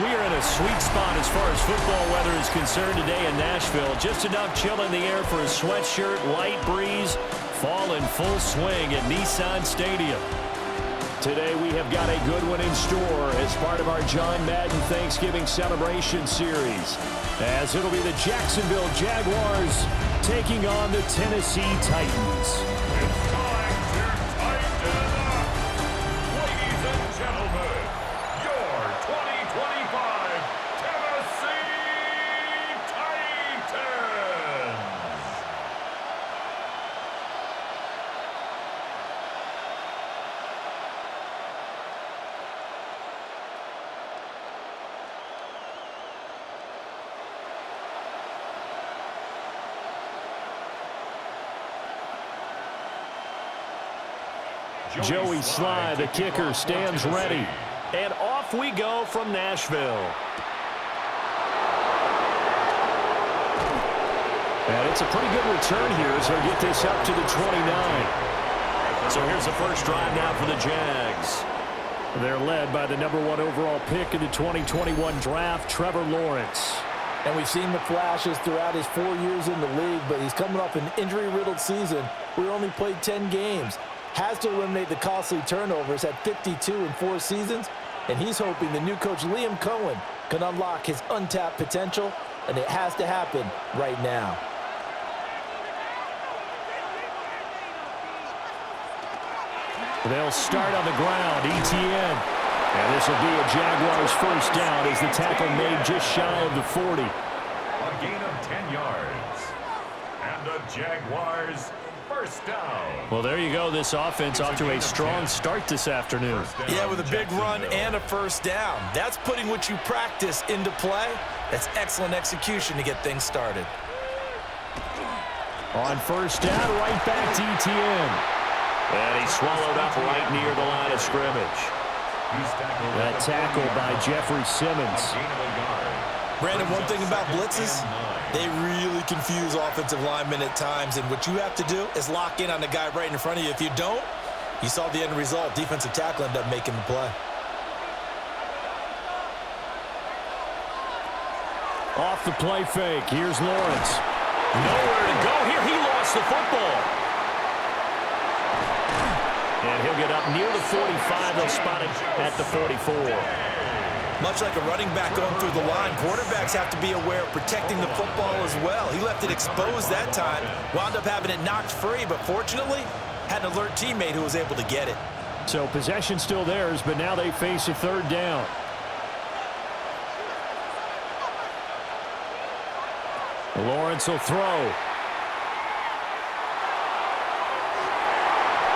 we are in a sweet spot as far as football weather is concerned today in Nashville. Just enough chill in the air for a sweatshirt, light breeze, fall in full swing at Nissan Stadium. Today we have got a good one in store as part of our John Madden Thanksgiving Celebration Series, as it'll be the Jacksonville Jaguars taking on the Tennessee Titans. It's time to tighten up. Ladies and gentlemen, your 2025 Tennessee Titans. Joey Sly, the kicker, stands ready. And off we go from Nashville. And it's a pretty good return here as they'll get this up to the 29. So here's the first drive now for the Jags. They're led by the #1 overall pick in the 2021 draft, Trevor Lawrence. And we've seen the flashes throughout his 4 years in the league, but he's coming off an injury-riddled season where he only played 10 games. Has to eliminate the costly turnovers at 52 in 4 seasons, and he's hoping the new coach Liam Cohen can unlock his untapped potential, and it has to happen right now. They'll start on the ground, ETN. And this will be a Jaguars first down as the tackle made just shy of the 40. A gain of 10 yards. And the Jaguars first down. Well, there you go. This offense off to a strong start this afternoon. Yeah, with a big run and a first down. That's putting what you practice into play. That's excellent execution to get things started. On first down, right back to ETN. And he swallowed up right near the line of scrimmage. That tackle by Jeffrey Simmons. Brandon, one thing about blitzes, they really confuse offensive linemen at times, and what you have to do is lock in on the guy right in front of you. If you don't, you saw the end result. Defensive tackle ended up making the play. Off the play fake, here's Lawrence. Nowhere to go here. He lost the football. And he'll get up near the 45. They'll spot it at the 44. Much like a running back going through the line, quarterbacks have to be aware of protecting the football as well. He left it exposed that time, wound up having it knocked free, but fortunately, had an alert teammate who was able to get it. So possession still theirs, but now they face a third down. Lawrence will throw.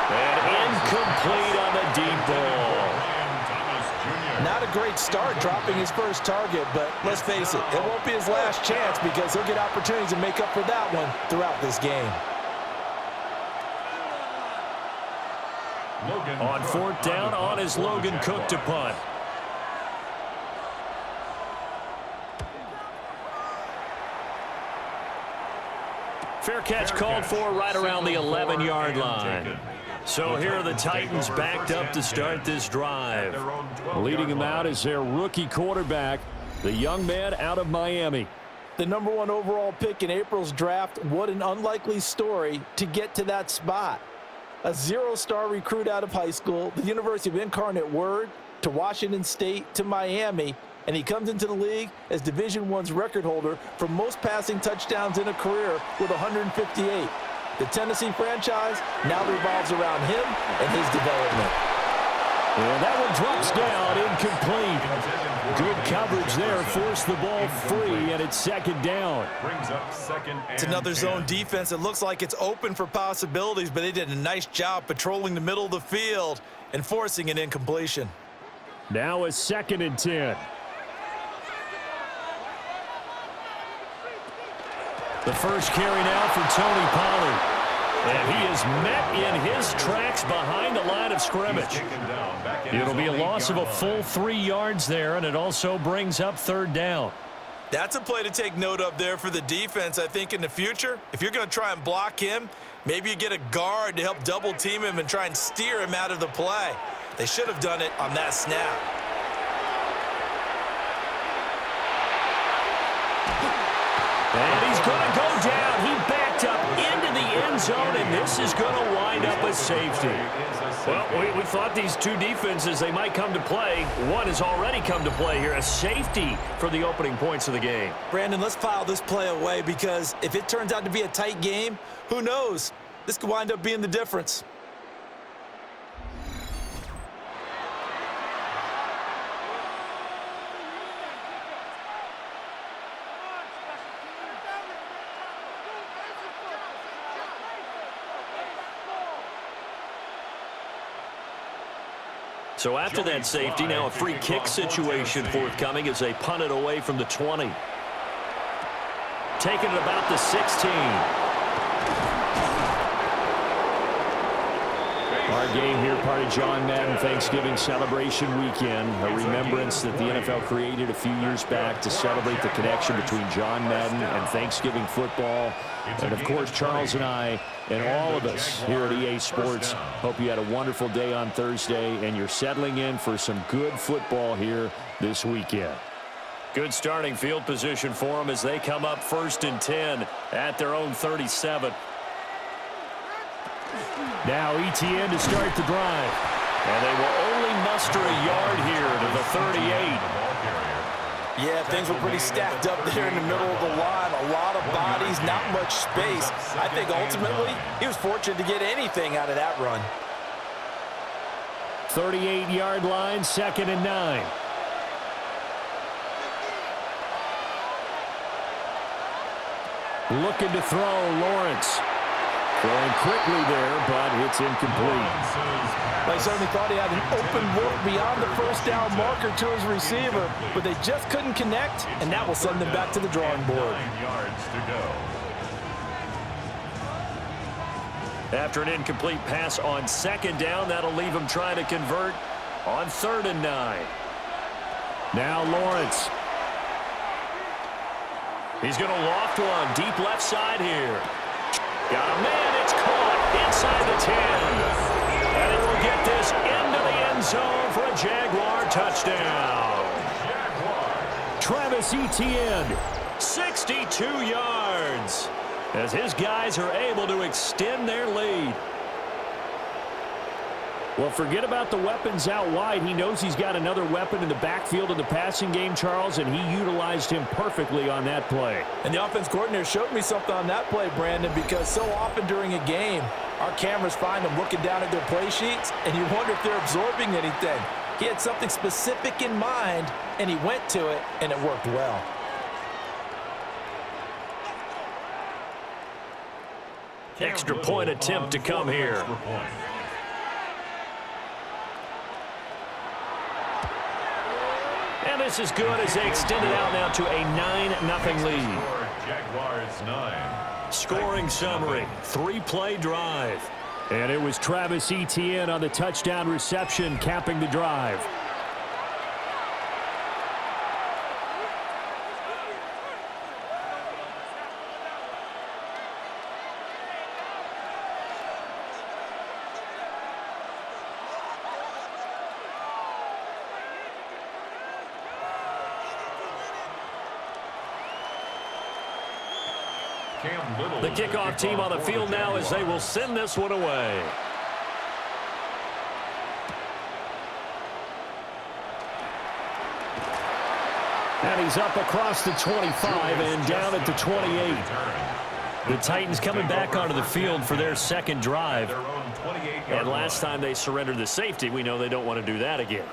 And incomplete on the deep ball. Not a great start dropping his first target, but let's face it, it won't be his last chance because he'll get opportunities to make up for that one throughout this game. On fourth down, on is Logan Cook to punt. Fair catch called for right around the 11-yard line. So here are the Titans backed up to start this drive. Leading them out is their rookie quarterback, the young man out of Miami. The #1 overall pick in April's draft, what an unlikely story to get to that spot. A 0-star recruit out of high school, the University of Incarnate Word, to Washington State, to Miami, and he comes into the league as Division I's record holder for most passing touchdowns in a career with 158. The Tennessee franchise now revolves around him and his development. And that one drops down, incomplete. Good coverage there, forced the ball free, and it's second down. It's another zone defense. It looks like it's open for possibilities, but they did a nice job patrolling the middle of the field and forcing an incompletion. Now a 2nd and 10. The first carry now for Tony Pollard. And he is met in his tracks behind the line of scrimmage. It'll be a loss of a full 3 yards there, and it also brings up third down. That's a play to take note of there for the defense, I think, in the future. If you're going to try and block him, maybe you get a guard to help double team him and try and steer him out of the play. They should have done it on that snap. And he's going to go down. He backed up into the end zone, and this is going to wind up a safety. Well, we thought these two defenses, they might come to play. One has already come to play here, a safety for the opening points of the game. Brandon, let's file this play away because if it turns out to be a tight game, who knows? This could wind up being the difference. So after that safety, now a free kick situation forthcoming as they punt it away from the 20. Taking it about the 16. Our game here, part of John Madden Thanksgiving celebration weekend, a remembrance that the NFL created a few years back to celebrate the connection between John Madden and Thanksgiving football. And, of course, Charles and I and all of us here at EA Sports hope you had a wonderful day on Thursday and you're settling in for some good football here this weekend. Good starting field position for them as they come up 1st and 10 at their own 37. Now ETN to start the drive. And they will only muster a yard here to the 38. Yeah, things were pretty stacked up there in the middle of the line. A lot of bodies, not much space. I think ultimately he was fortunate to get anything out of that run. 38-yard line, 2nd and 9. Looking to throw, Lawrence. Throwing quickly there, but it's incomplete. They certainly thought he had an open look beyond the first down marker to his receiver, but they just couldn't connect, and that will send them back to the drawing board. 9 yards to go. After an incomplete pass on 2nd down, that'll leave him trying to convert on 3rd and 9. Now Lawrence. He's going to loft one deep left side here. Got a man, it's caught inside the 10. And it will get this into the end zone for a Jaguar touchdown. Travis Etienne, 62 yards, as his guys are able to extend their lead. Well, forget about the weapons out wide. He knows he's got another weapon in the backfield in the passing game, Charles, and he utilized him perfectly on that play. And the offense coordinator showed me something on that play, Brandon, because so often during a game, our cameras find them looking down at their play sheets, and you wonder if they're absorbing anything. He had something specific in mind, and he went to it, and it worked well. Extra point attempt to come here. And this is good as they extend it out now to a 9-0 lead. Jaguars 9. Scoring summary, 3-play drive. And it was Travis Etienne on the touchdown reception capping the drive. The kickoff team on the field now as they will send this one away. And he's up across the 25 and down at the 28. The Titans coming back onto the field for their second drive. And last time they surrendered the safety, we know they don't want to do that again.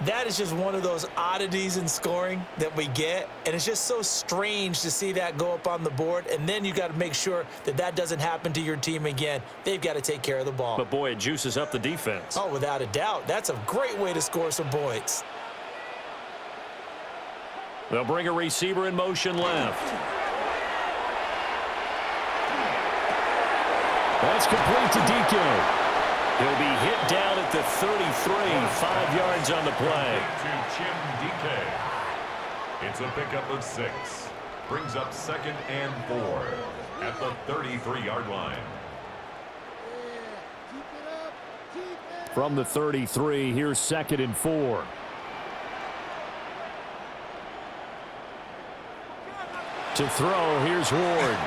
That is just one of those oddities in scoring that we get, and it's just so strange to see that go up on the board, and then you got to make sure that that doesn't happen to your team again. They've got to take care of the ball. But, boy, it juices up the defense. Oh, without a doubt. That's a great way to score some points. They'll bring a receiver in motion left. That's complete to DK. He'll be hit down at the 33, 5 yards on the play. It's a pickup of 6. Brings up 2nd and 4 at the 33-yard line. From the 33, here's 2nd and 4. To throw, here's Ward.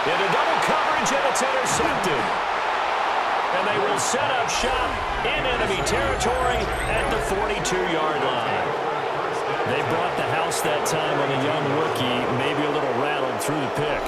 Into double coverage, and it's intercepted. And they will set up shop in enemy territory at the 42-yard line. They brought the house that time on a young rookie, maybe a little rattled through the pick.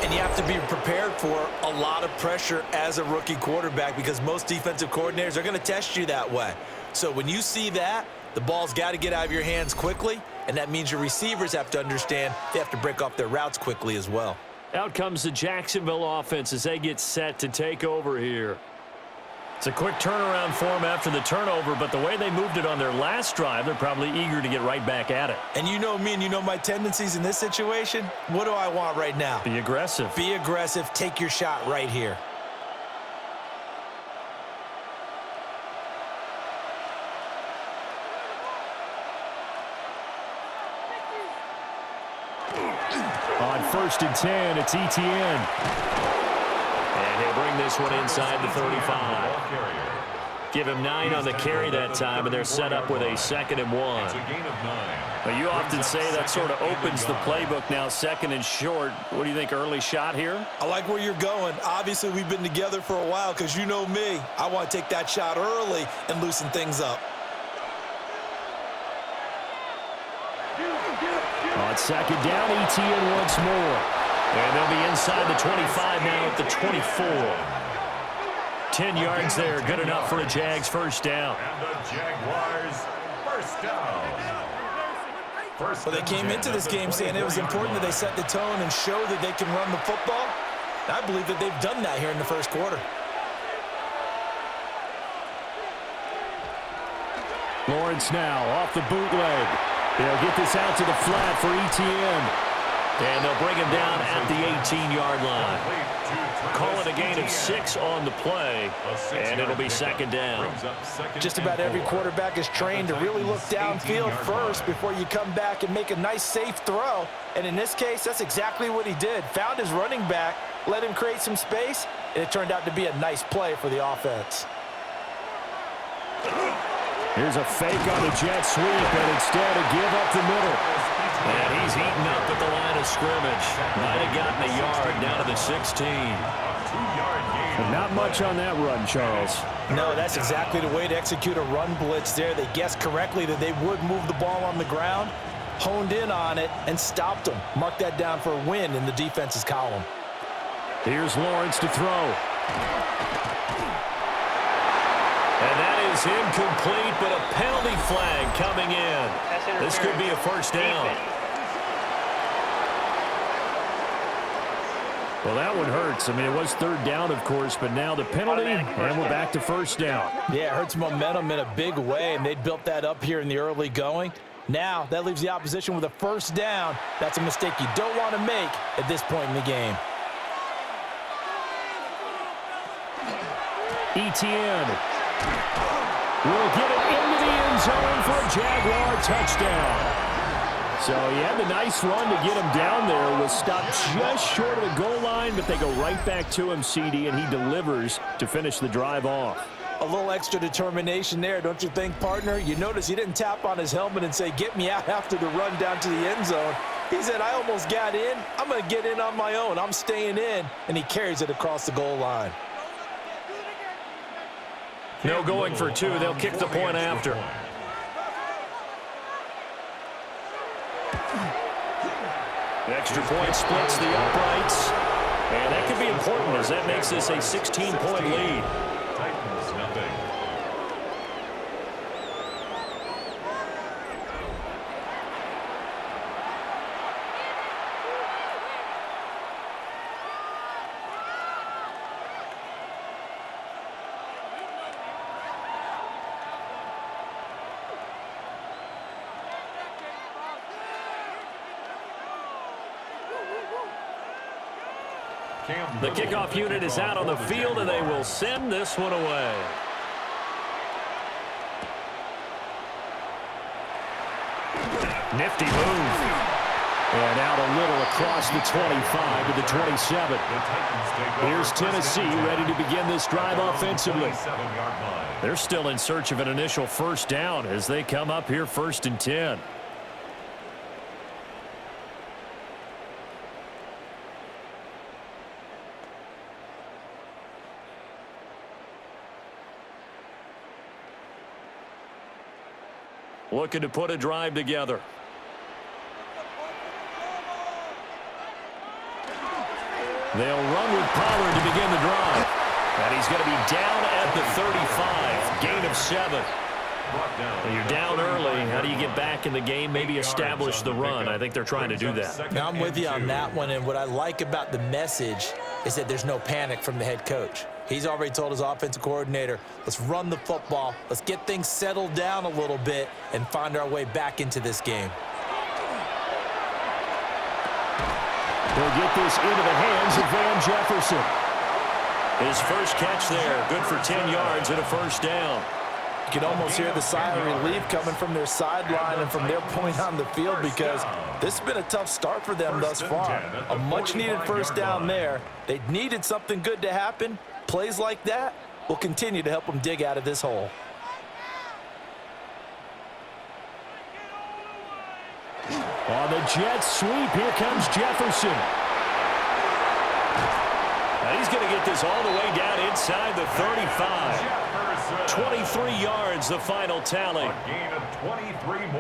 And you have to be prepared for a lot of pressure as a rookie quarterback because most defensive coordinators are going to test you that way. So when you see that, the ball's got to get out of your hands quickly, and that means your receivers have to understand they have to break off their routes quickly as well. Out comes the Jacksonville offense as they get set to take over here. It's a quick turnaround for them after the turnover, but the way they moved it on their last drive, they're probably eager to get right back at it. And you know me and you know my tendencies in this situation. What do I want right now? Be aggressive. Be aggressive. Take your shot right here. On 1st and 10, it's ETN. And he'll bring this one inside the 35. Give him 9 on the carry that time, and they're set up with a 2nd and 1. But you often say that sort of opens the playbook now, 2nd and short. What do you think, early shot here? I like where you're going. Obviously, we've been together for a while because you know me. I want to take that shot early and loosen things up. On 2nd down, ETN once more. And they'll be inside the 25 now at the 24. 10 yards there, good enough for a Jags first down. And the Jaguars first down. Well, they came into this game saying it was important that they set the tone and show that they can run the football. I believe that they've done that here in the first quarter. Lawrence now off the bootleg. They'll get this out to the flat for ETN. And they'll bring him down at the 18-yard line. Call it a gain of 6 on the play, and it'll be 2nd down. Just about every quarterback is trained to really look downfield first before you come back and make a nice, safe throw. And in this case, that's exactly what he did. Found his running back, let him create some space, and it turned out to be a nice play for the offense. Here's a fake on the jet sweep, and instead a give up the middle. And he's eaten up at the line of scrimmage. Might have gotten a yard down to the 16. But not much on that run, Charles. No, that's exactly the way to execute a run blitz there. They guessed correctly that they would move the ball on the ground, honed in on it, and stopped them. Mark that down for a win in the defense's column. Here's Lawrence to throw. And that is incomplete, but a penalty flag coming in. This could be a first down. Well, that one hurts. I mean, it was 3rd down, of course, but now the penalty, and we're back to first down. Yeah, it hurts momentum in a big way, and they built that up here in the early going. Now, that leaves the opposition with a first down. That's a mistake you don't want to make at this point in the game. ETN will get it into the end zone for a Jaguar touchdown. So he had the nice run to get him down there. Was stopped just short of the goal line, but they go right back to him, CD, and he delivers to finish the drive off. A little extra determination there, don't you think, partner? You notice he didn't tap on his helmet and say, get me out after the run down to the end zone. He said, I almost got in. I'm going to get in on my own. I'm staying in. And he carries it across the goal line. No going for 2. They'll kick the point after. The extra point splits the uprights. And that could be important as that makes this a 16-point lead. Titans nothing. The kickoff unit is out on the field, and they will send this one away. Nifty move. And out a little across the 25 to the 27. Here's Tennessee ready to begin this drive offensively. They're still in search of an initial first down as they come up here 1st and 10. looking to put a drive together. They'll run with Pollard to begin the drive. And he's going to be down at the 35. Gain of 7. When you're down early, how do you get back in the game, maybe establish the run? I think they're trying to do that. Now, I'm with you on that one, and what I like about the message is that there's no panic from the head coach. He's already told his offensive coordinator, let's run the football, let's get things settled down a little bit and find our way back into this game. They'll get this into the hands of Van Jefferson. His first catch there, good for 10 yards and a first down. You can almost hear the sigh of relief coming from their sideline and from their point on the field because this has been a tough start for them thus far. A much-needed first down there. They needed something good to happen. Plays like that will continue to help them dig out of this hole. On the Jets sweep, here comes Jefferson. And he's going to get this all the way down inside the 35. 23 yards, the final tally.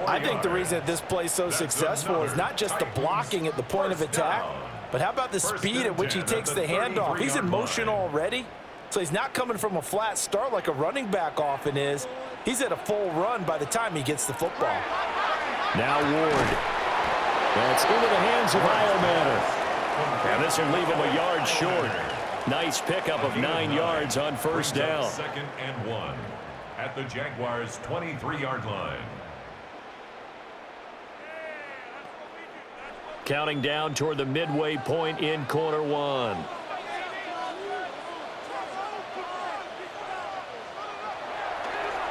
I think the reason that this play is so successful is not just the blocking at the point of attack, but how about the speed at which he takes the handoff? He's in motion already, so he's not coming from a flat start like a running back often is. He's at a full run by the time he gets the football. Now Ward. That's into the hands of Iomatter. And this will leave him a yard short. Nice pickup of 9 yards on first down. 2nd and 1 at the Jaguars' 23-yard line. Counting down toward the midway point in quarter 1.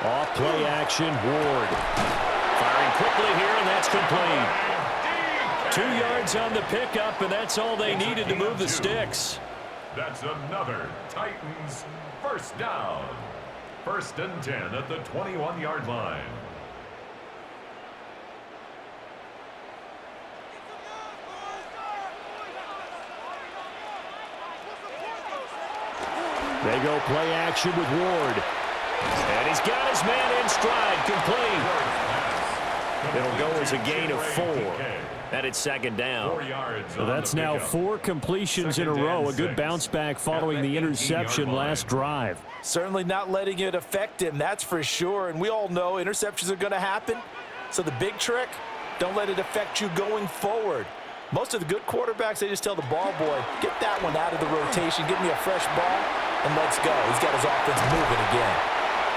Off play action, Ward. Firing quickly here, and that's complete. 2 yards on the pickup, and that's all they needed to move the sticks. That's another Titans first down. 1st and 10 at the 21-yard line. They go play action with Ward. And he's got his man in stride, complete. It'll go as a gain of 4. And it's 2nd down. So that's now 4 completions in a row. A good bounce back following the interception last drive. Certainly not letting it affect him, that's for sure. And we all know interceptions are going to happen. So the big trick, don't let it affect you going forward. Most of the good quarterbacks, they just tell the ball boy, get that one out of the rotation, give me a fresh ball, and let's go. He's got his offense moving again.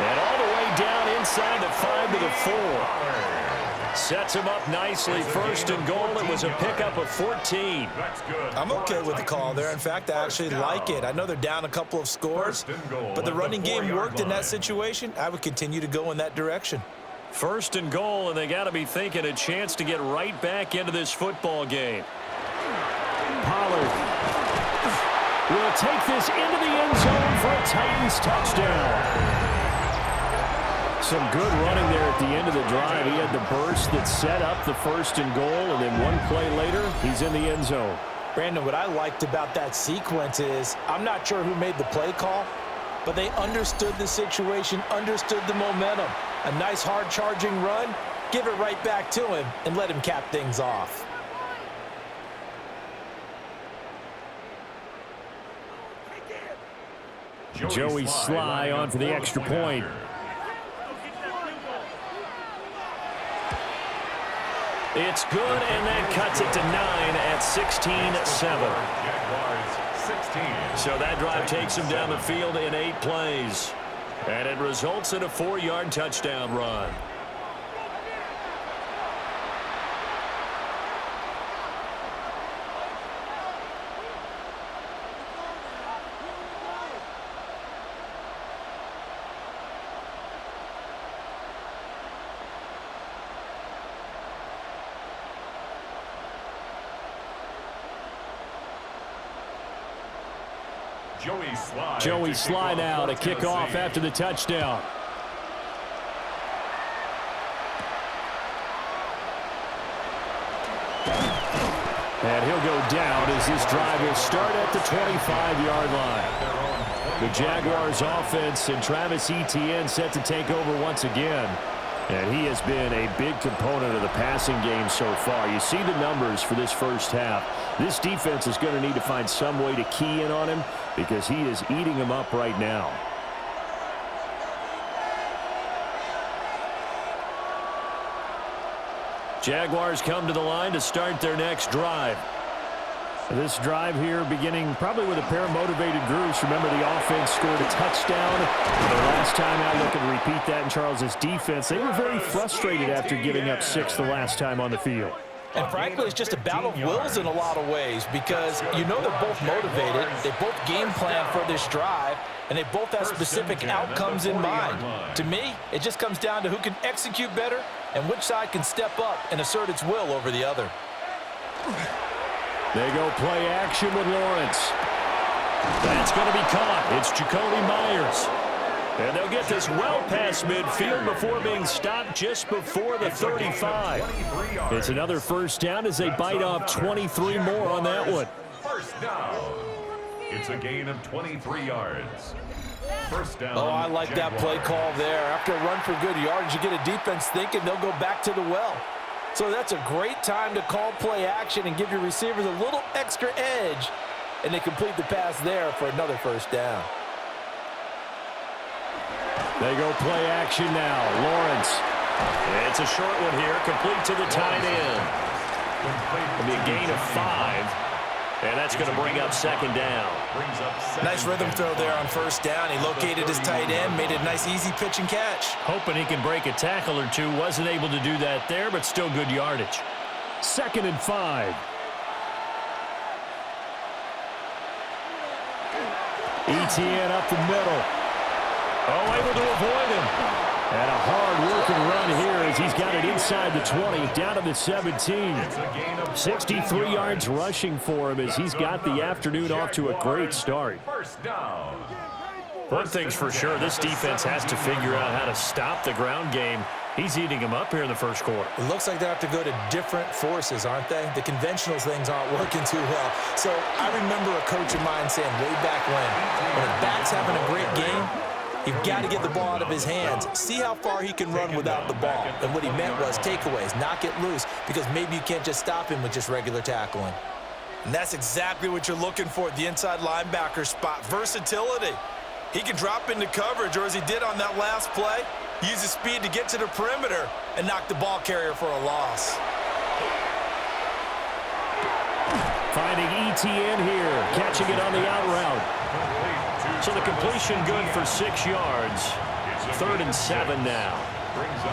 And all the way down inside the 5 to the 4. Sets him up nicely. 1st and goal. It was a pickup of 14. I'm okay with the call there. In fact, I actually like it. I know they're down a couple of scores, but the running game worked in that situation. I would continue to go in that direction. 1st and goal, and they got to be thinking a chance to get right back into this football game. Pollard will take this into the end zone for a Titans touchdown. Some good running there at the end of the drive. He had the burst that set up the 1st and goal, and then one play later, he's in the end zone. Brandon, what I liked about that sequence is I'm not sure who made the play call, but they understood the situation, understood the momentum. A nice hard-charging run, give it right back to him, and let him cap things off. Joey Sly on for the extra point. It's good, and that cuts it to 9 at 16-7. So that drive takes him down the field in 8 plays. And it results in a 4-yard touchdown run. Joey Sly now to kick off after the touchdown. And he'll go down as this drive will start at the 25-yard line. The Jaguars offense and Travis Etienne set to take over once again. And he has been a big component of the passing game so far. You see the numbers for this first half. This defense is going to need to find some way to key in on him because he is eating him up right now. Jaguars come to the line to start their next drive. This drive here beginning probably with a pair of motivated groups. Remember, the offense scored a touchdown. The last time out, looking to repeat that in Charles's defense. They were very frustrated after giving up 6 the last time on the field. And frankly, it's just a battle of wills in a lot of ways because you know they're both motivated. They both game plan for this drive, and they both have specific outcomes in mind. To me, it just comes down to who can execute better and which side can step up and assert its will over the other. They go play action with Lawrence. That's going to be caught. It's Jacoby Myers. And they'll get this well past midfield before being stopped just before the 35. It's another first down as they bite off 23 more on that one. First down. It's a gain of 23 yards. First down. Oh, I like that play call there. After a run for good yards, you get a defense thinking they'll go back to the well. So that's a great time to call play action and give your receivers a little extra edge. And they complete the pass there for another first down. They go play action now. Lawrence. It's a short one here, complete to the tight end. It'll be a gain of 5. And that's going to bring up second down. Nice rhythm throw there on first down. He located his tight end, made a nice easy pitch and catch. Hoping he can break a tackle or two. Wasn't able to do that there, but still good yardage. 2nd and 5. ETN up the middle. Oh, able to avoid him. And a hard-working run here as he's got it inside the 20, down to the 17. 63 yards rushing for him as he's got the afternoon off to a great start. First down. One thing's for sure, this defense has to figure out how to stop the ground game. He's eating them up here in the first quarter. It looks like they have to go to different forces, aren't they? The conventional things aren't working too well. So I remember a coach of mine saying way back when a back's having a great game, you've got to get the ball out of his hands. See how far he can run without the ball. And what he meant was takeaways, knock it loose, because maybe you can't just stop him with just regular tackling. And that's exactly what you're looking for at the inside linebacker spot, versatility. He can drop into coverage, or as he did on that last play, use his speed to get to the perimeter and knock the ball carrier for a loss. Finding ETN here, catching it on the out route. So the completion good for 6 yards. 3rd and 7 now.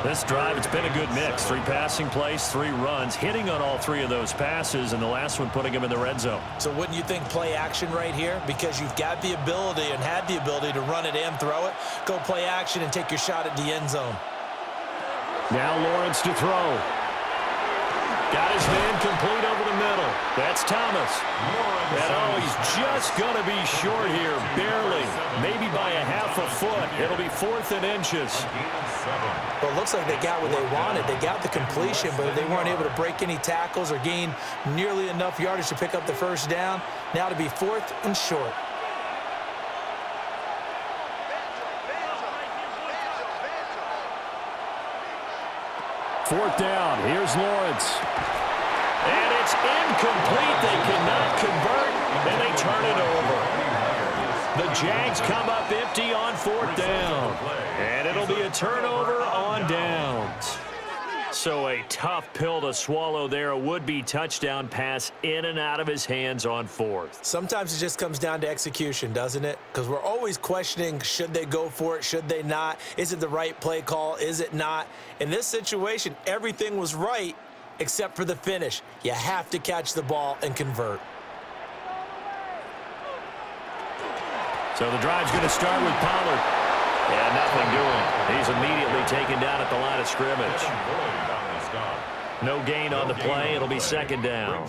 This drive, it's been a good mix. 3 passing plays, 3 runs, hitting on all 3 of those passes, and the last one putting him in the red zone. So wouldn't you think play action right here? Because you've got the ability and had the ability to run it and throw it. Go play action and take your shot at the end zone. Now Lawrence to throw. Got his man complete over the middle. That's Thomas. And oh, he's just going to be short here, barely. Maybe by a half a foot. It'll be 4th and inches. Well, it looks like they got what they wanted. They got the completion, but they weren't able to break any tackles or gain nearly enough yardage to pick up the first down. Now to be 4th and short. Fourth down. Here's Lawrence. And it's incomplete. They cannot convert, and they turn it over. The Jags come up empty on 4th down. And it'll be a turnover on downs. So a tough pill to swallow there. A would-be touchdown pass in and out of his hands on 4th. Sometimes it just comes down to execution, doesn't it? Because we're always questioning, should they go for it, should they not? Is it the right play call, is it not? In this situation, everything was right except for the finish. You have to catch the ball and convert. So the drive's going to start with Pollard. Yeah, nothing doing. He's immediately taken down at the line of scrimmage. No gain on the play. It'll be 2nd down.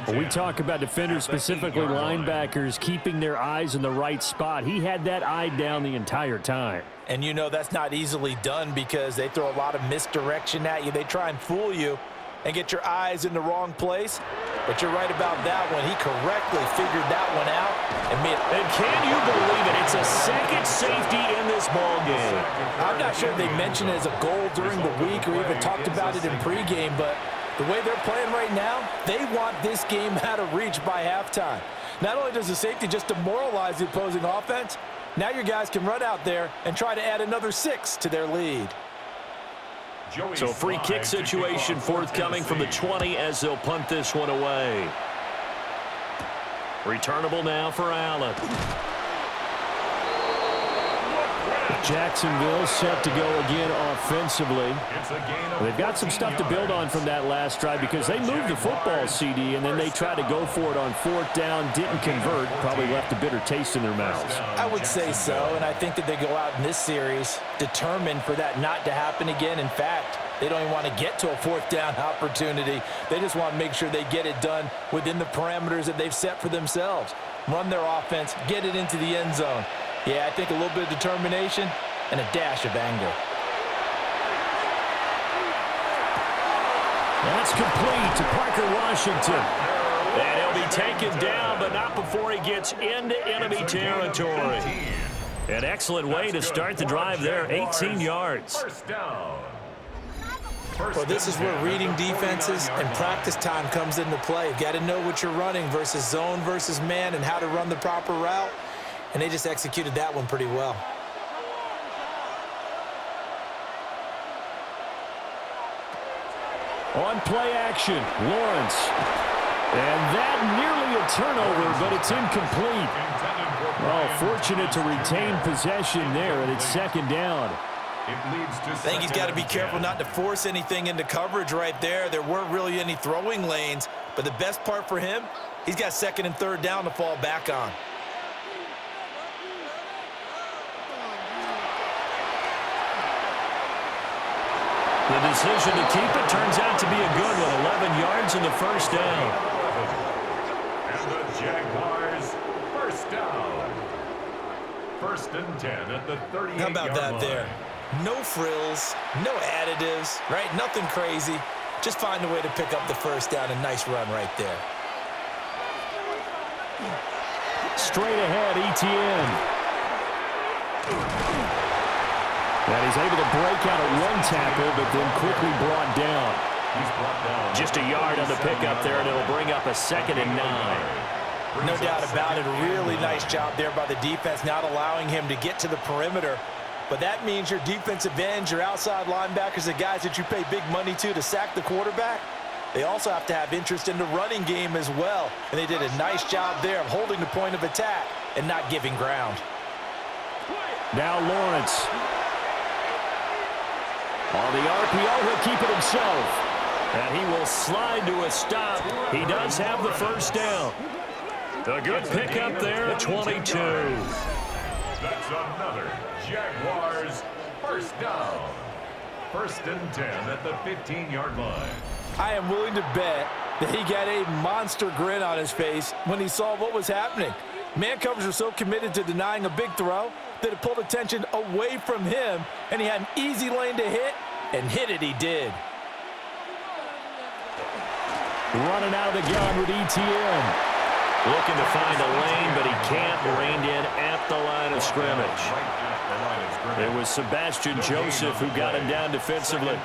When we talk about defenders, specifically linebackers, keeping their eyes in the right spot, he had that eye down the entire time. And you know that's not easily done because they throw a lot of misdirection at you. They try and fool you. and get your eyes in the wrong place. But you're right about that one. He correctly figured that one out. And can you believe it? It's a second safety in this ball game. I'm not sure they mentioned it as a goal during the week or even talked about it in pregame, but the way they're playing right now, they want this game out of reach by halftime. Not only does the safety just demoralize the opposing offense, now your guys can run out there and try to add another 6 to their lead. So free kick situation forthcoming from the 20 as they'll punt this one away. Returnable now for Allen. Jacksonville set to go again offensively. They've got some stuff to build on from that last drive because they moved the football, CD, and then they tried to go for it on 4th down, didn't convert, probably left a bitter taste in their mouths. I would say so, and I think that they go out in this series determined for that not to happen again. In fact, they don't even want to get to a 4th down opportunity. They just want to make sure they get it done within the parameters that they've set for themselves. Run their offense, get it into the end zone. Yeah, I think a little bit of determination and a dash of anger. That's complete to Parker Washington. And he'll be taken down, but not before he gets into enemy territory. An excellent way to start the drive there, 18 yards. Well, this is where reading defenses and practice time comes into play. You've got to know what you're running versus zone versus man and how to run the proper route. And they just executed that one pretty well. On play action, Lawrence. And that nearly a turnover, but it's incomplete. Oh, fortunate to retain possession there, and it's 2nd down. I think he's got to be careful not to force anything into coverage right there. There weren't really any throwing lanes, but the best part for him, he's got 2nd and 3rd down to fall back on. The decision to keep it turns out to be a good one. 11 yards in the 1st down. And the Jaguars, 1st down. 1st and 10 at the 38-yard line. How about that there? No frills, no additives, right? Nothing crazy. Just find a way to pick up the 1st down. A nice run right there. Straight ahead, ETN. And he's able to break out at 1 tackle, but then quickly brought down. Just a yard on the pickup there, and it'll bring up a 2nd and 9. No doubt about it. A really nice job there by the defense, not allowing him to get to the perimeter. But that means your defensive ends, your outside linebackers, the guys that you pay big money to sack the quarterback, they also have to have interest in the running game as well. And they did a nice job there of holding the point of attack and not giving ground. Now Lawrence. On the RPO, he'll keep it himself. And he will slide to a stop. He does have the 1st down. A good pickup there at 22. That's another Jaguars 1st down. 1st and 10 at the 15-yard line. I am willing to bet that he got a monster grin on his face when he saw what was happening. Man coverage was so committed to denying a big throw that it pulled attention away from him, and he had an easy lane to hit, and hit it he did. Running out of the gun with ETN. Looking to find a lane, but he can't. Reined in at the line of scrimmage. It was Sebastian Joseph who got him down defensively.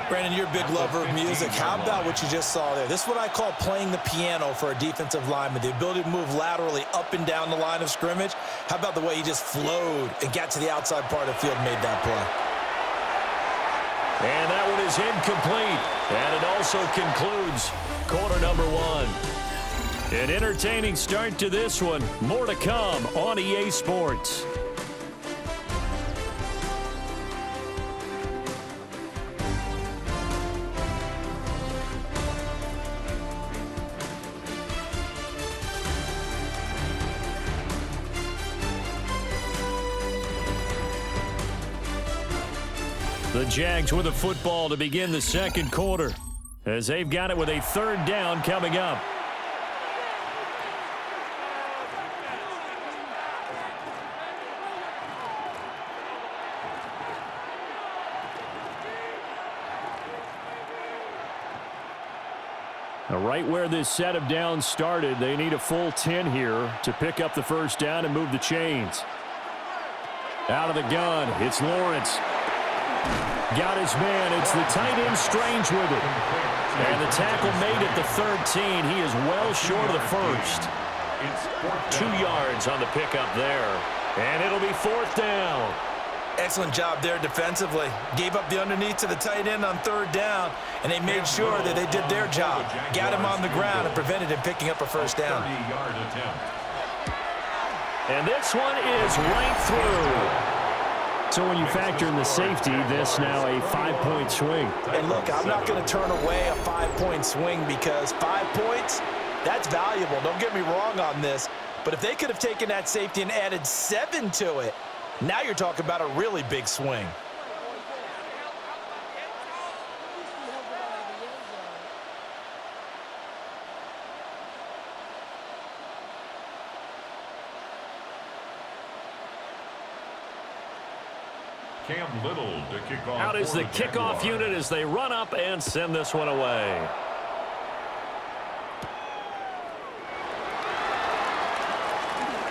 Brandon, you're a big lover of music. How about what you just saw there? This is what I call playing the piano for a defensive lineman, the ability to move laterally up and down the line of scrimmage. How about the way he just flowed and got to the outside part of the field and made that play? And that one is incomplete. And it also concludes quarter number 1. An entertaining start to this one. More to come on EA Sports. The Jags with a football to begin the 2nd quarter, as they've got it with a 3rd down coming up. Right where this set of downs started, they need a full 10 here to pick up the first down and move the chains. Out of the gun, it's Lawrence. Got his man. It's the tight end Strange with it. And the tackle made at the 13. He is well short of the first. 2 yards on the pickup there. And it'll be fourth down. Excellent job there defensively. Gave up the underneath to the tight end on third down, and they made sure that they did their job. Got him on the ground and prevented him picking up a first down. And this one is right through. So when you factor in the safety, this now a 5-point swing. And look, I'm not going to turn away a 5-point swing because 5 points, that's valuable. Don't get me wrong on this. But if they could have taken that safety and added 7 to it, now you're talking about a really big swing. Cam Little to kick off. Out is the kickoff unit as they run up and send this one away.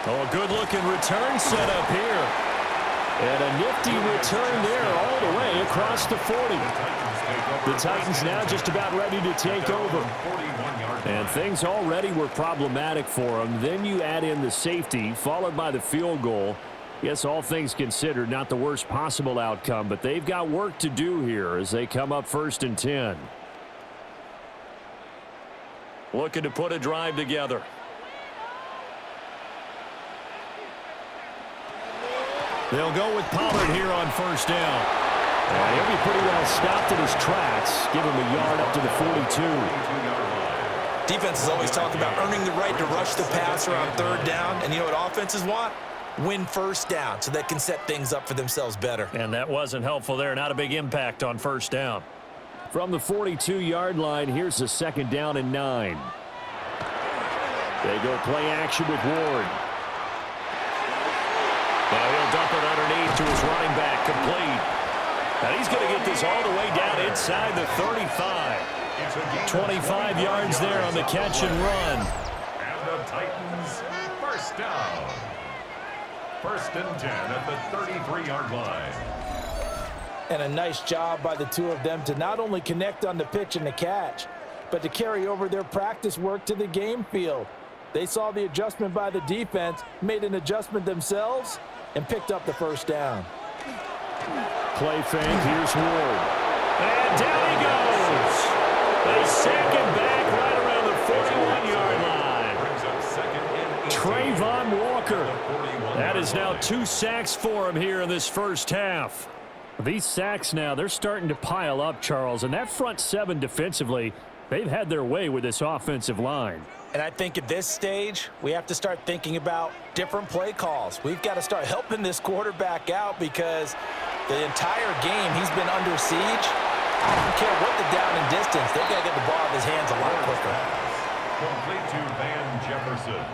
Oh, a good-looking return set up here. And a nifty return there all the way across the 40. The Titans now just about ready to take over. And things already were problematic for them. Then you add in the safety, followed by the field goal. Yes, all things considered, not the worst possible outcome, but they've got work to do here as they come up 1st and 10. Looking to put a drive together. They'll go with Pollard here on first down. And he'll be pretty well stopped in his tracks. Give him a yard up to the 42. Defenses always talk about earning the right to rush the passer on third down. And you know what offenses want? Win first down so they can set things up for themselves better. And that wasn't helpful there. Not a big impact on first down. From the 42-yard line, here's the 2nd down and 9. They go play action with Ward. Now he'll dump it underneath to his running back, complete. And he's going to get this all the way down inside the 35. 25 yards there on the catch and run. And the Titans first down. 1st and 10 at the 33-yard line. And a nice job by the two of them to not only connect on the pitch and the catch, but to carry over their practice work to the game field. They saw the adjustment by the defense, made an adjustment themselves, and picked up the first down. Play fake, here's Ward. And down he goes. They sack him back right around the 41-yard line. Brings up 2nd and 18. Trayvon Walker. That is now 2 sacks for him here in this first half. These sacks now, they're starting to pile up, Charles. And that front 7 defensively, they've had their way with this offensive line. And I think at this stage, we have to start thinking about different play calls. We've got to start helping this quarterback out because the entire game he's been under siege. I don't care what the down and distance. They've got to get the ball in his hands a lot quicker. Complete to Van Jefferson.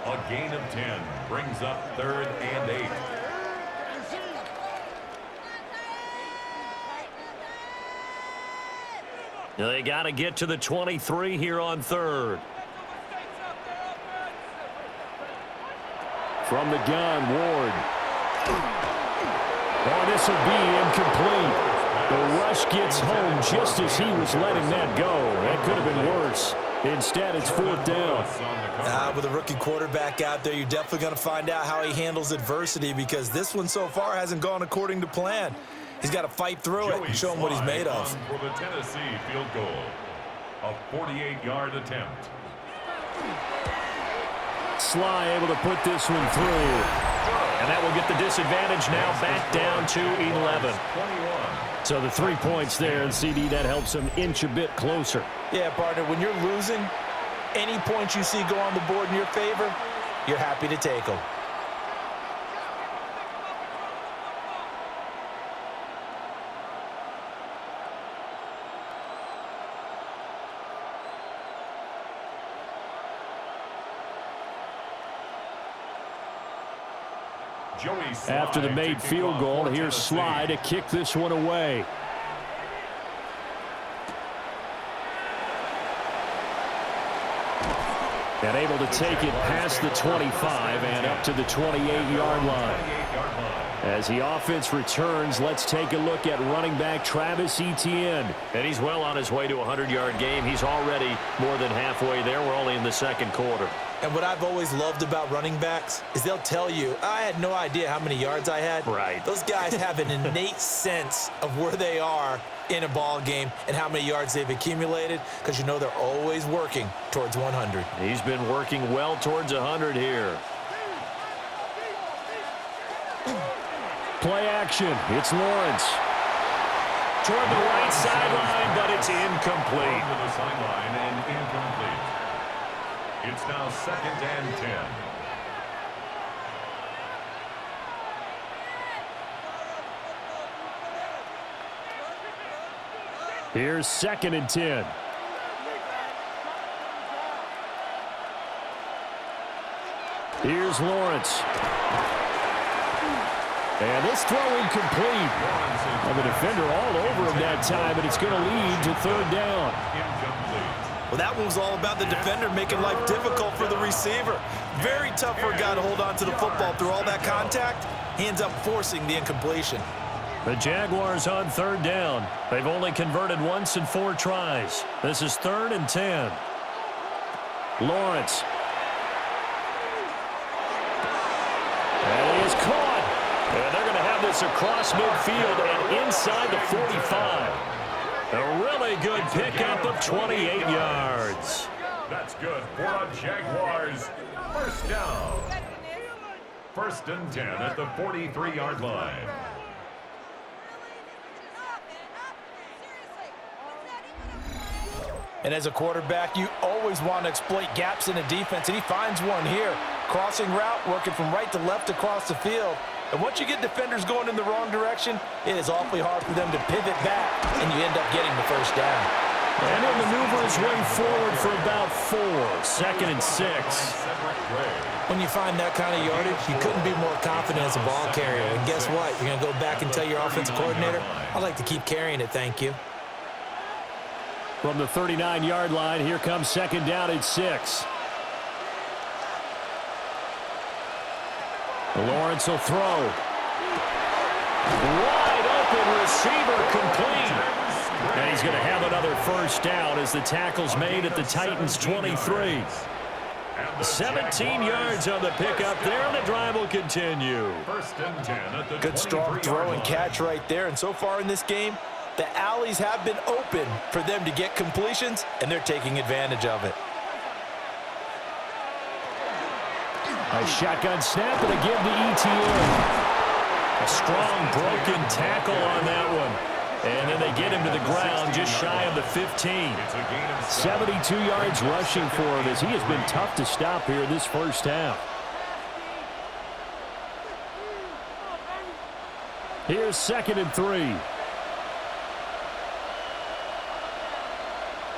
A gain of 10 brings up 3rd and 8. They got to get to the 23 here on 3rd. From the gun, Ward. Oh, this will be incomplete. The rush gets home just as he was letting that go. That could have been worse. Instead, it's 4th down. With a rookie quarterback out there, you're definitely going to find out how he handles adversity because this one so far hasn't gone according to plan. He's got to fight through it and show him what he's made of. For the Tennessee field goal, a 48-yard attempt. Sly able to put this one through. And that will get the disadvantage now back down to 11. So the 3 points there, and CD, that helps him inch a bit closer. Yeah, partner, when you're losing, any points you see go on the board in your favor, you're happy to take them. After the made field goal, here's Sly to kick this one away. And able to take it past the 25 and up to the 28-yard line. As the offense returns, let's take a look at running back Travis Etienne. And he's well on his way to a 100-yard game. He's already more than halfway there. We're only in the second quarter. And what I've always loved about running backs is they'll tell you, I had no idea how many yards I had. Right. Those guys have an innate sense of where they are in a ball game and how many yards they've accumulated, because you know they're always working towards 100. He's been working well towards 100 here. Play action. It's Lawrence. Toward the right sideline, but it's incomplete. To the sideline and incomplete. It's now 2nd and 10. Here's 2nd and 10. Here's Lawrence. And this throw incomplete. And the defender all over him that time, and it's going to lead to 3rd down. Well, that one was all about the defender making life difficult for the receiver. Very tough for a guy to hold on to the football through all that contact. He ends up forcing the incompletion. The Jaguars on 3rd down. They've only converted once in 4 tries. This is 3rd and 10. Lawrence. And he is caught. And they're going to have this across midfield and inside the 45. A really good pickup of 28 yards. That's good for a Jaguars 1st down. 1st and 10 at the 43-yard line. And as a quarterback, you always want to exploit gaps in the defense, and he finds one here. Crossing route, working from right to left across the field. And once you get defenders going in the wrong direction, it is awfully hard for them to pivot back, and you end up getting the 1st down. And he'll maneuver his way forward for about 4. 2nd and 6. When you find that kind of yardage, you couldn't be more confident as a ball carrier. And guess what? You're going to go back and tell your offensive coordinator, I'd like to keep carrying it, thank you. From the 39-yard line, here comes 2nd down and 6. Lawrence will throw. Wide open receiver complete. And he's going to have another 1st down as the tackle's made at the Titans' 23. 17 yards on the pickup there, and the drive will continue. 1st and 10 at the Good strong throw and catch right there. And so far in this game, the alleys have been open for them to get completions, and they're taking advantage of it. A shotgun snap and a give to Etienne. A strong broken tackle on that one. And then they get him to the ground just shy of the 15. 72 yards rushing for him as he has been tough to stop here this 1st half. Here's 2nd and 3.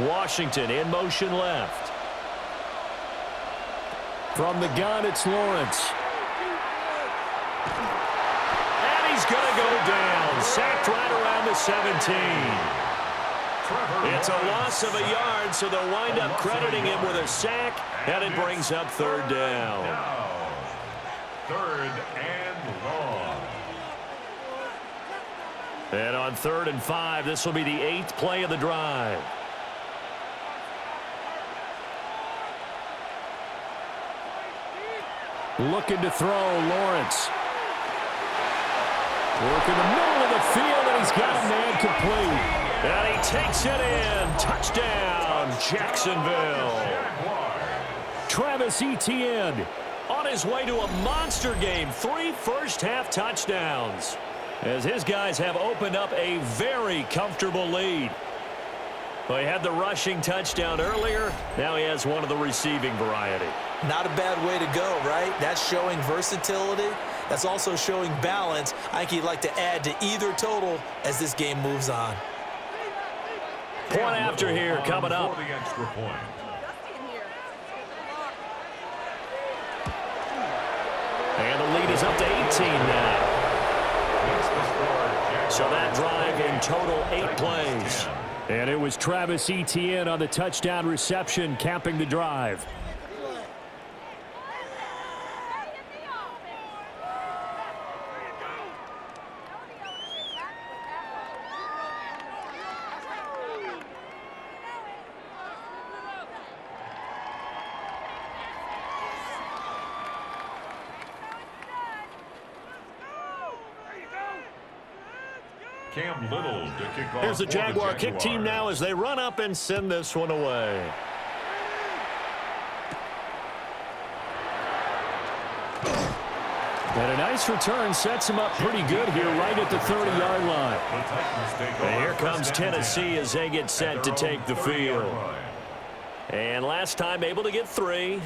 Washington in motion left. From the gun, it's Lawrence. And he's going to go down. Sacked right around the 17. It's a loss of a yard, so they'll wind up crediting him with a sack, and it brings up 3rd down. 3rd and long. And on 3rd and 5, this will be the 8th play of the drive. Looking to throw, Lawrence. Work in the middle of the field, and he's got a man complete. And he takes it in. Touchdown, Jacksonville. Travis Etienne on his way to a monster game. 3 first-half touchdowns as his guys have opened up a very comfortable lead. Well, he had the rushing touchdown earlier. Now he has one of the receiving variety. Not a bad way to go, right? That's showing versatility. That's also showing balance. I think he'd like to add to either total as this game moves on. Point after here coming up. For the extra point. And the lead is up to 18 now. So that drive in total 8 plays. And it was Travis Etienne on the touchdown reception capping the drive. Cam Little to kick off. Here's the for Jaguar kick team Jaguars. now as they run up and send this one away. And a nice return sets him up pretty good here right at the 30-yard line. And here comes Tennessee as they get set to take the field. And last time able to get 3.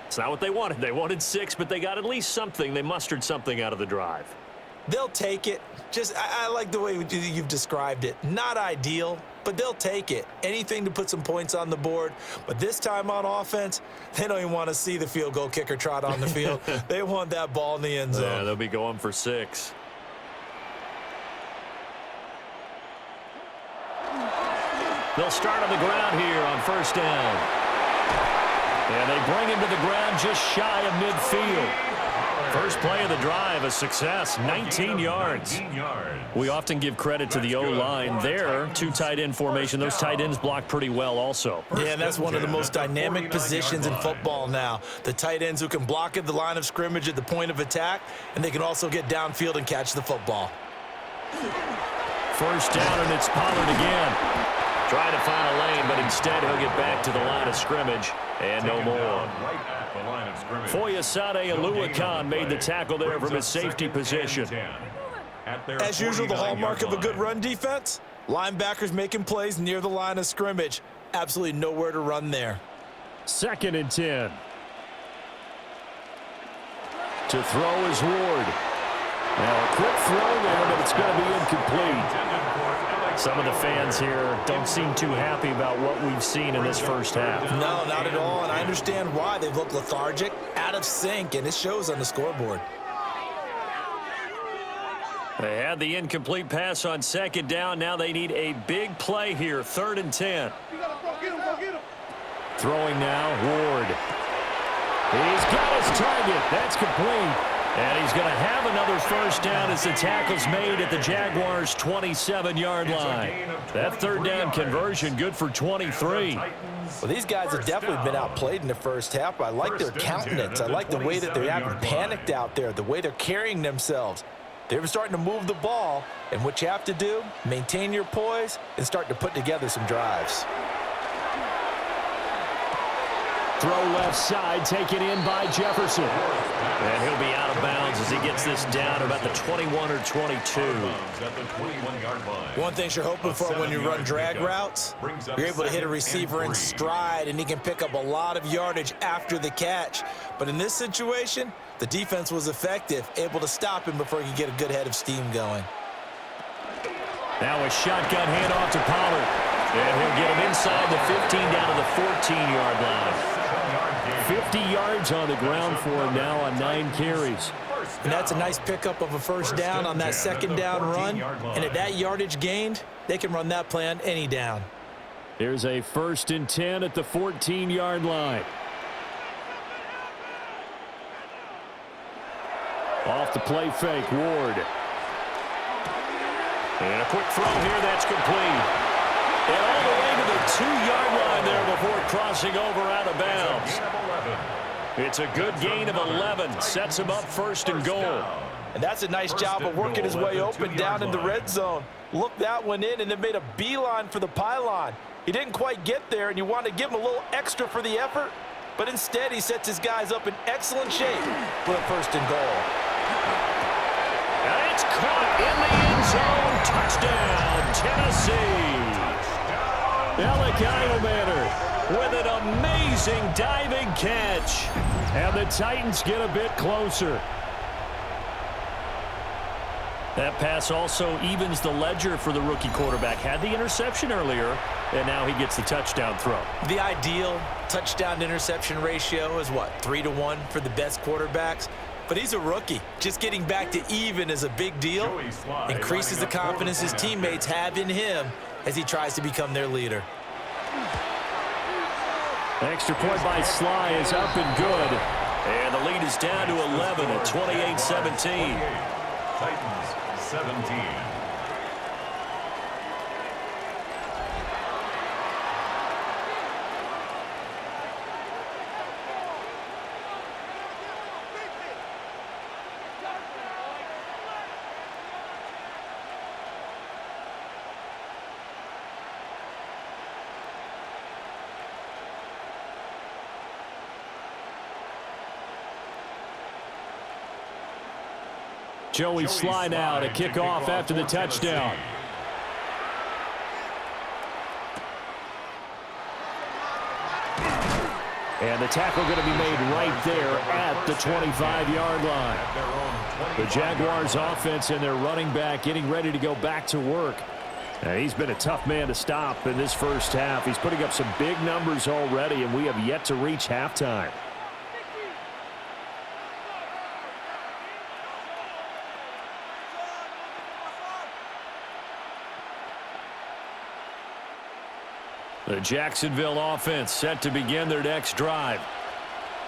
It's not what they wanted. They wanted 6, but they got at least something. They mustered something out of the drive. They'll take it. I like the way you've described it. Not ideal, but they'll take it. Anything to put some points on the board. But this time on offense, they don't even want to see the field goal kicker trot on the field. They want that ball in the end zone. Yeah, they'll be going for 6. They'll start on the ground here on first down. And they bring him to the ground just shy of midfield. First play of the drive, a success, 19 yards. We often give credit to the O-line there, 2 tight end formation. Those tight ends block pretty well also. Yeah, and that's one of the most dynamic positions in football now. The tight ends who can block at the line of scrimmage at the point of attack, and they can also get downfield and catch the football. First down, and it's Pollard again. Trying to find a lane, but instead he'll get back to the line of scrimmage, and no more. Foyesade Aluakan made the tackle there from his safety position. As usual, the hallmark of a good run defense, linebackers making plays near the line of scrimmage. Absolutely nowhere to run there. 2nd and 10. To throw is Ward. Now a quick throw there, but it's going to be incomplete. Some of the fans here don't seem too happy about what we've seen in this first half. No, not at all, and I understand why. They've looked lethargic, out of sync, and it shows on the scoreboard. They had the incomplete pass on 2nd down. Now they need a big play here, 3rd and 10. Throwing now, Ward. He's got his target. That's complete. And he's going to have another first down as the tackle's made at the Jaguars' 27-yard line. That 3rd down conversion good for 23. Well, these guys have definitely been outplayed in the first half. I like their countenance. I like the way that they're acting panicked out there, the way they're carrying themselves. They're starting to move the ball, and what you have to do, maintain your poise and start to put together some drives. Throw left side, taken in by Jefferson. And he'll be out of bounds as he gets this down about the 21 or 22. One thing you're hoping for when you run drag routes, you're able to hit a receiver in stride, and he can pick up a lot of yardage after the catch. But in this situation, the defense was effective, able to stop him before he could get a good head of steam going. Now a shotgun handoff to Pollard. And he'll get him inside the 15 down to the 14-yard line. 50 yards on the ground for him now on 9 carries. And that's a nice pickup of a first down on that 2nd down run. And at that yardage gained, they can run that play on any down. Here's a 1st and 10 at the 14-yard line. Off the play fake, Ward. And a quick throw here, that's complete. And all the way to the 2-yard line there before crossing over out of bounds. It's a good gain of 11. Sets him up 1st and goal. And that's a nice job of working his way open down in the red zone. Looked that one in and then made a beeline for the pylon. He didn't quite get there, and you want to give him a little extra for the effort. But instead, he sets his guys up in excellent shape for the 1st and goal. And it's caught in the end zone. Touchdown, Tennessee. Alec Eilmaner with an amazing diving catch. And the Titans get a bit closer. That pass also evens the ledger for the rookie quarterback. Had the interception earlier, and now he gets the touchdown throw. The ideal touchdown-interception ratio is what, 3-to-1 for the best quarterbacks? But he's a rookie. Just getting back to even is a big deal. Increases the confidence his teammates have in him as he tries to become their leader. Extra point by Sly is up and good. And the lead is down to 11 at 28-17. Titans 17. Joey Sly now to kick off after the touchdown. And the tackle going to be made right there at the 25-yard line. The Jaguars offense and their running back getting ready to go back to work. He's been a tough man to stop in this first half. He's putting up some big numbers already, and we have yet to reach halftime. The Jacksonville offense set to begin their next drive.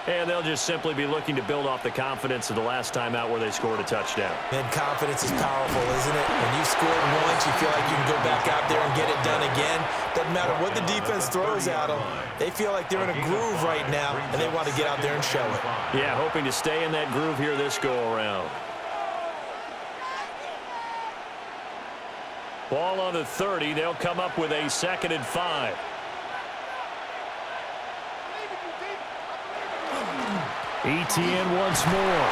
And they'll just simply be looking to build off the confidence of the last time out where they scored a touchdown. And confidence is powerful, isn't it? When you scored once, you feel like you can go back out there and get it done again. Doesn't matter what the defense throws at them. They feel like they're in a groove right now, and they want to get out there and show it. Yeah, hoping to stay in that groove here this go-around. Ball on the 30. They'll come up with a 2nd and 5. ETN once more.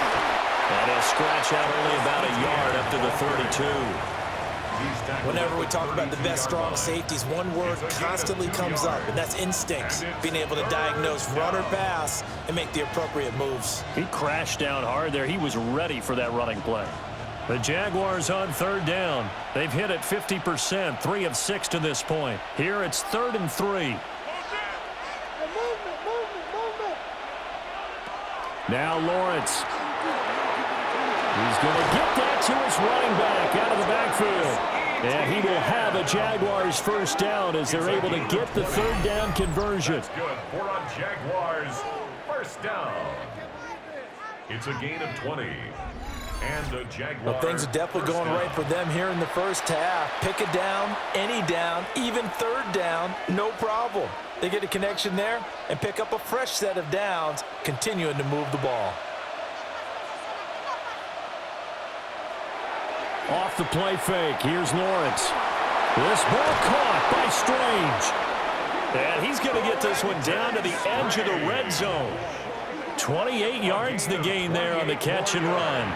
And he'll scratch out only about a yard up to the 32. Whenever we talk about the best strong safeties, one word constantly comes up, and that's instincts. Being able to diagnose run or pass and make the appropriate moves. He crashed down hard there. He was ready for that running play. The Jaguars on 3rd down. They've hit it 50%, 3 of 6 to this point. Here it's 3rd and 3. Now Lawrence. He's going to get that to his running back out of the backfield. And he will have a Jaguars 1st down as they're able to get the 3rd down conversion. That's good for a Jaguars 1st down. It's a gain of 20. And the Jaguars. Well, things are definitely going right for them here in the first half. Pick a down, any down, even 3rd down, no problem. They get a connection there and pick up a fresh set of downs, continuing to move the ball. Off the play fake, here's Lawrence. This ball caught by Strange. And he's going to get this one down to the edge of the red zone. 28 yards the gain there on the catch and run.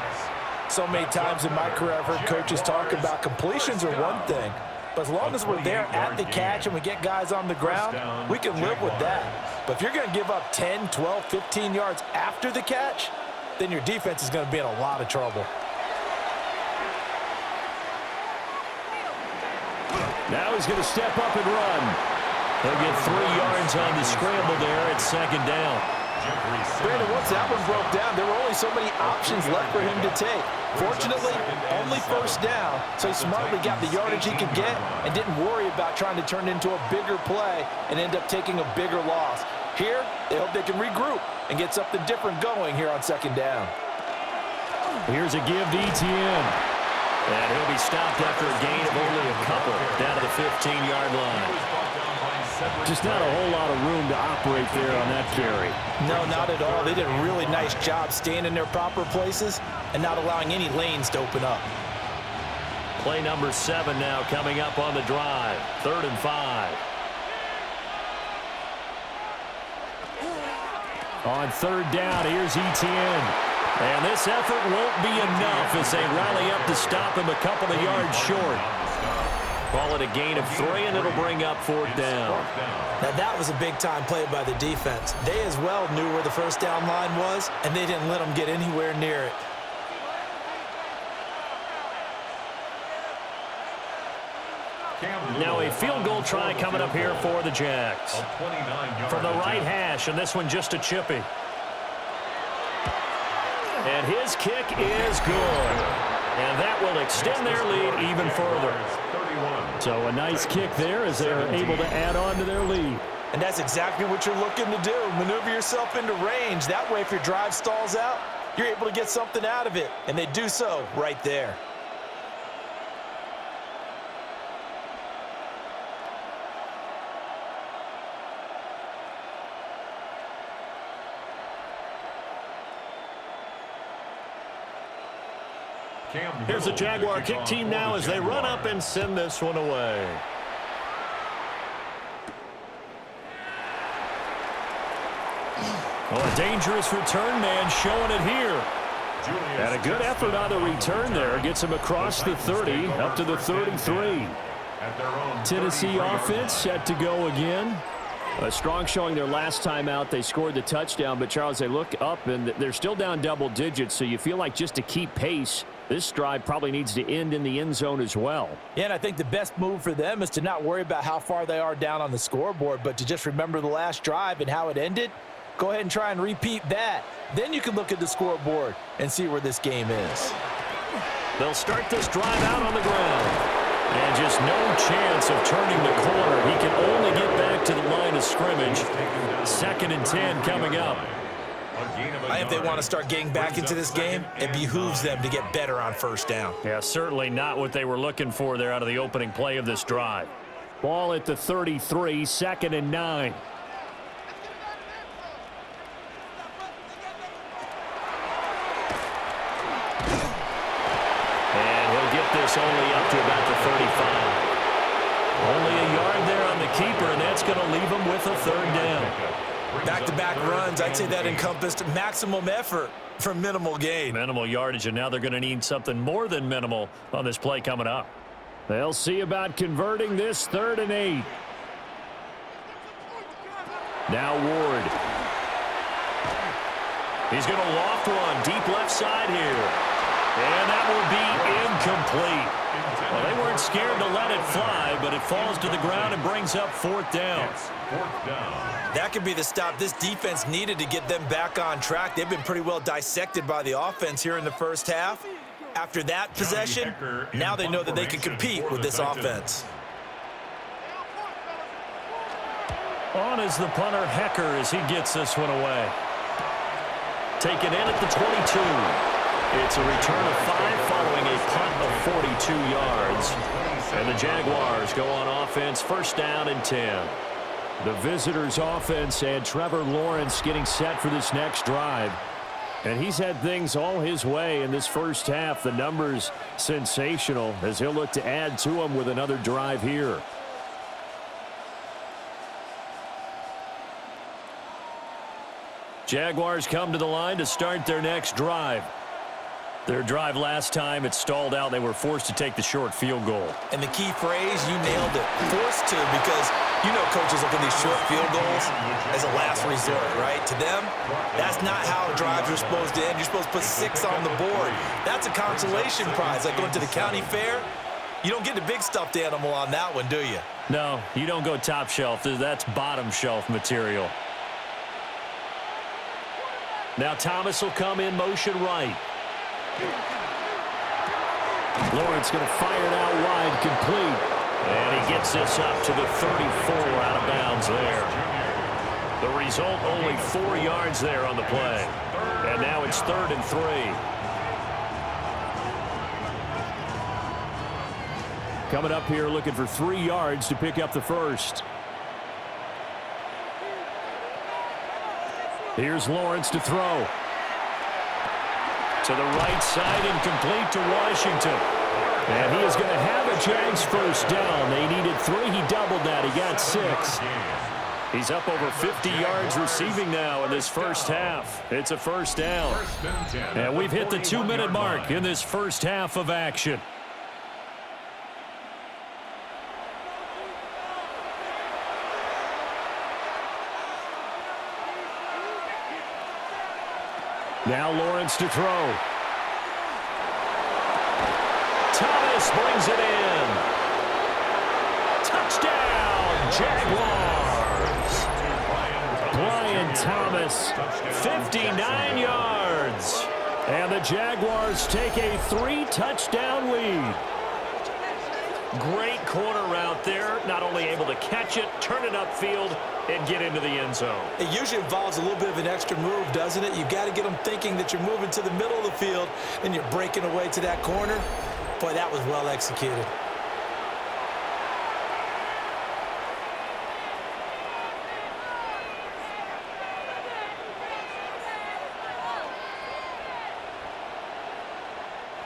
So many times in my career I've heard coaches talk about completions are one thing, but as long as we're there at the catch and we get guys on the ground, we can live with that. But if you're going to give up 10, 12, 15 yards after the catch, then your defense is going to be in a lot of trouble. Now he's going to step up and run. He'll get 3 yards on the scramble there at 2nd down. Brandon, once that one broke down, there were only so many options left for him to take. Fortunately, only 1st down, so he smartly got the yardage he could get and didn't worry about trying to turn it into a bigger play and end up taking a bigger loss. Here, they hope they can regroup and get something different going here on 2nd down. Here's a give to ETN. And he'll be stopped after a gain of only a couple down to the 15-yard line. Just not a whole lot of room to operate there on that carry. No, not at all. They did a really nice job staying in their proper places and not allowing any lanes to open up. Play number 7 now coming up on the drive. 3rd and 5. On 3rd down, here's ETN. And this effort won't be enough as they rally up to stop him a couple of yards short. Call it a gain of 3, and it'll bring up 4th down. Now, that was a big-time play by the defense. They as well knew where the 1st down line was, and they didn't let them get anywhere near it. Now a field goal try coming up here for the Jags. From the right hash, and this one just a chippy. And his kick is good. And that will extend their lead even further. So a nice kick there as they're able to add on to their lead. And that's exactly what you're looking to do. Maneuver yourself into range. That way, if your drive stalls out, you're able to get something out of it. And they do so right there. Here's the Jaguar kick team now as they run up and send this one away. Oh, a dangerous return man showing it here. And a good effort on the return there. Gets him across the 30, up to the 33. Tennessee offense set to go again. A strong showing their last time out. They scored the touchdown, but, Charles, they look up, and they're still down double digits, so you feel like just to keep pace, this drive probably needs to end in the end zone as well. Yeah, and I think the best move for them is to not worry about how far they are down on the scoreboard, but to just remember the last drive and how it ended. Go ahead and try and repeat that. Then you can look at the scoreboard and see where this game is. They'll start this drive out on the ground. And just no chance of turning the corner. He can only get back to the line of scrimmage. 2nd and 10 coming up. If they want to start getting back into this game, it behooves them to get better on first down. Yeah, certainly not what they were looking for there out of the opening play of this drive. Ball at the 33, 2nd and 9. This only up to about the 35. Only a yard there on the keeper, and that's going to leave him with a 3rd down. Back-to-back runs, I'd say that encompassed maximum effort for minimal gain. Minimal yardage, and now they're going to need something more than minimal on this play coming up. They'll see about converting this 3rd and 8. Now Ward. He's going to loft one deep left side here. And that will be incomplete. Well, they weren't scared to let it fly, but it falls to the ground and brings up 4th down. That could be the stop this defense needed to get them back on track. They've been pretty well dissected by the offense here in the first half. After that possession, now they know that they can compete with this offense. On is the punter, Hecker, as he gets this one away. Taken in at the 22. It's a return of 5 following a punt of 42 yards. And the Jaguars go on offense, 1st down and 10. The visitors' offense and Trevor Lawrence getting set for this next drive. And he's had things all his way in this first half. The numbers sensational as he'll look to add to them with another drive here. Jaguars come to the line to start their next drive. Their drive last time, it stalled out. They were forced to take the short field goal. And the key phrase, you nailed it. Forced to, because you know coaches look at these short field goals as a last resort, right? To them, that's not how drives are supposed to end. You're supposed to put 6 on the board. That's a consolation prize. Like going to the county fair, you don't get the big stuffed animal on that one, do you? No, you don't go top shelf. That's bottom shelf material. Now Thomas will come in motion right. Lawrence going to fire it out wide, complete. And he gets this up to the 34 out of bounds there. The result, only 4 yards there on the play. And now it's 3rd and 3. Coming up here looking for 3 yards to pick up the first. Here's Lawrence to throw. To the right side and complete to Washington. And he is going to have a Jags first down. They needed 3. He doubled that. He got 6. He's up over 50 yards receiving now in this first half. It's a first down. And we've hit the 2-minute mark in this first half of action. Now Lawrence to throw. Thomas brings it in. Touchdown, Jaguars. Brian Thomas, 59 yards. And the Jaguars take a 3-touchdown lead. Great corner route there. Not only able to catch it, turn it upfield, and get into the end zone. It usually involves a little bit of an extra move, doesn't it? You've got to get them thinking that you're moving to the middle of the field and you're breaking away to that corner. Boy, that was well executed.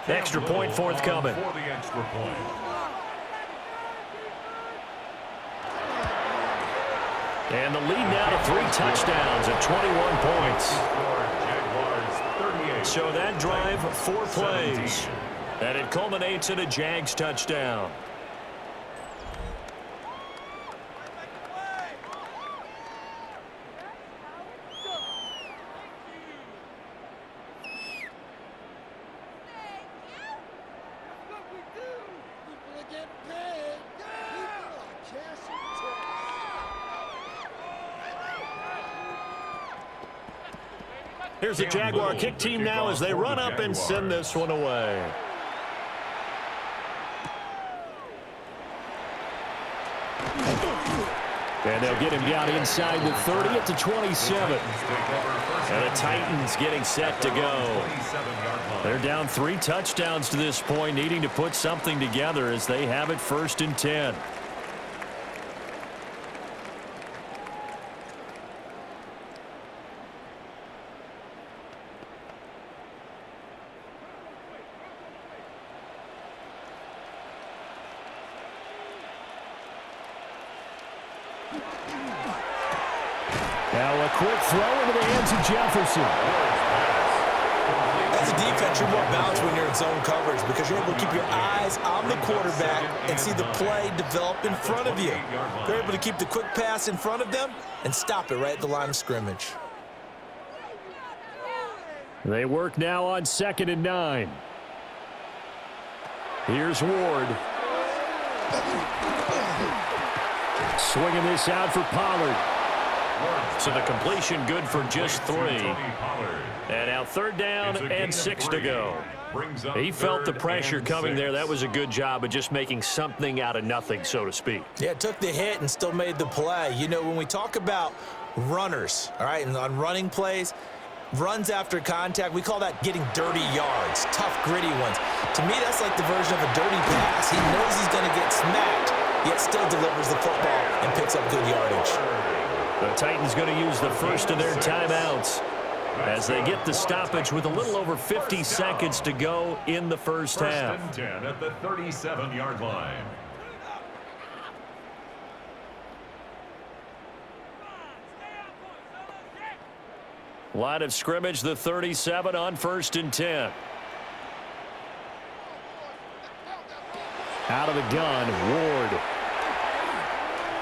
Extra point forthcoming. For the extra point. And the lead now to 3 touchdowns at 21 points. So that drive, 4 plays. And it culminates in a Jags touchdown. Here's the Jaguar kick team now as they run up and send this one away. And they'll get him down inside the 30 at the 27. And the Titans getting set to go. They're down 3 touchdowns to this point, needing to put something together as they have it 1st and 10. Now a quick throw into the hands of Jefferson. As a defense, you're more balanced when you're in zone coverage because you're able to keep your eyes on the quarterback and see the play develop in front of you. You're able to keep the quick pass in front of them and stop it right at the line of scrimmage. They work now on 2nd and 9. Here's Ward. Swinging this out for Pollard. So the completion good for just 3. And now 3rd down and 6 to go. He felt the pressure coming there. That was a good job of just making something out of nothing, so to speak. Yeah, took the hit and still made the play. You know, when we talk about runners, all right, and on running plays, runs after contact, we call that getting dirty yards, tough, gritty ones. To me, that's like the version of a dirty pass. He knows he's going to get smacked, yet still delivers the football and picks up good yardage. The Titans going to use the first of their timeouts as they get the stoppage with a little over 50 seconds to go in the first half. 1st and 10 at the 37-yard line. Line of scrimmage, the 37 on 1st and 10. Out of the gun, Ward.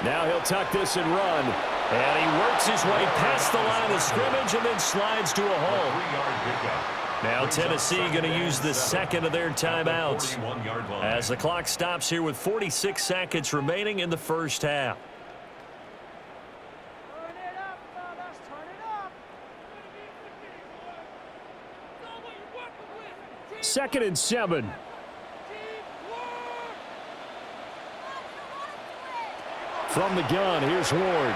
Now he'll tuck this and run. And he works his way past the line of scrimmage and then slides to a hole. Now Tennessee going to use the 2nd of their timeouts as the clock stops here with 46 seconds remaining in the first half. Second and 7. From the gun, here's Ward.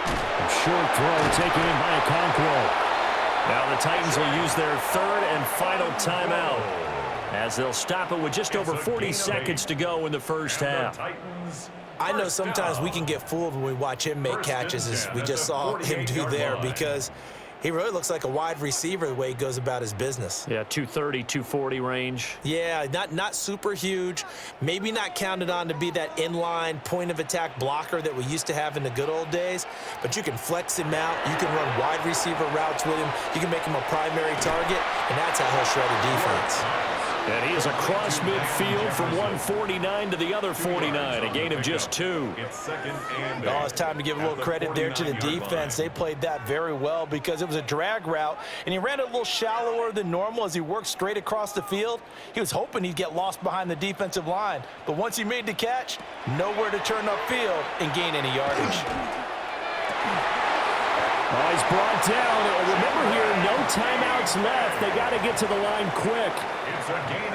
A short throw taken in by Okonkwo. Now the Titans will use their 3rd and final timeout as they'll stop it with just over 40 seconds to go in the first half. I know sometimes we can get fooled when we watch him make catches, as we just saw him do there, because he really looks like a wide receiver the way he goes about his business. Yeah, 230, 240 range. Yeah, not super huge. Maybe not counted on to be that inline point-of-attack blocker that we used to have in the good old days. But you can flex him out. You can run wide receiver routes with him. You can make him a primary target, and that's how he'll shred a defense. And he is across midfield from 149 to the other 49, a gain of just 2. It's time to give a little credit there to the defense. They played that very well because it was a drag route, and he ran it a little shallower than normal as he worked straight across the field. He was hoping he'd get lost behind the defensive line, but once he made the catch, nowhere to turn upfield and gain any yardage. He's brought down. Remember here, no timeouts left. They got to get to the line quick.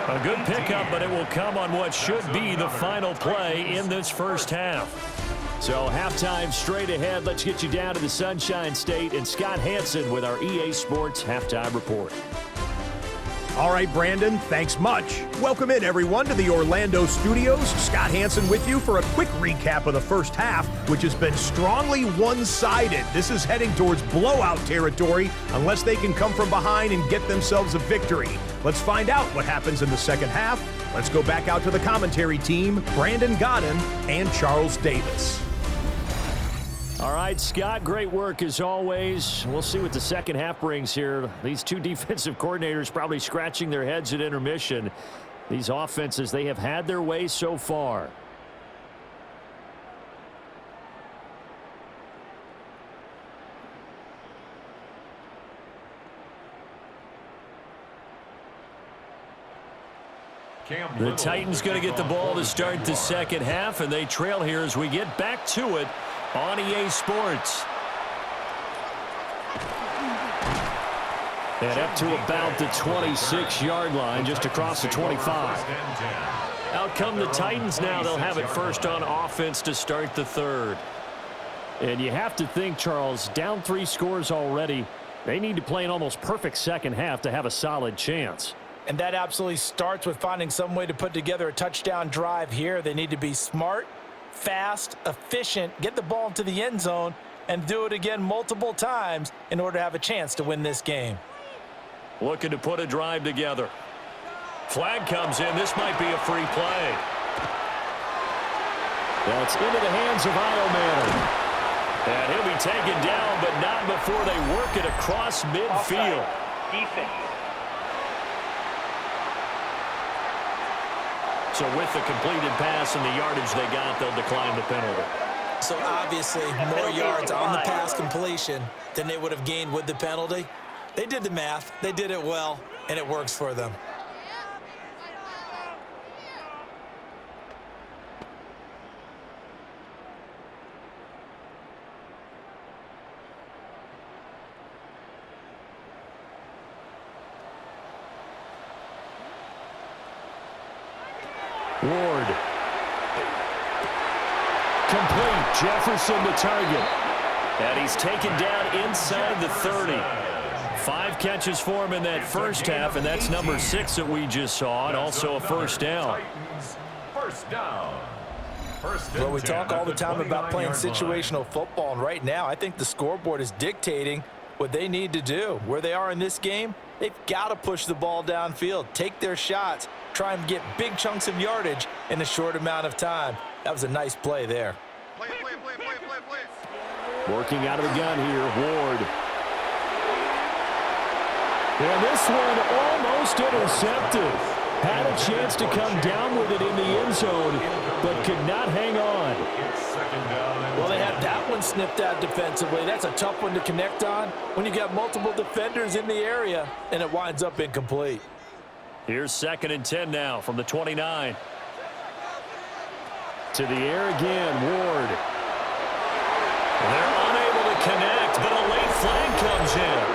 A good pickup, but it will come on what should be the final play in this first half. So halftime straight ahead. Let's get you down to the Sunshine State and Scott Hansen with our EA Sports Halftime Report. All right, Brandon, thanks much. Welcome in, everyone, to the Orlando studios. Scott Hansen with you for a quick recap of the first half, which has been strongly one-sided. This is heading towards blowout territory unless they can come from behind and get themselves a victory. Let's find out what happens in the second half. Let's go back out to the commentary team, Brandon Godden and Charles Davis. All right, Scott, great work as always. We'll see what the second half brings here. These two defensive coordinators probably scratching their heads at intermission. These offenses, they have had their way so far. The Titans going to get the ball to start the second half, and they trail here as we get back to it on EA Sports. And up to about the 26-yard line, just across the 25. Out come the Titans now. They'll have it first on offense to start the third. And you have to think, Charles, down 3 scores already. They need to play an almost perfect second half to have a solid chance. And that absolutely starts with finding some way to put together a touchdown drive here. They need to be smart, fast, efficient, get the ball into the end zone, and do it again multiple times in order to have a chance to win this game. Looking to put a drive together. Flag comes in. This might be a free play. That's into the hands of Ioman. And he'll be taken down, but not before they work it across midfield. Defense. So with the completed pass and the yardage they got, they'll decline the penalty. So obviously more yards on the pass completion than they would have gained with the penalty. They did the math, they did it well, and it works for them. Ward. Complete. Jefferson the target. And he's taken down inside the 30. 5 catches for him in that first half, and that's number 6 that we just saw, and also a first down. First down. Well, we talk all the time about playing situational football, and right now I think the scoreboard is dictating what they need to do. Where they are in this game, they've got to push the ball downfield, take their shots, try and get big chunks of yardage in a short amount of time. That was a nice play there. Working out of the gun here, Ward. And this one almost intercepted. Had a chance to come down with it in the end zone, but could not hang on. Well, they had that one snipped out defensively. That's a tough one to connect on when you got multiple defenders in the area, and it winds up incomplete. Here's 2nd and 10 now from the 29. To the air again, Ward. They're unable to connect, but a late flag comes in.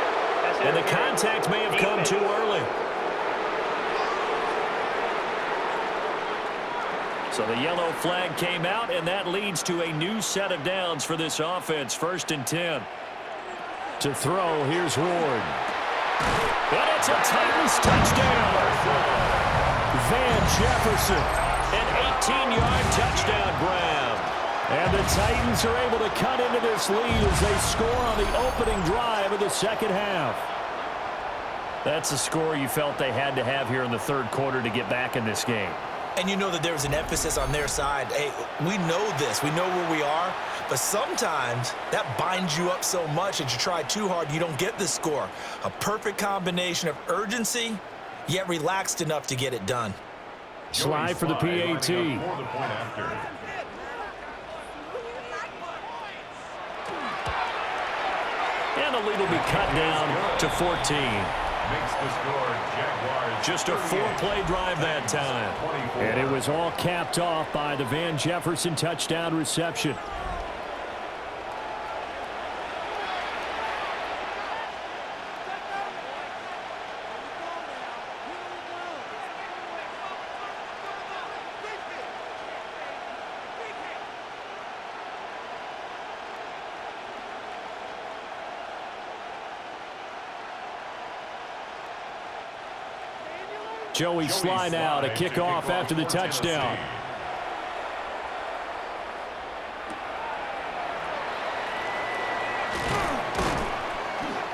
And the contact may have come too early. So the yellow flag came out, and that leads to a new set of downs for this offense. 1st and 10. To throw, here's Ward. And it's a Titans touchdown. Van Jefferson. An 18-yard touchdown grab. And the Titans are able to cut into this lead as they score on the opening drive of the second half. That's a score you felt they had to have here in the third quarter to get back in this game. And you know that there was an emphasis on their side. Hey, we know this. We know where we are. But sometimes that binds you up so much that you try too hard, you don't get the score. A perfect combination of urgency, yet relaxed enough to get it done. Slide for the PAT. And the lead will be cut down to 14. Makes the score Jaguars. Just a 4-play drive that time. And it was all capped off by the Van Jefferson touchdown reception. Joey Sly now to kick off after the touchdown.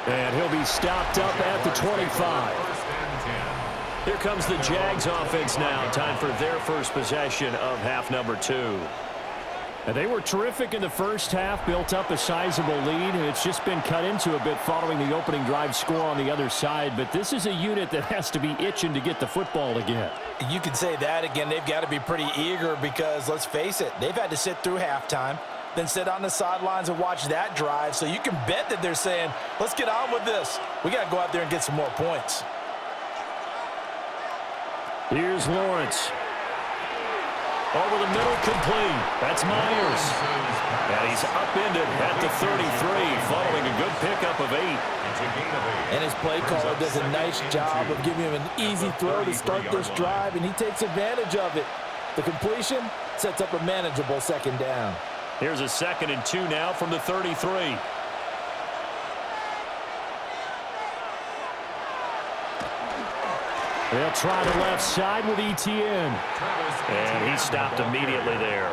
And he'll be stopped up at the 25. Here comes the Jags offense now. Time for their first possession of half number 2. They were terrific in the first half, built up a sizable lead, and it's just been cut into a bit following the opening drive score on the other side. But this is a unit that has to be itching to get the football again. You could say that again. They've got to be pretty eager because, let's face it, they've had to sit through halftime, then sit on the sidelines and watch that drive. So you can bet that they're saying, let's get on with this. We got to go out there and get some more points. Here's Lawrence. Over the middle, complete. That's Myers. And he's upended at the 33, following a good pickup of 8. And his play caller does a nice job of giving him an easy throw to start this drive, and he takes advantage of it. The completion sets up a manageable second down. Here's a 2nd and 2 now from the 33. They'll try the left side with ETN. And he stopped immediately there.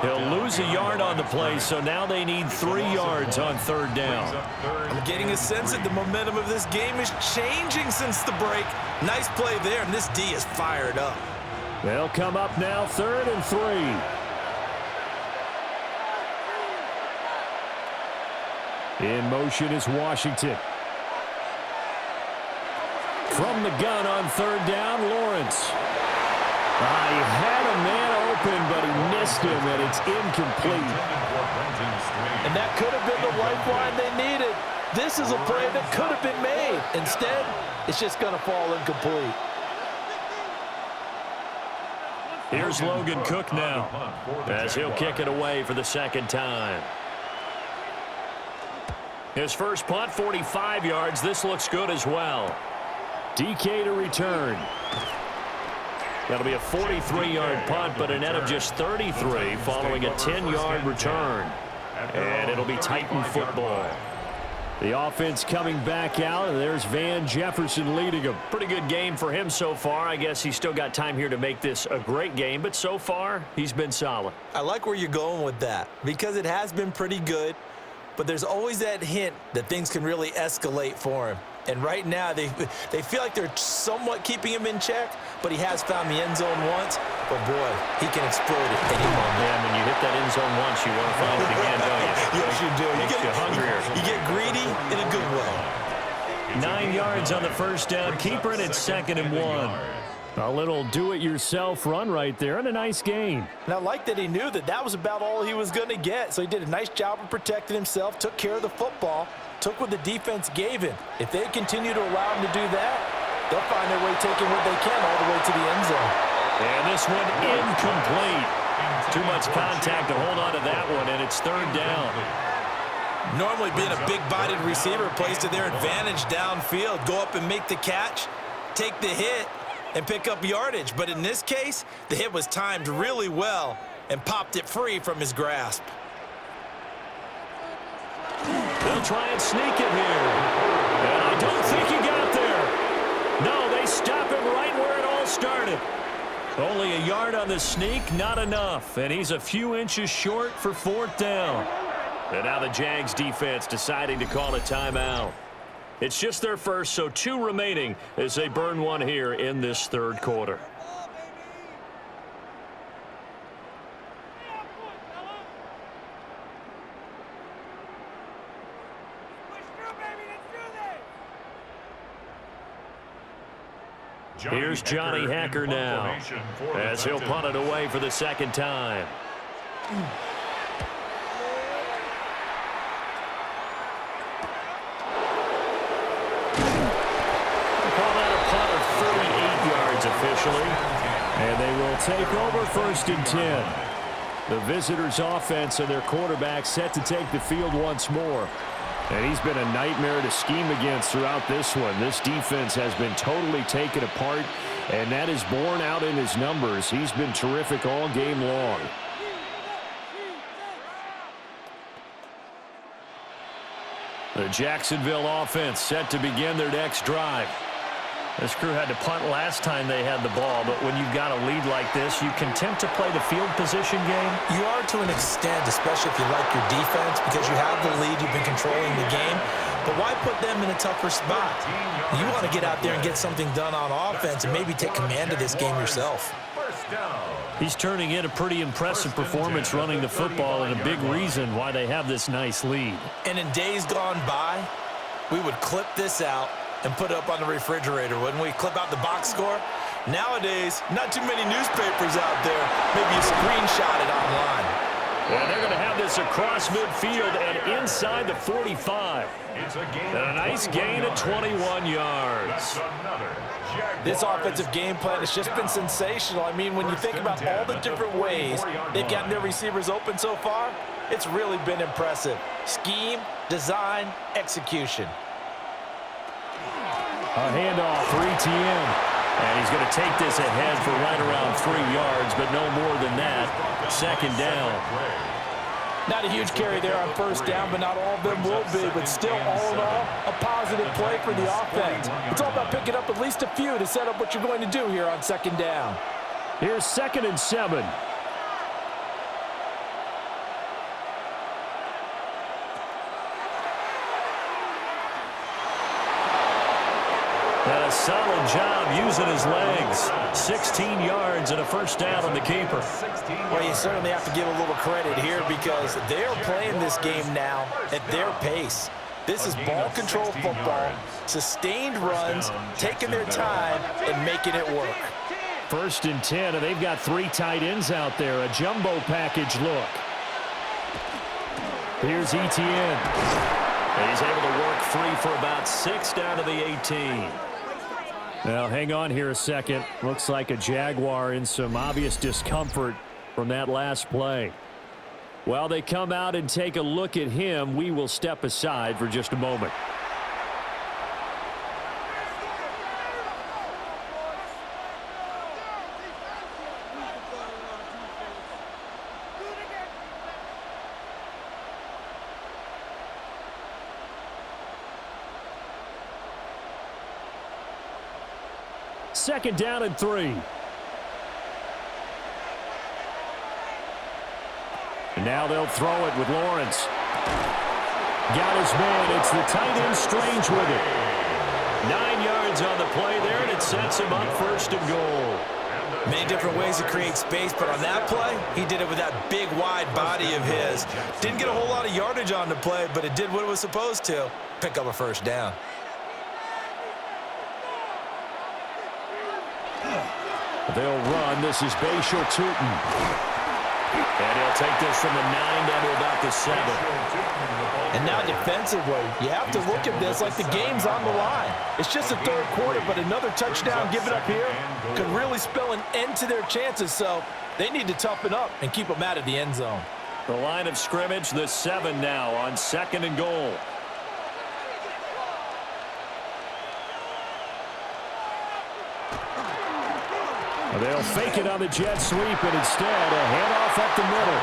He'll lose a yard on the play, so now they need 3 yards on 3rd down. I'm getting a sense that the momentum of this game is changing since the break. Nice play there, and this D is fired up. They'll come up now, 3rd and 3. In motion is Washington. From the gun on 3rd down, Lawrence. He had a man open, but he missed him, and it's incomplete. And that could have been the lifeline they needed. This is a play that could have been made. Instead, it's just going to fall incomplete. Here's Logan Cook now, as he'll kick it away for the 2nd time. His first punt, 45 yards. This looks good as well. DK to return. That'll be a 43-yard punt, but a net of just 33 following a 10-yard return. And it'll be Titan football. The offense coming back out, and there's Van Jefferson leading them. Pretty good game for him so far. I guess he's still got time here to make this a great game, but so far, he's been solid. I like where you're going with that because it has been pretty good, but there's always that hint that things can really escalate for him. And right now, they feel like they're somewhat keeping him in check, but he has found the end zone once. But, boy, he can explode at any moment. Yeah, when you hit that end zone once, you want to find it again, don't you? Yes, you do. Makes you hungrier. You get greedy in a good way. 9 yards on the first down. Keeper, and it's 2nd and 1. A little do-it-yourself run right there, and a nice gain. And I like that he knew that that was about all he was going to get. So he did a nice job of protecting himself, took care of the football, took what the defense gave him. If they continue to allow him to do that, they'll find their way taking what they can all the way to the end zone. And this one incomplete. Too much contact to hold on to that one, and it's 3rd down. Normally being a big-bodied receiver plays to their advantage downfield. Go up and make the catch, take the hit, and pick up yardage. But in this case, the hit was timed really well and popped it free from his grasp. They'll try and sneak it here. And I don't think he got there. No, they stop him right where it all started. Only a yard on the sneak, not enough. And he's a few inches short for 4th down. And now the Jags defense deciding to call a timeout. It's just their first, so 2 remaining as they burn one here in this 3rd quarter. Here's Johnny Hacker now, as he'll punt it away for the 2nd time. Officially. And they will take over 1st and 10. The visitors' offense and their quarterback set to take the field once more. And he's been a nightmare to scheme against throughout this one. This defense has been totally taken apart, and that is borne out in his numbers. He's been terrific all game long. The Jacksonville offense set to begin their next drive. This crew had to punt last time they had the ball, but when you've got a lead like this, you can attempt to play the field position game. You are to an extent, especially if you like your defense, because you have the lead, you've been controlling the game. But why put them in a tougher spot? You want to get out there and get something done on offense and maybe take command of this game yourself. He's turning in a pretty impressive performance running the football, and a big reason why they have this nice lead. And in days gone by, we would clip this out and put it up on the refrigerator, wouldn't we? Clip out the box score. Nowadays, not too many newspapers out there. Maybe you screenshot it online. And they're going to have this across midfield and inside the 45. And a nice gain of 21 yards. This offensive game plan has just been sensational. I mean, when you think about all the different ways they've gotten their receivers open so far, it's really been impressive. Scheme, design, execution. A handoff for ETN. And he's going to take this ahead for right around 3 yards, but no more than that. Second down. Not a huge carry there on first down, but not all of them will be. But still, all in all, a positive play for the offense. It's all about picking up at least a few to set up what you're going to do here on second down. Here's 2nd and 7. And a solid job using his legs. 16 yards and a first down on the keeper. Well, you certainly have to give a little credit here because they're playing this game now at their pace. This is ball control football, sustained runs, taking their time and making it work. 1st and 10, and they've got 3 tight ends out there. A jumbo package look. Here's ETN. And he's able to work free for about 6 down to the 18. Now, hang on here a second. Looks like a Jaguar in some obvious discomfort from that last play. While they come out and take a look at him, we will step aside for just a moment. Second down and 3. And now they'll throw it with Lawrence. Got his man. It's the tight end Strange with it. 9 yards on the play there, and it sets him up 1st and goal. Many different ways to create space, but on that play, he did it with that big, wide body of his. Didn't get a whole lot of yardage on the play, but it did what it was supposed to. Pick up a first down. They'll run. This is Bashal Tootin. And he'll take this from the 9 down to about the 7. And now defensively, you have to look at this like the game's on the line. It's just the 3rd quarter, but another touchdown given up here could really spell an end to their chances. So they need to toughen up and keep them out of the end zone. The line of scrimmage, the 7 now on 2nd and goal. They'll fake it on the jet sweep, and instead a handoff up the middle.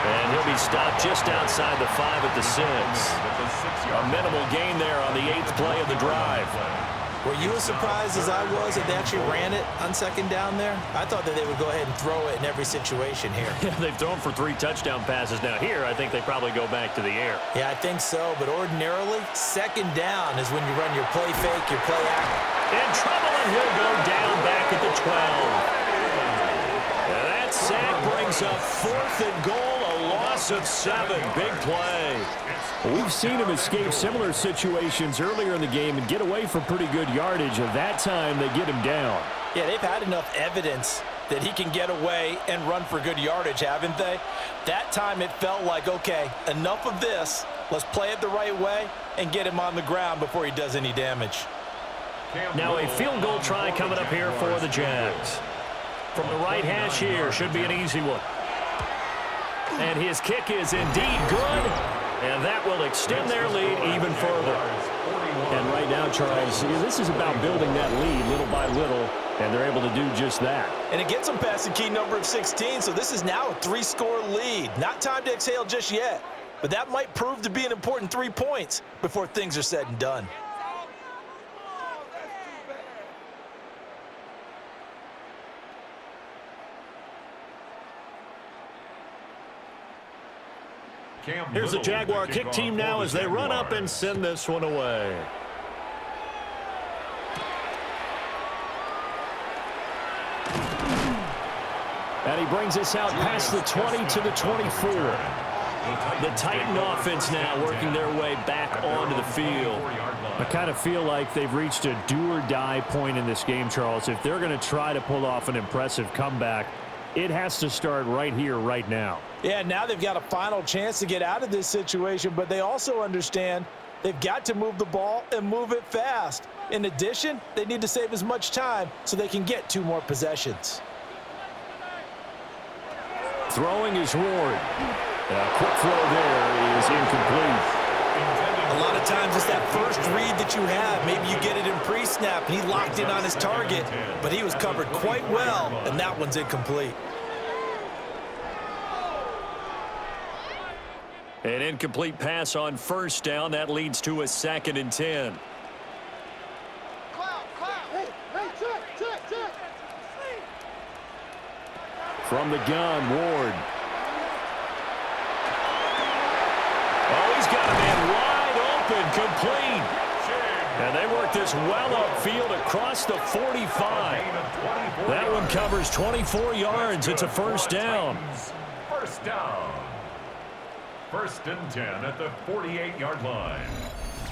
And he'll be stopped just outside the 5 at the 6. A minimal gain there on the 8th play of the drive. Were you as surprised as I was that they actually ran it on 2nd down there? I thought that they would go ahead and throw it in every situation here. Yeah, they've thrown for 3 touchdown passes. Now here, I think they probably go back to the air. Yeah, I think so, but ordinarily, 2nd down is when you run your play fake, your play act. In trouble, and he'll go down back at the 12. And that sack brings up 4th and goal, a loss of 7. Big play. We've seen him escape similar situations earlier in the game and get away from pretty good yardage, and that time they get him down. Yeah, they've had enough evidence that he can get away and run for good yardage, haven't they? That time it felt like, okay, enough of this. Let's play it the right way and get him on the ground before he does any damage. Now a field goal try coming up here for the Jags. From the right hash here, should be an easy one. And his kick is indeed good. And that will extend their lead even further. And right now, Charles, this is about building that lead little by little, and they're able to do just that. And it gets them past the key number of 16, so this is now a 3-score lead. Not time to exhale just yet, but that might prove to be an important 3 points before things are said and done. Here's the Jaguar kick team now as they run up and send this one away. And he brings us out past the 20 to the 24. The Titan offense now working their way back onto the field. I kind of feel like they've reached a do-or-die point in this game, Charles. If they're going to try to pull off an impressive comeback, it has to start right here, right now. Yeah, now they've got a final chance to get out of this situation, but they also understand they've got to move the ball and move it fast. In addition, they need to save as much time so they can get 2 more possessions. Throwing is Ward. A quick throw there is incomplete. A lot of times it's that first read that you have. Maybe you get it in pre-snap, and he locked in on his target, but he was covered quite well, and that one's incomplete. An incomplete pass on first down. That leads to a 2nd and 10. From the gun, Ward. Oh, he's got a man wide open, complete. And they work this well upfield across the 45. That one covers 24 yards. It's a first down. First down. 1st and 10 at the 48-yard line.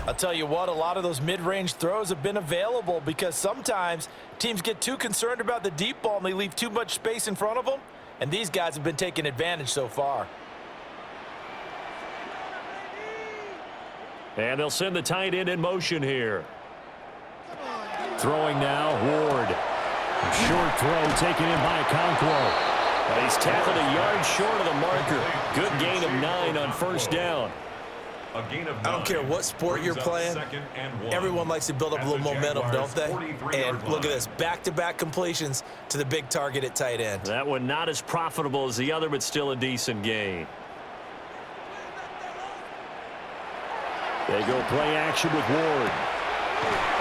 I'll tell you what, a lot of those mid-range throws have been available because sometimes teams get too concerned about the deep ball and they leave too much space in front of them, and these guys have been taking advantage so far. And they'll send the tight end in motion here. Throwing now, Ward. Short throw taken in by Okonkwo. He's tackled a yard short of the marker. Good gain of 9 on first down. A gain of 9. I don't care what sport you're playing. Everyone likes to build up a little momentum, don't they? And look at this, back-to-back completions to the big target at tight end. That one not as profitable as the other, but still a decent gain. They go play action with Ward.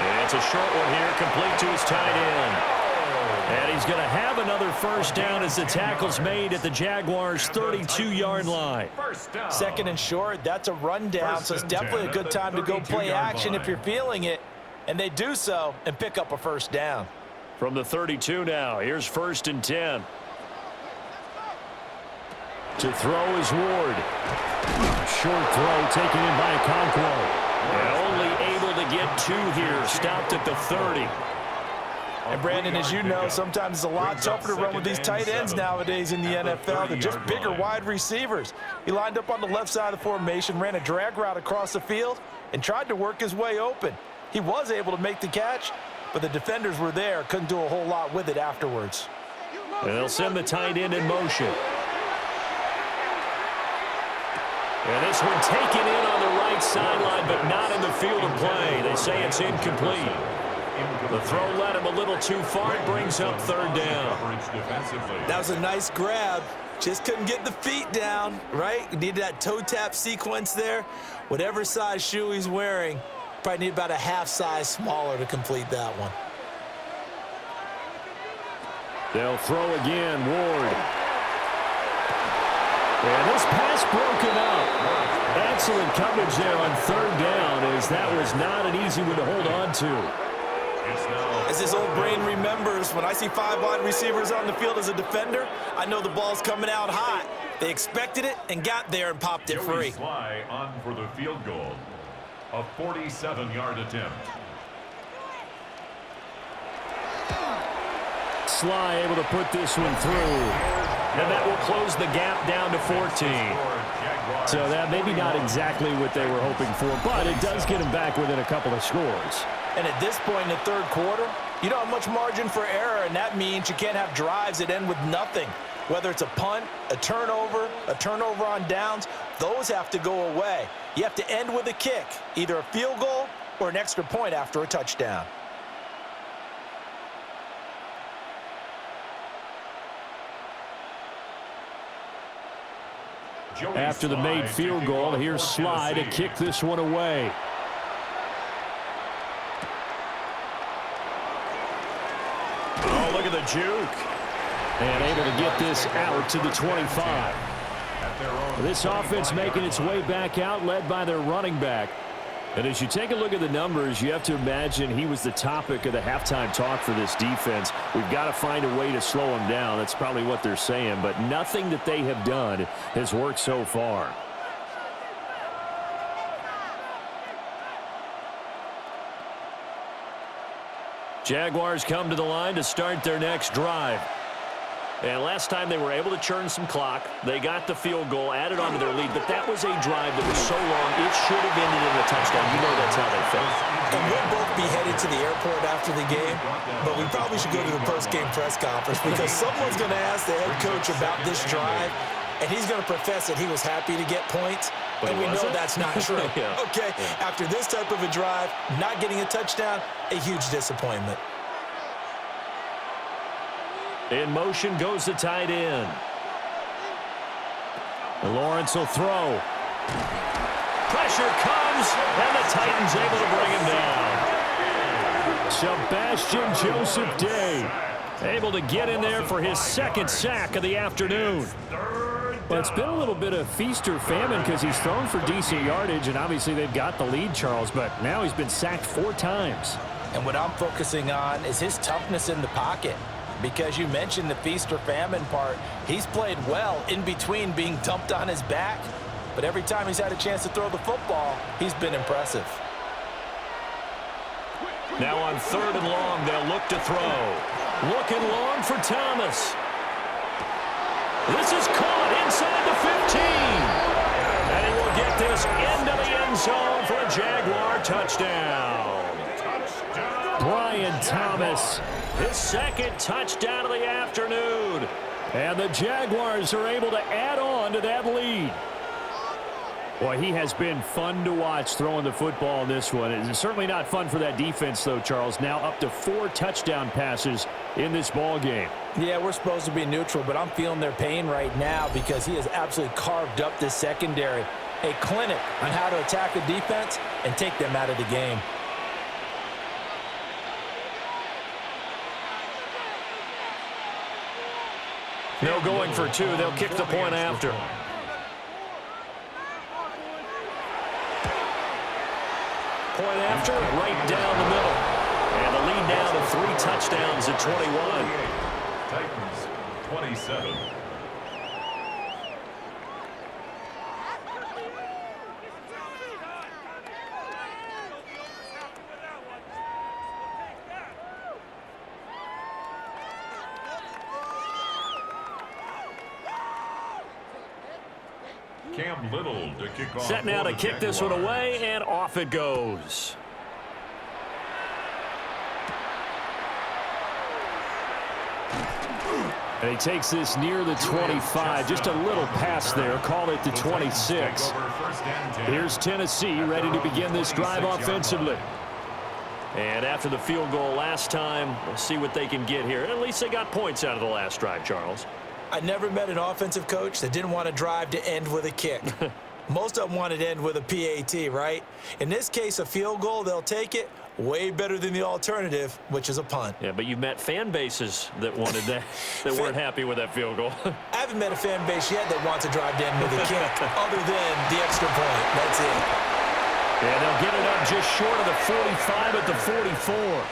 And it's a short one here, complete to his tight end. And he's going to have another first down as the tackle's made at the Jaguars' 32-yard line. 2nd and short, that's a rundown, so it's definitely a good time to go play action if you're feeling it. And they do so and pick up a first down. From the 32 now, here's 1st and 10. To throw is Ward. Short throw taken in by Okonkwo. And only able to get 2 here, stopped at the 30. And Brandon, as you know, sometimes it's a lot tougher to run with these tight ends nowadays in the NFL. They're just bigger wide receivers. He lined up on the left side of the formation, ran a drag route across the field, and tried to work his way open. He was able to make the catch, but the defenders were there, couldn't do a whole lot with it afterwards. And they'll send the tight end in motion. And this one taken in on the right sideline, but not in the field of play. They say it's incomplete. The throw led him a little too far. It brings up 3rd down. That was a nice grab. Just couldn't get the feet down, right? Needed that toe tap sequence there. Whatever size shoe he's wearing, probably need about a half size smaller to complete that one. They'll throw again, Ward. And this pass broken up. Excellent coverage there on 3rd down, as that was not an easy one to hold on to. As his old brain remembers, when I see 5 wide receivers on the field as a defender, I know the ball's coming out hot. They expected it and got there and popped it free. Sly on for the field goal. A 47-yard attempt. Sly able to put this one through. And that will close the gap down to 14. So that maybe not exactly what they were hoping for, but it does get them back within a couple of scores. And at this point in the 3rd quarter, you don't have much margin for error, and that means you can't have drives that end with nothing. Whether it's a punt, a turnover on downs, those have to go away. You have to end with a kick, either a field goal or an extra point after a touchdown. After the made field goal, here's Sly to kick this one away. Oh, look at the juke. And able to get this out to the 25. This offense making its way back out, led by their running back. And as you take a look at the numbers, you have to imagine he was the topic of the halftime talk for this defense. We've got to find a way to slow him down. That's probably what they're saying, but nothing that they have done has worked so far. Jaguars come to the line to start their next drive. And last time they were able to churn some clock. They got the field goal, added on to their lead, but that was a drive that was so long, it should have ended in a touchdown. You know that's how they felt. And we'll both be headed to the airport after the game, but we probably should go to the post-game press conference because someone's going to ask the head coach about this drive, and he's going to profess that he was happy to get points, and we know that's not true. Yeah. Okay, after this type of a drive, not getting a touchdown, a huge disappointment. In motion goes the tight end. Lawrence will throw. Pressure comes, and the Titans able to bring him down. Sebastian Joseph Day able to get in there for his second sack of the afternoon. Well, it's been a little bit of feast or famine because he's thrown for decent yardage, and obviously they've got the lead, Charles, but now he's been sacked 4 times. And what I'm focusing on is his toughness in the pocket. Because you mentioned the feast or famine part, he's played well in between being dumped on his back. But every time he's had a chance to throw the football, he's been impressive. Now on 3rd and long, they'll look to throw. Looking long for Thomas. This is caught inside the 15. And he will get this into the end zone for a Jaguar touchdown. Brian Thomas. His second touchdown of the afternoon. And the Jaguars are able to add on to that lead. Boy, he has been fun to watch throwing the football in this one. It's certainly not fun for that defense, though, Charles. Now up to 4 touchdown passes in this ball game. Yeah, we're supposed to be neutral, but I'm feeling their pain right now because he has absolutely carved up this secondary. A clinic on how to attack a defense and take them out of the game. No going for 2. They'll kick the point after. Point after, right down the middle. And the lead now to 3 touchdowns at 21. Titans, 27. Cam Little to kick off. Set now to kick this one away, and off it goes. And he takes this near the 25. Just a little pass there. Call it the 26. Here's Tennessee ready to begin this drive offensively. And after the field goal last time, we'll see what they can get here. At least they got points out of the last drive, Charles. I never met an offensive coach that didn't want to drive to end with a kick. Most of them wanted to end with a PAT, right? In this case, a field goal, they'll take it. Way better than the alternative, which is a punt. Yeah, but you've met fan bases that wanted that, that weren't happy with that field goal. I haven't met a fan base yet that wants to drive to end with a kick, other than the extra point. That's it. Yeah, they'll get it up just short of the 45 at the 44.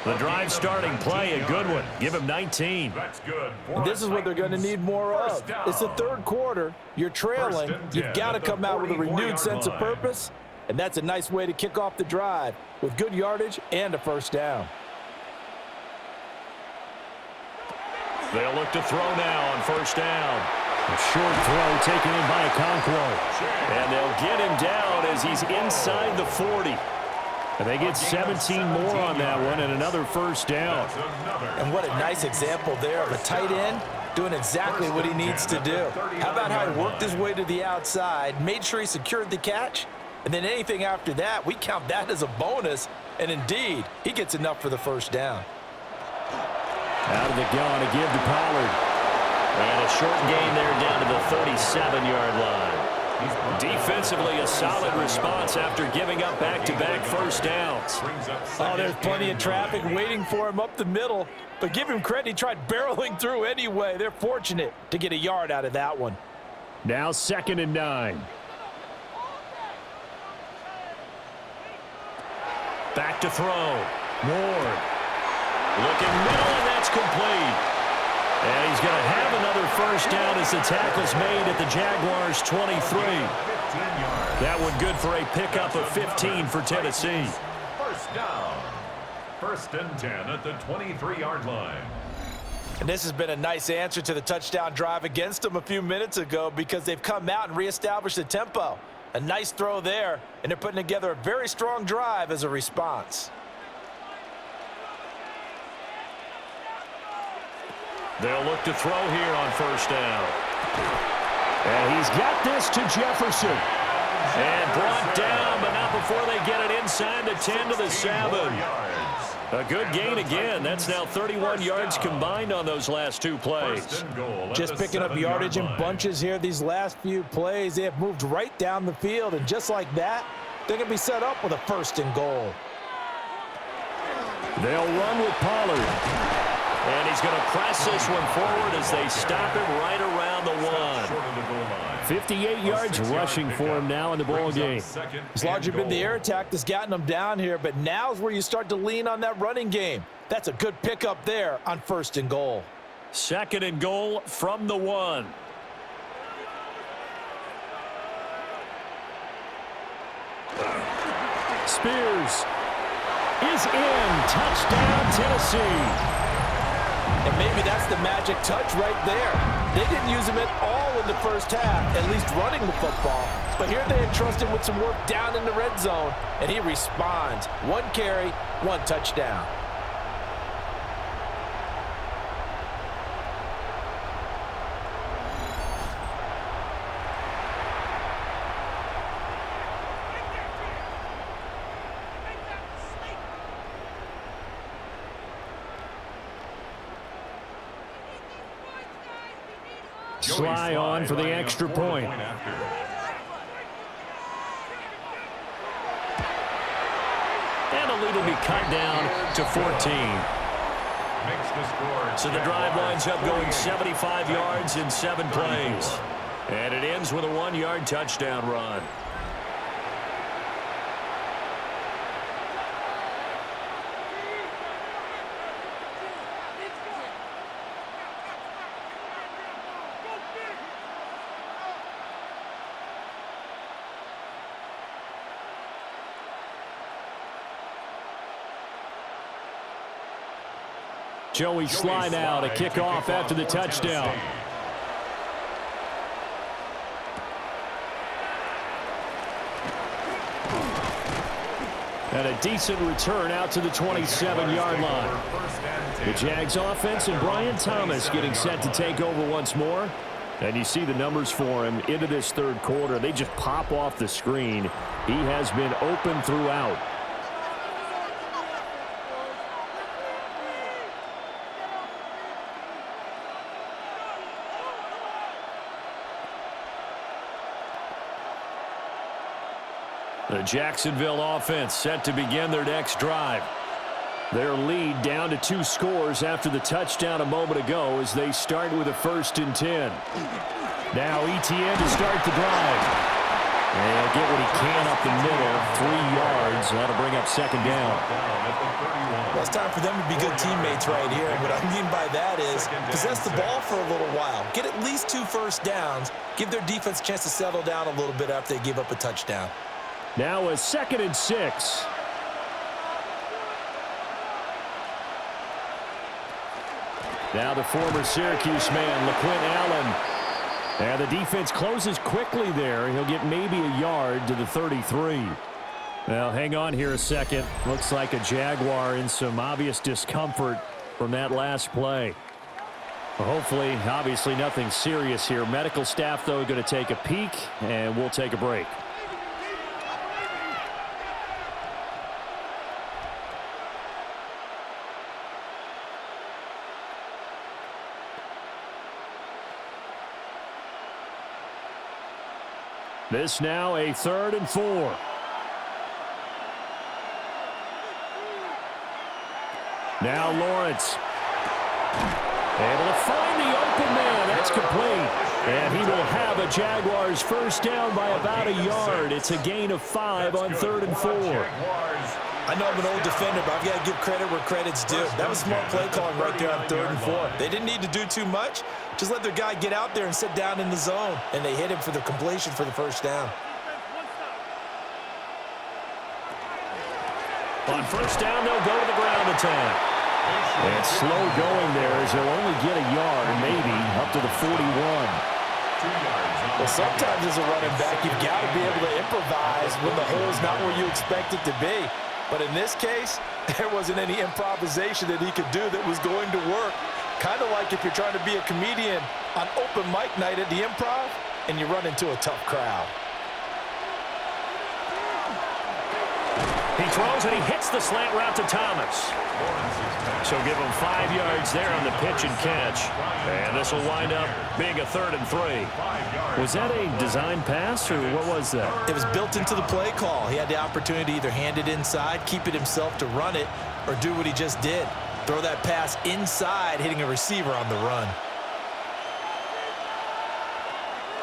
The drive starting play, a good one. Give him 19. That's good. And this is what they're going to need more of. It's the 3rd quarter. You're trailing. You've got to come out with a renewed sense of purpose. And that's a nice way to kick off the drive with good yardage and a 1st down. They'll look to throw now on 1st down. A short throw taken in by Okonkwo. And they'll get him down as he's inside the 40. And they get 17 more on that one and another 1st down. And what a nice example there of a tight end doing exactly what he needs to do. How about how he worked his way to the outside, made sure he secured the catch, and then anything after that, we count that as a bonus. And indeed, he gets enough for the 1st down. Out of the gun to give to Pollard. And a short gain there down to the 37-yard line. Defensively, a solid response after giving up back-to-back 1st downs. Oh, there's plenty of traffic waiting for him up the middle. But give him credit, he tried barreling through anyway. They're fortunate to get a yard out of that one. Now 2nd and 9. Back to throw. Ward. Looking middle, and that's complete. And he's going to have another first down as the tackle's made at the Jaguars' 23. That one good for a pickup of 15 for Tennessee. First down. 1st and 10 at the 23-yard line. And this has been a nice answer to the touchdown drive against them a few minutes ago because they've come out and reestablished the tempo. A nice throw there, and they're putting together a very strong drive as a response. They'll look to throw here on first down. And he's got this to Jefferson. And brought down, but not before they get it inside the 10 to the 7. A good gain again. That's now 31 yards combined on those last two plays. Just picking up yardage in bunches here these last few plays. They have moved right down the field, and just like that, they're going to be set up with a 1st and goal. They'll run with Pollard. And he's going to press this one forward as they stop him right around the 1. 58 yards rushing for him now in the ball game. It's largely been the air attack that's gotten them down here, but now's where you start to lean on that running game. That's a good pickup there on 1st and goal. 2nd and goal from the 1. Spears is in. Touchdown, Tennessee. And maybe that's the magic touch right there. They didn't use him at all in the first half, at least running the football. But here they entrust him with some work down in the red zone, and he responds. 1 carry, 1 touchdown. Sly on for the extra point. And the lead will be cut down to 14. So the drive lines up going 75 yards in 7 plays. And it ends with a 1-yard touchdown run. Joey Sly now to kick off after the touchdown. And a decent return out to the 27-yard line. The Jags offense and Brian Thomas getting set to take over once more. And you see the numbers for him into this 3rd quarter. They just pop off the screen. He has been open throughout. The Jacksonville offense set to begin their next drive. Their lead down to 2 scores after the touchdown a moment ago as they start with a 1st and 10. Now ETN to start the drive. And he'll get what he can up the middle, 3 yards. That'll bring up 2nd down. Well, it's time for them to be good teammates right here. What I mean by that is possess the ball for a little while. Get at least 2 first downs. Give their defense a chance to settle down a little bit after they give up a touchdown. Now a 2nd and 6. Now the former Syracuse man, LaQuint Allen. And the defense closes quickly there. He'll get maybe a yard to the 33. Well, hang on here a second. Looks like a Jaguar in some obvious discomfort from that last play. Well, hopefully, obviously nothing serious here. Medical staff, though, going to take a peek, and we'll take a break. This now a 3rd and 4. Now Lawrence. Able to find the open man. That's complete. And he will have a Jaguars first down by about a yard. It's a gain of 5 on 3rd and 4. I know I'm an old defender, but I've got to give credit where credit's due. That was smart play calling right there on 3rd and 4. They didn't need to do too much. Just let their guy get out there and sit down in the zone, and they hit him for the completion for the first down. On first down, they'll go to the ground attack. And slow going there as they'll only get a yard, maybe up to the 41. Well, sometimes as a running back, you've got to be able to improvise when the hole's not where you expect it to be. But in this case, there wasn't any improvisation that he could do that was going to work. Kind of like if you're trying to be a comedian on open mic night at the Improv and you run into a tough crowd. He throws and he hits the slant route to Thomas. So give him 5 yards there on the pitch and catch. And this will wind up being a 3rd and 3. Was that a design pass, or what was that? It was built into the play call. He had the opportunity to either hand it inside, keep it himself to run it, or do what he just did. Throw that pass inside, hitting a receiver on the run.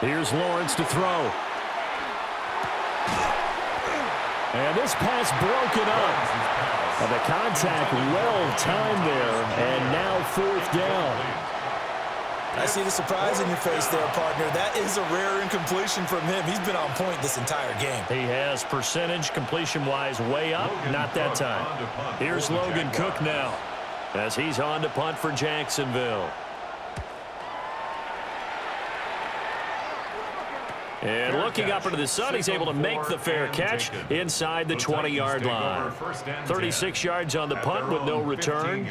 Here's Lawrence to throw. And this pass broken up. And the contact well-timed there, and now 4th down. I see the surprise in your face there, partner. That is a rare incompletion from him. He's been on point this entire game. He has percentage completion-wise way up. Not that time. Here's Logan Cook now as he's on to punt for Jacksonville. And looking up into the sun, he's able to make the fair catch inside the 20-yard line. 36 yards on the punt with no return.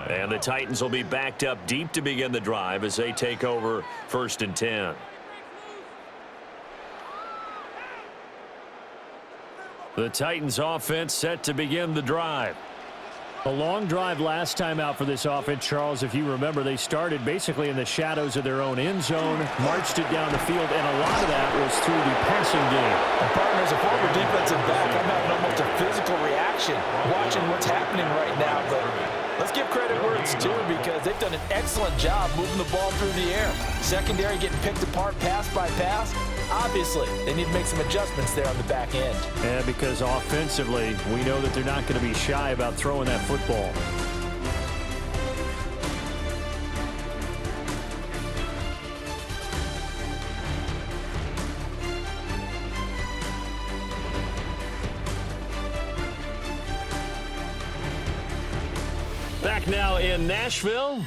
And the Titans will be backed up deep to begin the drive as they take over 1st and 10. The Titans offense set to begin the drive. A long drive last time out for this offense, Charles. If you remember, they started basically in the shadows of their own end zone, marched it down the field, and a lot of that was through the passing game. And partner, as a former defensive back, I'm having almost a physical reaction watching what's happening right now. But let's give credit where it's due because they've done an excellent job moving the ball through the air. Secondary getting picked apart pass by pass. Obviously, they need to make some adjustments there on the back end. And because offensively, we know that they're not going to be shy about throwing that football. Back now in Nashville.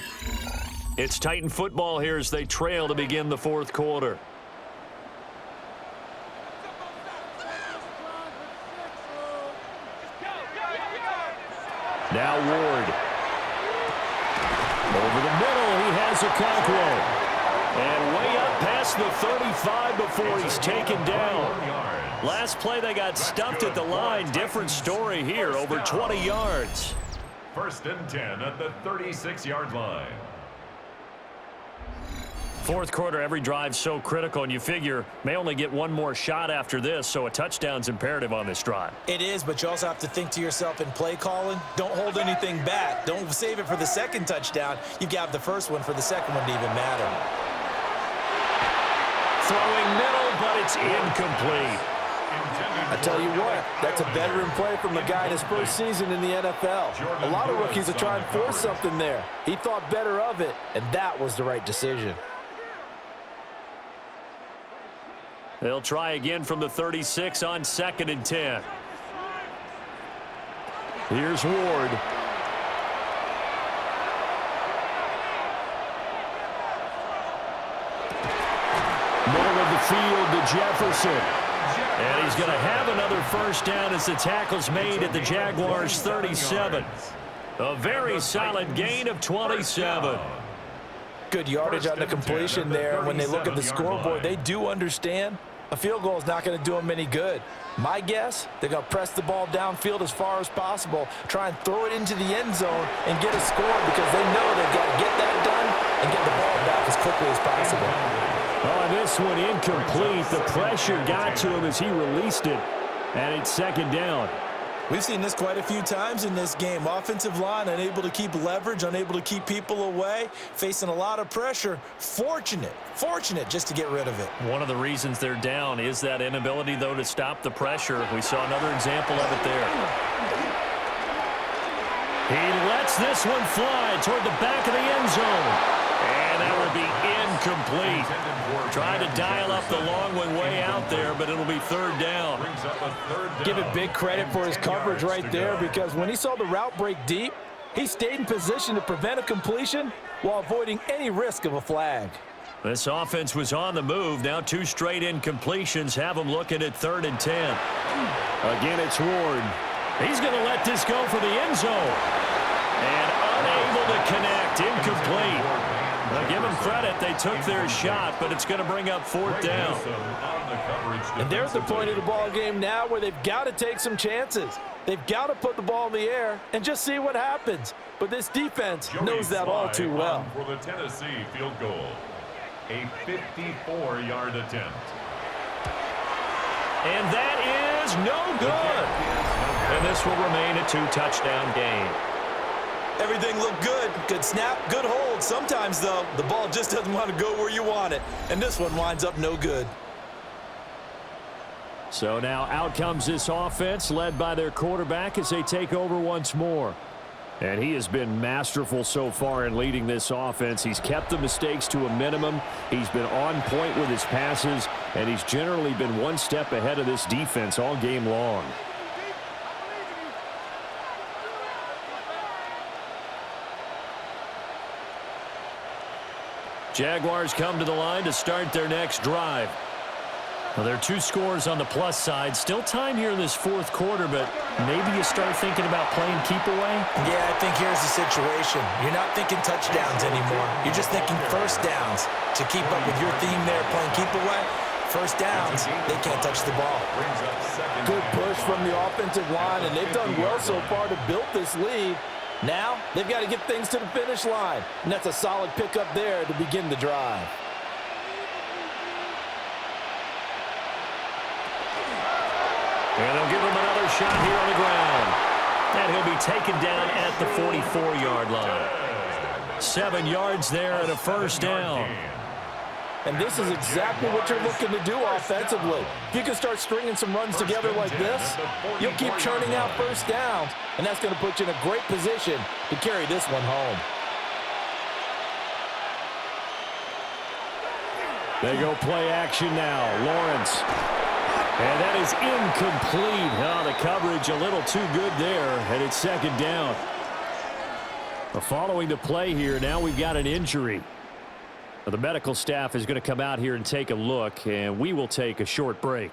It's Titan football here as they trail to begin the 4th quarter. Now Ward. Over the middle, he has a Conqueror. And way up past the 35 before he's taken down. Last play, they got stuffed at the line. Different story here, over 20 yards. 1st and 10 at the 36-yard line. 4th quarter, every drive's so critical, and you figure may only get one more shot after this, so a touchdown's imperative on this drive. It is, but you also have to think to yourself in play calling, don't hold anything back. Don't save it for the 2nd touchdown. You've got the 1st one for the 2nd one to even matter. Throwing middle, but it's incomplete. I tell you what, that's a veteran play from a guy in his first season in the NFL. A lot of rookies will try and force something there. He thought better of it, and that was the right decision. They'll try again from the 36 on 2nd and 10. Here's Ward. Middle of the field to Jefferson. And he's going to have another 1st down as the tackle's made at the Jaguars' 37. A very solid gain of 27. Good yardage on the completion there. When they look at the scoreboard, they do understand a field goal is not going to do them any good. My guess, they're going to press the ball downfield as far as possible, try and throw it into the end zone and get a score because they know they've got to get that done and get the ball back as quickly as possible. Oh, this one incomplete. The pressure got to him as he released it, and it's 2nd down. We've seen this quite a few times in this game. Offensive line unable to keep leverage, unable to keep people away, facing a lot of pressure. Fortunate just to get rid of it. One of the reasons they're down is that inability, though, to stop the pressure. We saw another example of it there. He lets this one fly toward the back of the end zone. And that will be incomplete. Trying to dial up the long one way out there, but it'll be third down. Give it big credit for his coverage right there, because when he saw the route break deep, he stayed in position to prevent a completion while avoiding any risk of a flag. This offense was on the move. Now 2 straight incompletions have them looking at 3rd and 10. Again, it's Ward. He's going to let this go for the end zone. And unable to connect. Incomplete. Now give them credit. They took their shot, but it's going to bring up 4th down. And there's the point of the ball game now where they've got to take some chances. They've got to put the ball in the air and just see what happens. But this defense knows that all too well. For the Tennessee field goal. A 54-yard attempt. And that is no good. And this will remain a 2-touchdown game. Everything looked good. Good snap, good hold. Sometimes, though, the ball just doesn't want to go where you want it. And this one winds up no good. So now out comes this offense, led by their quarterback as they take over once more. And he has been masterful so far in leading this offense. He's kept the mistakes to a minimum. He's been on point with his passes, and he's generally been one step ahead of this defense all game long. Jaguars come to the line to start their next drive. Well, there are 2 scores on the plus side. Still time here in this 4th quarter, but maybe you start thinking about playing keep away? Yeah, I think here's the situation. You're not thinking touchdowns anymore. You're just thinking first downs. To keep up with your theme there, playing keep away, first downs, they can't touch the ball. Good push from the offensive line, and they've done well so far to build this lead. Now, they've got to get things to the finish line, and that's a solid pickup there to begin the drive. And they'll give him another shot here on the ground. And he'll be taken down at the 44-yard line. 7 yards there and a first down. And this is exactly what you're looking to do offensively. If you can start stringing some runs together like this, you'll keep churning out first downs, and that's going to put you in a great position to carry this one home. They go play action now. Lawrence. And that is incomplete. Oh, the coverage a little too good there, and it's 2nd down. Following the play here, now we've got an injury. The medical staff is going to come out here and take a look, and we will take a short break.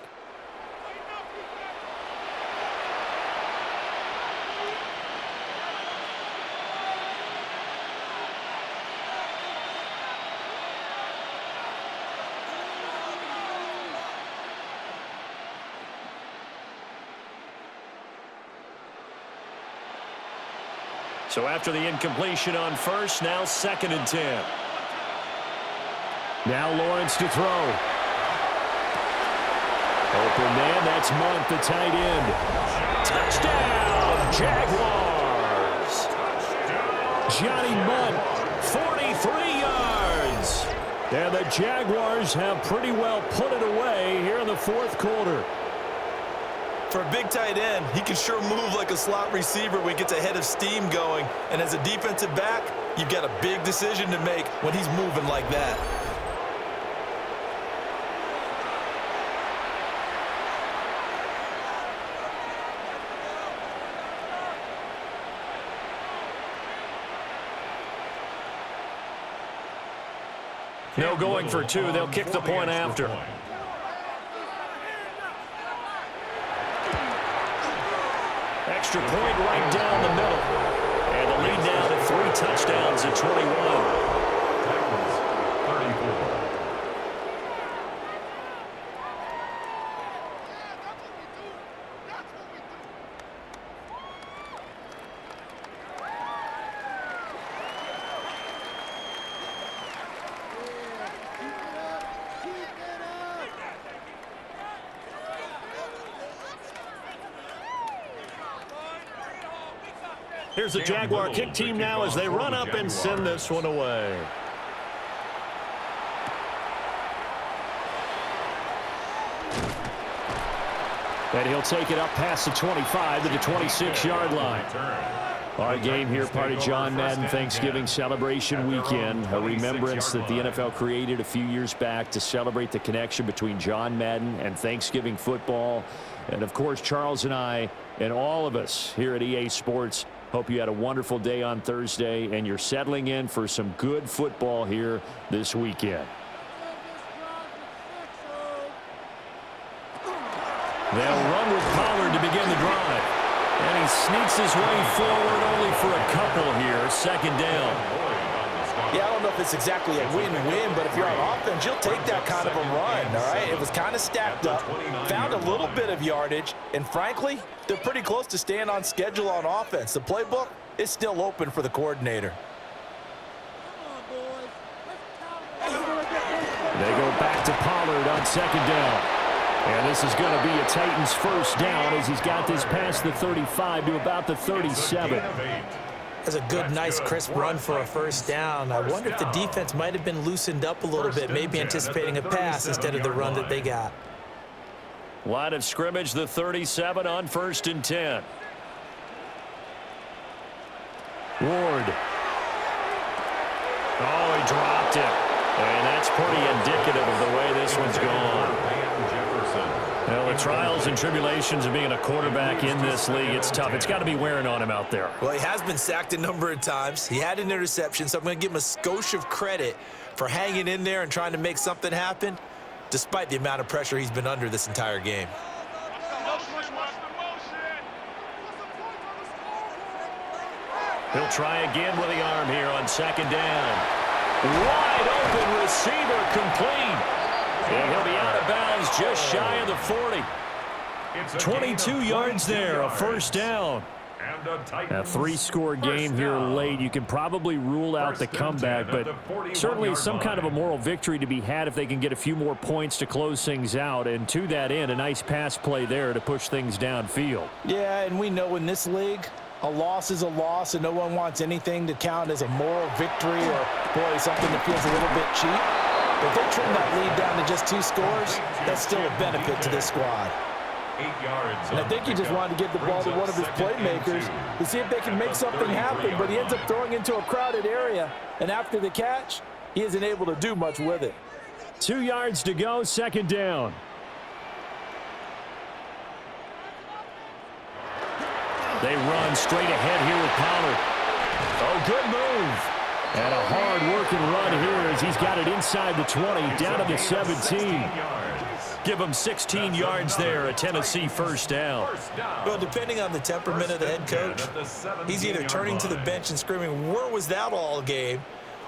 So after the incompletion on first, now 2nd and 10. Now Lawrence to throw. Open man, that's Munt, the tight end. Touchdown, Jaguars. Johnny Munt, 43 yards. and the Jaguars have pretty well put it away here in the 4th quarter. For a big tight end, he can sure move like a slot receiver when he gets a head of steam going. And as a defensive back, you've got a big decision to make when he's moving like that. No going for 2. They'll kick the point after. Extra point right down the middle. And the lead now to 3 touchdowns at 21. Here's the Jaguar kick team now as they run up and send this one away. And he'll take it up past the 25 to the 26-yard line. Our game here, part of John Madden Thanksgiving celebration weekend, a remembrance that the NFL created a few years back to celebrate the connection between John Madden and Thanksgiving football. And, of course, Charles and I and all of us here at EA Sports hope you had a wonderful day on Thursday and you're settling in for some good football here this weekend. They'll run with Pollard to begin the drive. And he sneaks his way forward only for a couple here. Second down. Yeah, I don't know if it's exactly a win-win, but if you're on offense, you'll take that kind of a run, all right? It was kind of stacked up, found a little bit of yardage, and frankly, they're pretty close to staying on schedule on offense. The playbook is still open for the coordinator. They go back to Pollard on second down. And this is going to be a Titans first down as he's got this past the 35 to about the 37. That's a good, nice, crisp run for a first down. I wonder if the defense might have been loosened up a little bit, maybe anticipating a pass instead of the run that they got. Line of scrimmage, the 37 on 1st and 10. Ward. Oh, he dropped it. And that's pretty indicative of the way this one's gone. Well, the trials and tribulations of being a quarterback in this league, it's tough. It's got to be wearing on him out there. Well, he has been sacked a number of times. He had an interception, so I'm going to give him a skosh of credit for hanging in there and trying to make something happen, despite the amount of pressure he's been under this entire game. He'll try again with the arm here on second down. Wide open receiver complete. And he'll be out of bounds just shy of the 40. 22 yards there, a first down. A three-score game here late. You can probably rule out the comeback, but certainly some kind of a moral victory to be had if they can get a few more points to close things out. And to that end, a nice pass play there to push things downfield. Yeah, and we know in this league, a loss is a loss, and no one wants anything to count as a moral victory or, boy, something that feels a little bit cheap. But if they trim that lead down to just 2 scores, that's still a benefit to this squad. 8 yards. And I think he just wanted to give the ball to one of his playmakers to see if they can make something happen, but he ends up throwing into a crowded area. And after the catch, he isn't able to do much with it. 2 yards to go, second down. They run straight ahead here with Pollard. Oh, good move. And a hard-working run here as he's got it inside the 20, down to the 17. Give him 16 yards there, a Tennessee first down. Well, depending on the temperament of the head coach, he's either turning to the bench and screaming, where was that all game?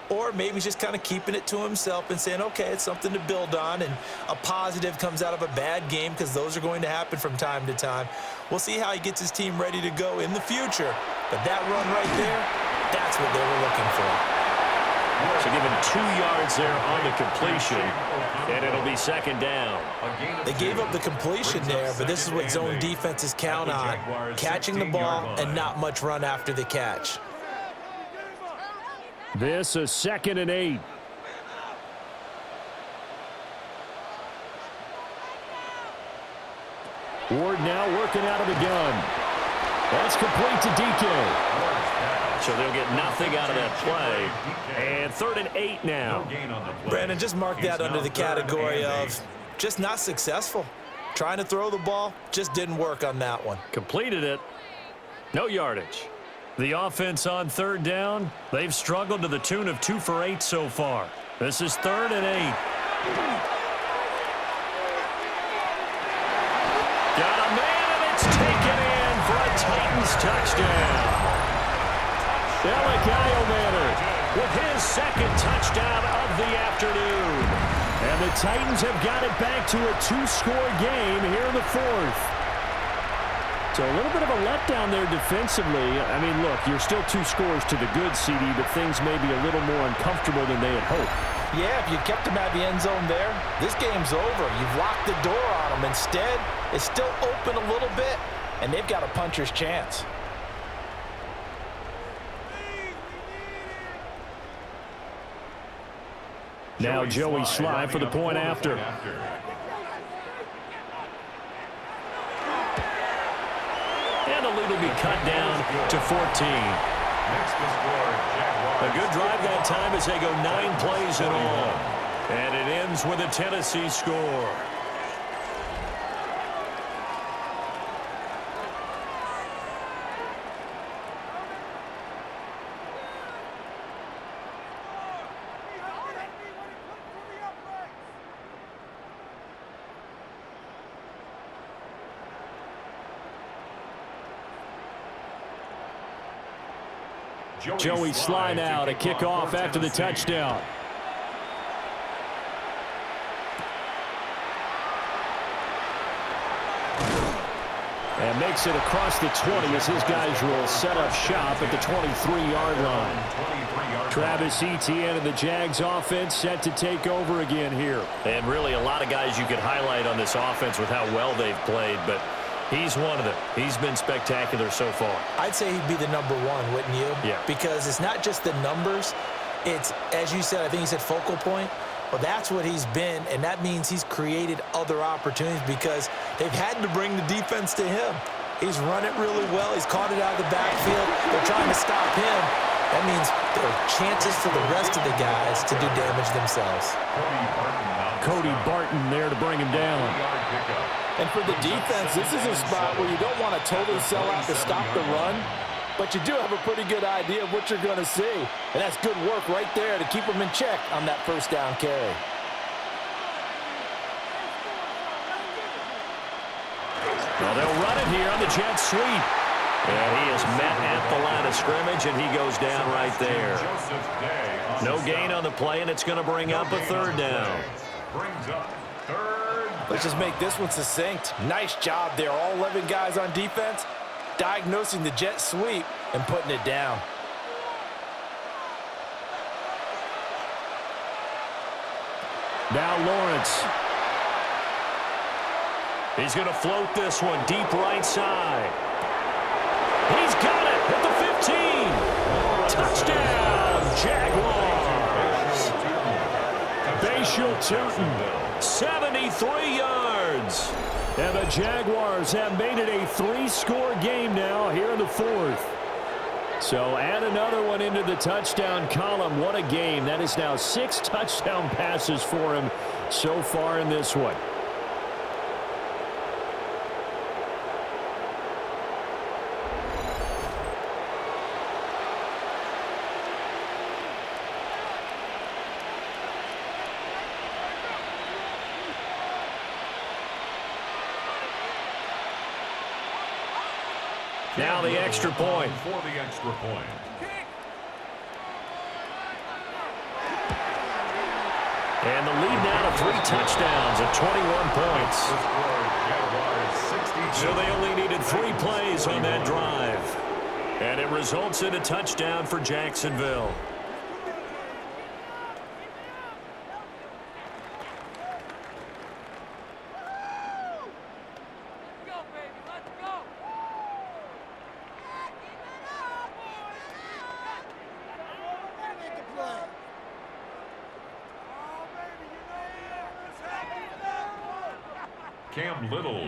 Or maybe he's just kind of keeping it to himself and saying, okay, it's something to build on, and a positive comes out of a bad game because those are going to happen from time to time. We'll see how he gets his team ready to go in the future. But that run right there, that's what they were looking for. So give him 2 yards there on the completion, and it'll be second down. They gave up the completion there, but this is what zone defenses count on, catching the ball and not much run after the catch. This is 2nd and 8. Ward now working out of the gun. That's complete to DK. So they'll get nothing out of that play. And 3rd and 8 now. Brandon, just mark that under the category of just not successful. Trying to throw the ball, just didn't work on that one. Completed it. No yardage. The offense on 3rd down, they've struggled to the tune of 2 for 8 so far. This is 3rd and 8. Got a man, and it's taken in for a Titans touchdown. Manor with his 2nd touchdown of the afternoon. And the Titans have got it back to a 2-score game here in the 4th. So a little bit of a letdown there defensively. I mean, look, you're still 2 scores to the good, CD, but things may be a little more uncomfortable than they had hoped. Yeah, if you kept them out of the end zone there, this game's over. You've locked the door on them. Instead, it's still open a little bit, and they've got a puncher's chance. Now Joey Sly for the point after. And the lead will be cut down to 14. Next to score, Jaguars. A good drive that time as they go 9 plays in all. And it ends with a Tennessee score. Joey slide out, a kickoff after the touchdown. And makes it across the 20 as his guys will set up shop at the 23-yard line. Travis Etienne and the Jags offense set to take over again here. And really a lot of guys you could highlight on this offense with how well they've played, but he's one of them. He's been spectacular so far. I'd say he'd be the number one, wouldn't you? Yeah. Because it's not just the numbers. It's, as you said, I think you said focal point. Well, that's what he's been, and that means he's created other opportunities because they've had to bring the defense to him. He's run it really well. He's caught it out of the backfield. They're trying to stop him. That means there are chances for the rest of the guys to do damage themselves. Cody Barton there to bring him down. And for the defense, this is a spot where you don't want to totally sell out to stop the run, but you do have a pretty good idea of what you're going to see. And that's good work right there to keep them in check on that first down carry. Well, they'll run it here on the jet sweep. And he is met at the line of scrimmage, and he goes down right there. No gain on the play, and it's going to bring up a third down. Let's just make this one succinct. Nice job there. All 11 guys on defense diagnosing the jet sweep and putting it down. Now Lawrence. He's going to float this one deep right side. He's got it at the 15. Touchdown, Jaguars. Bashal Tootin, 73 yards. And the Jaguars have made it a 3-score game now here in the fourth. So add another one into the touchdown column. What a game. That is now 6 touchdown passes for him so far in this one. Now the extra point. For the extra point. And the lead now to 3 touchdowns at 21 points. So they only needed 3 plays on that drive. And it results in a touchdown for Jacksonville.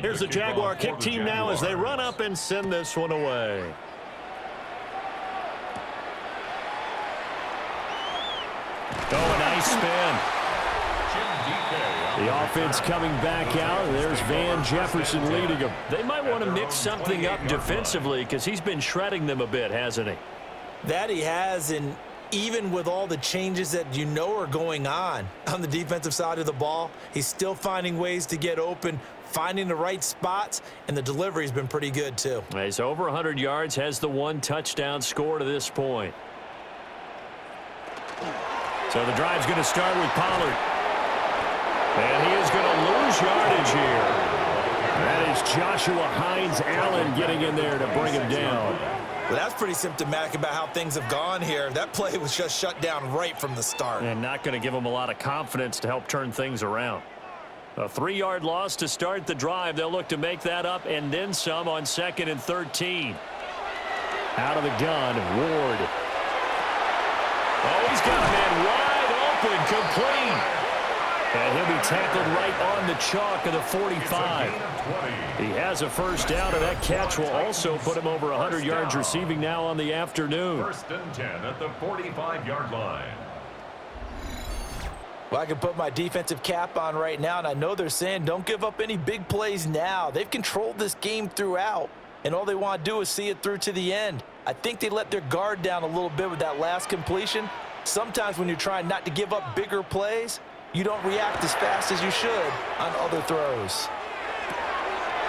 Here's the Jaguar kick team now as they run up and send this one away. Oh, a nice spin. The offense coming back out. There's Van Jefferson leading them. They might want to mix something up defensively because he's been shredding them a bit, hasn't he? That he has, and even with all the changes that you know are going on the defensive side of the ball, he's still finding ways to get open, finding the right spots, and the delivery's been pretty good too. He's over 100 yards, has the 1 touchdown score to this point. So the drive's going to start with Pollard. And he is going to lose yardage here. That is Joshua Hines-Allen getting in there to bring him down. Well, that's pretty symptomatic about how things have gone here. That play was just shut down right from the start. And not going to give him a lot of confidence to help turn things around. A 3-yard loss to start the drive. They'll look to make that up and then some on 2nd and 13. Out of the gun, Ward. Oh, he's got a man wide open, complete. And he'll be tackled right on the chalk of the 45. He has a first down, and that catch will also put him over 100 yards receiving now on the afternoon. 1st and 10 at the 45-yard line. Well, I can put my defensive cap on right now, and I know they're saying don't give up any big plays now. They've controlled this game throughout, and all they want to do is see it through to the end. I think they let their guard down a little bit with that last completion. Sometimes when you're trying not to give up bigger plays, you don't react as fast as you should on other throws.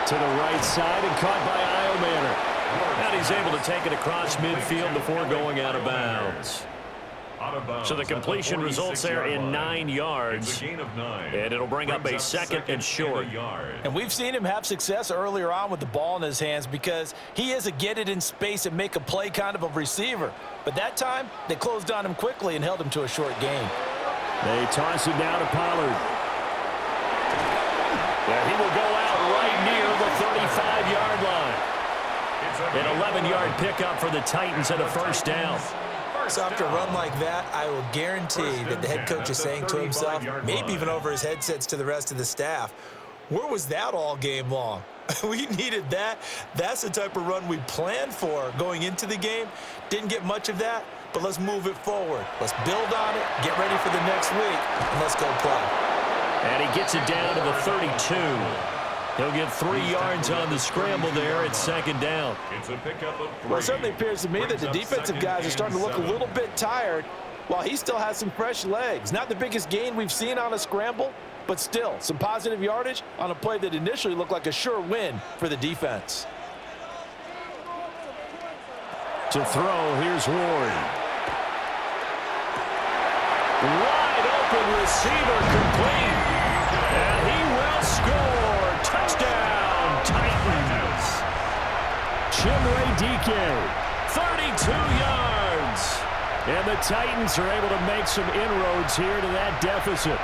To the right side and caught by Iomanner. And he's able to take it across midfield before going out of bounds. So the completion results there in 9 yards. And it'll bring up a 2nd and short. And we've seen him have success earlier on with the ball in his hands because he is a get it in space and make a play kind of a receiver. But that time, they closed on him quickly and held him to a short gain. They toss it down to Pollard. Yeah, he will go out right near the 35-yard line. An 11-yard pickup for the Titans and a first down. So after a run like that, I will guarantee that the head coach is saying to himself, maybe even over his headsets to the rest of the staff, where was that all game long? We needed that. That's the type of run we planned for going into the game. Didn't get much of that, but let's move it forward. Let's build on it, get ready for the next week, and let's go play. And he gets it down to the 32. He'll get 3 yards on the scramble there at 2nd down. It's a pickup of 3. Well, it certainly appears to me that the defensive guys are starting to look a little bit tired while he still has some fresh legs. Not the biggest gain we've seen on a scramble, but still some positive yardage on a play that initially looked like a sure win for the defense. To throw, here's Ward. Wide open receiver complete. And he will score. Touchdown, Titans. Chimere Dike, 32 yards. And the Titans are able to make some inroads here to that deficit.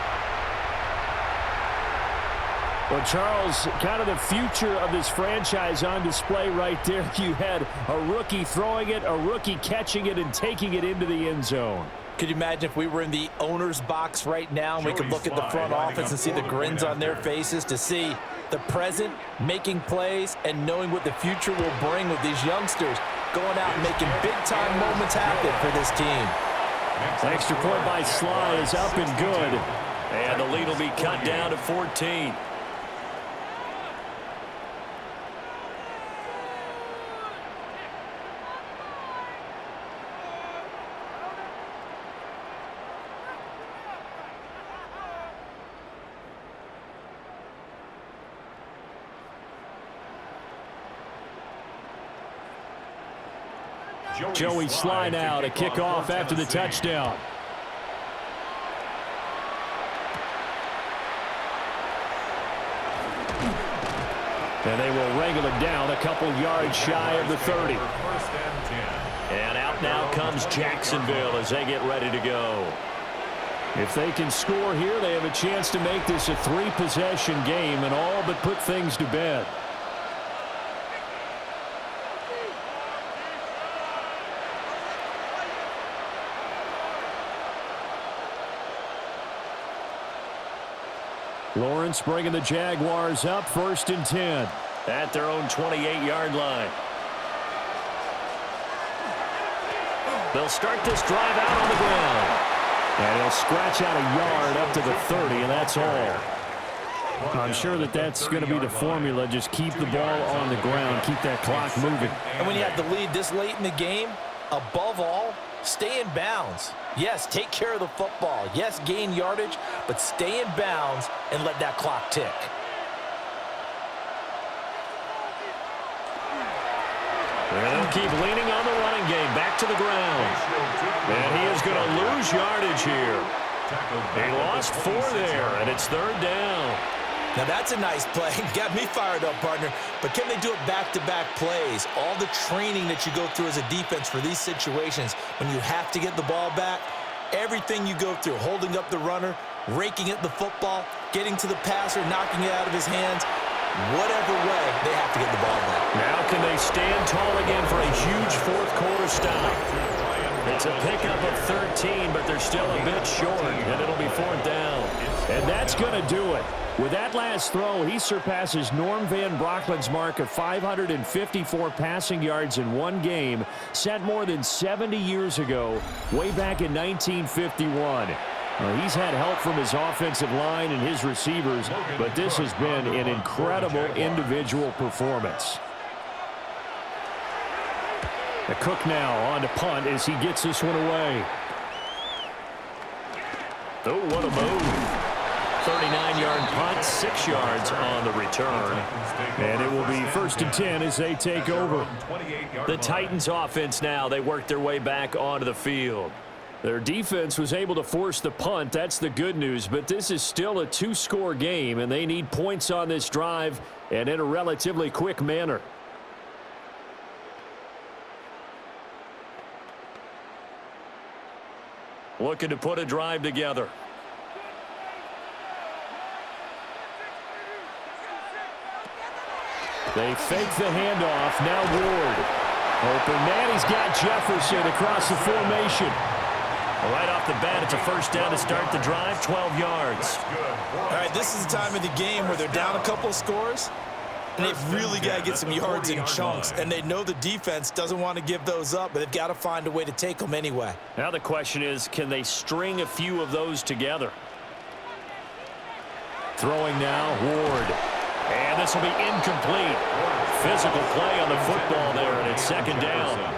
Well, Charles, kind of the future of this franchise on display right there. You had a rookie throwing it, a rookie catching it, and taking it into the end zone. Could you imagine if we were in the owner's box right now and we could look at the front office and see the grins on their faces, to see the present making plays and knowing what the future will bring with these youngsters going out and making big-time moments happen for this team. The extra point by Sly is up and good. And the lead will be cut down to 14. Joey Sly now to kick off after the touchdown. And they will wrangle it down a couple yards shy of the 30. And out now comes Jacksonville as they get ready to go. If they can score here, they have a chance to make this a 3-possession game and all but put things to bed. Lawrence bringing the Jaguars up, 1st and 10 at their own 28-yard line. They'll start this drive out on the ground. And he'll scratch out a yard up to the 30, and that's all. I'm sure that that's going to be the formula. Just keep the ball on the ground, keep that clock moving. And when you have the lead this late in the game, above all, stay in bounds. Yes, take care of the football. Yes, gain yardage, but stay in bounds and let that clock tick. And they'll keep leaning on the running game. Back to the ground. And he is going to lose yardage here. He lost 4 there, and it's 3rd down. Now that's a nice play. Got me fired up, partner. But can they do it back-to-back plays? All the training that you go through as a defense for these situations, when you have to get the ball back, everything you go through, holding up the runner, raking at the football, getting to the passer, knocking it out of his hands, whatever way, they have to get the ball back. Now can they stand tall again for a huge 4th quarter stop? It's a pickup of 13, but they're still a bit short, and it'll be 4th down. And that's going to do it. With that last throw, he surpasses Norm Van Brocklin's mark of 554 passing yards in one game, set more than 70 years ago, way back in 1951. He's had help from his offensive line and his receivers, but this has been an incredible individual performance. The Cook now on to punt as he gets this one away. Oh, what a move. 39-yard punt, 6 yards on the return. And it will be 1st and 10 as they take over. The Titans offense now, they work their way back onto the field. Their defense was able to force the punt. That's the good news. But this is still a 2-score game, and they need points on this drive and in a relatively quick manner. Looking to put a drive together. They fake the handoff. Now Ward. Open man. He's got Jefferson across the formation. Right off the bat, it's a first down to start the drive, 12 yards. All right, this is the time of the game where they're down a couple of scores, and they've really got to get some yards in chunks, and they know the defense doesn't want to give those up, but they've got to find a way to take them anyway. Now the question is, can they string a few of those together? Throwing now, Ward. And this will be incomplete. Physical play on the football there, and it's 2nd down.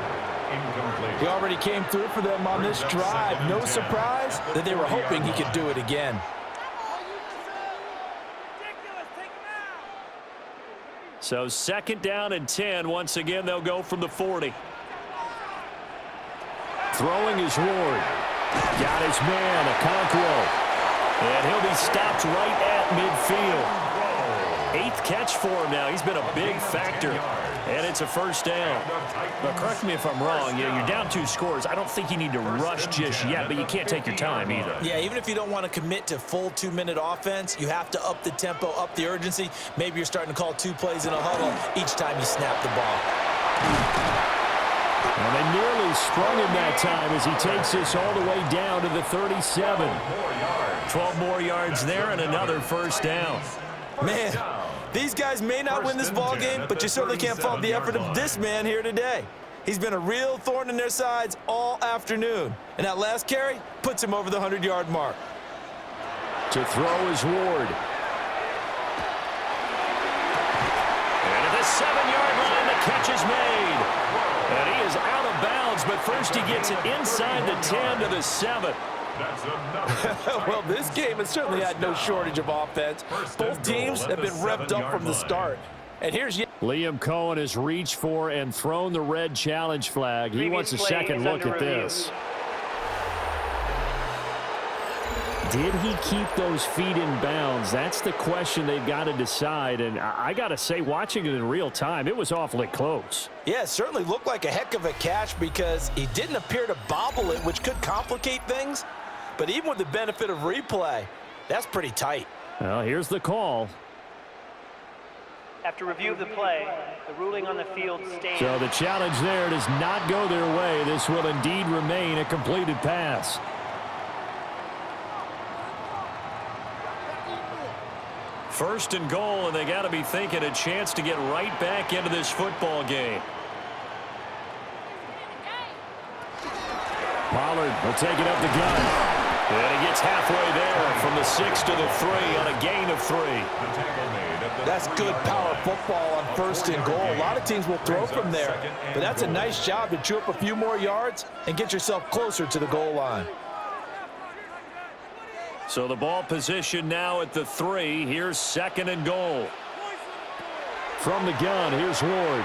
He already came through for them on this drive. No surprise that they were hoping he could do it again. So 2nd down and 10. Once again, they'll go from the 40. Throwing is Ward. Got his man, Okonkwo. And he'll be stopped right at midfield. 8th catch for him now. He's been a big factor. And it's a first down. But correct me if I'm wrong. You're down 2 scores. I don't think you need to rush just yet, but you can't take your time either. Yeah, even if you don't want to commit to full 2-minute offense, you have to up the tempo, up the urgency. Maybe you're starting to call 2 plays in a huddle each time you snap the ball. And they nearly sprung him that time as he takes this all the way down to the 37. 12 more yards there and another first down. Man, these guys may not win this ball game, but you certainly can't fault the effort of this man here today. He's been a real thorn in their sides all afternoon. And that last carry puts him over the 100-yard mark. To throw is Ward. And at the 7-yard line, the catch is made. And he is out of bounds, but first he gets it inside the 10 to the 7. Well, this game has certainly had no shortage of offense. Both teams have been revved up from the start. And here's Liam Cohen has reached for and thrown the red challenge flag. He wants a second look at this. Did he keep those feet in bounds? That's the question they've got to decide. And I got to say, watching it in real time, it was awfully close. Yeah, it certainly looked like a heck of a catch because he didn't appear to bobble it, which could complicate things. But even with the benefit of replay, that's pretty tight. Well, here's the call. After review of the play, the ruling on the field stands. So the challenge there does not go their way. This will indeed remain a completed pass. First and goal, and they got to be thinking a chance to get right back into this football game. Pollard will take it up the gun. And he gets halfway there from the 6 to the 3 on a gain of 3. That's good power football on 1st and goal. A lot of teams will throw from there, but that's a nice job to chew up a few more yards and get yourself closer to the goal line. So the ball position now at the 3. Here's 2nd and goal. From the gun, here's Ward.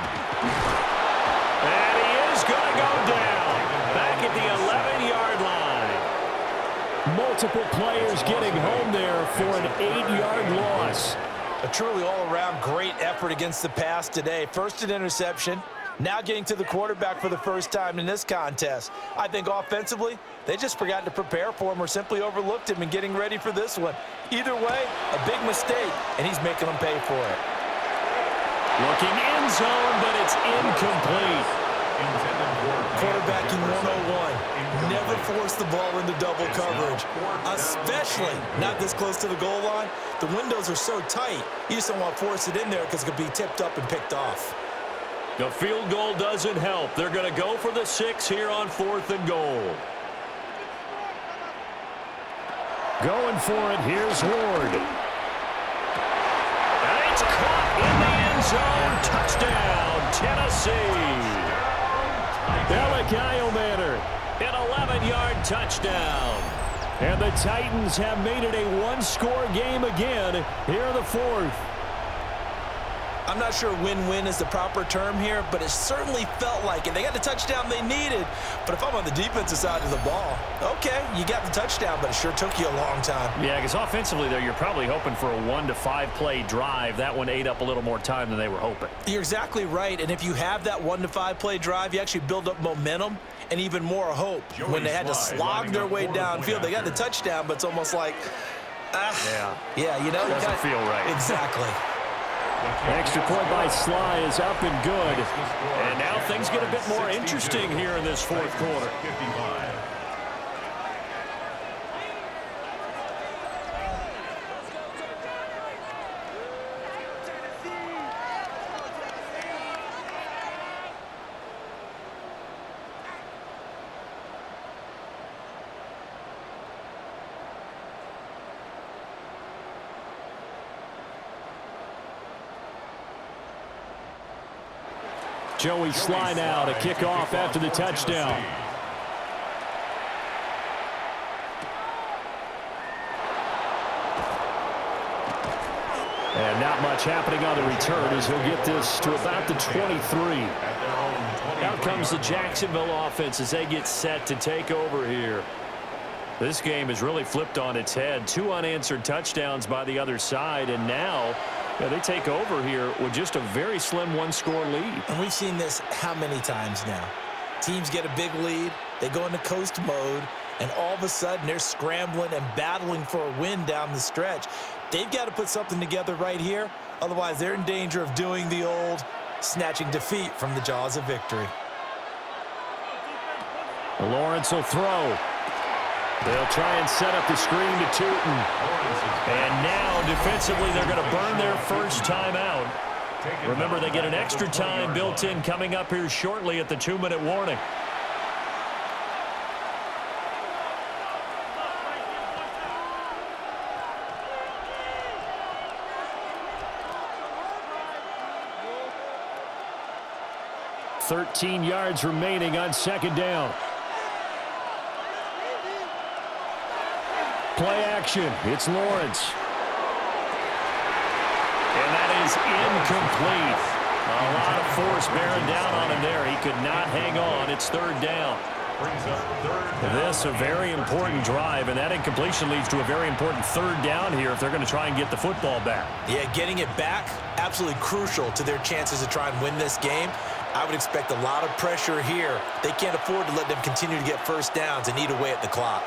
And he is going to go down. Back at the 11-yard line. Multiple players getting home there for an 8-yard loss. A truly all-around great effort against the pass today. First an interception, now getting to the quarterback for the first time in this contest. I think offensively, they just forgot to prepare for him or simply overlooked him in getting ready for this one. Either way, a big mistake, and he's making them pay for it. Looking end zone, but it's incomplete. Quarterbacking 101. Never force the ball into double coverage, especially not this close to the goal line. The windows are so tight, you just don't want to force it in there because it could be tipped up and picked off. The field goal doesn't help. They're going to go for the 6 here on 4th and goal. Going for it, here's Ward. And it's caught in the end zone. Touchdown, Tennessee. Kyle Manor. An 11-yard touchdown. And the Titans have made it a one-score game again here in the 4th. I'm not sure win-win is the proper term here, but it certainly felt like it. They got the touchdown they needed, but if I'm on the defensive side of the ball, okay, you got the touchdown, but it sure took you a long time. Yeah, because offensively there, you're probably hoping for a 1 to 5 play drive. That one ate up a little more time than they were hoping. You're exactly right, and if you have that 1 to 5 play drive, you actually build up momentum and even more hope. When they had to slog their way downfield, they got the touchdown, but it's almost like, yeah, you know. Doesn't feel right. Exactly. Extra point by Sly is up and good. And now things get a bit more interesting here in this 4th quarter. Joey Sly now to kick off after the touchdown. And not much happening on the return as he'll get this to about the 23. Out comes the Jacksonville offense as they get set to take over here. This game is really flipped on its head. 2 unanswered touchdowns by the other side, and now they take over here with just a very slim 1-score lead. And we've seen this how many times now? Teams get a big lead, they go into coast mode, and all of a sudden they're scrambling and battling for a win down the stretch. They've got to put something together right here, otherwise they're in danger of doing the old snatching defeat from the jaws of victory. Lawrence will throw. They'll try and set up the screen to Tootin. And now, defensively, they're going to burn their first time out. Remember, they get an extra time built in coming up here shortly at the 2-minute warning. $13 yards remaining on 2nd down. Play action. It's Lawrence. And that is incomplete. A lot of force bearing down on him there. He could not hang on. It's 3rd down. This a very important drive, and that incompletion leads to a very important 3rd down here if they're going to try and get the football back. Yeah, getting it back, absolutely crucial to their chances to try and win this game. I would expect a lot of pressure here. They can't afford to let them continue to get first downs and eat away at the clock.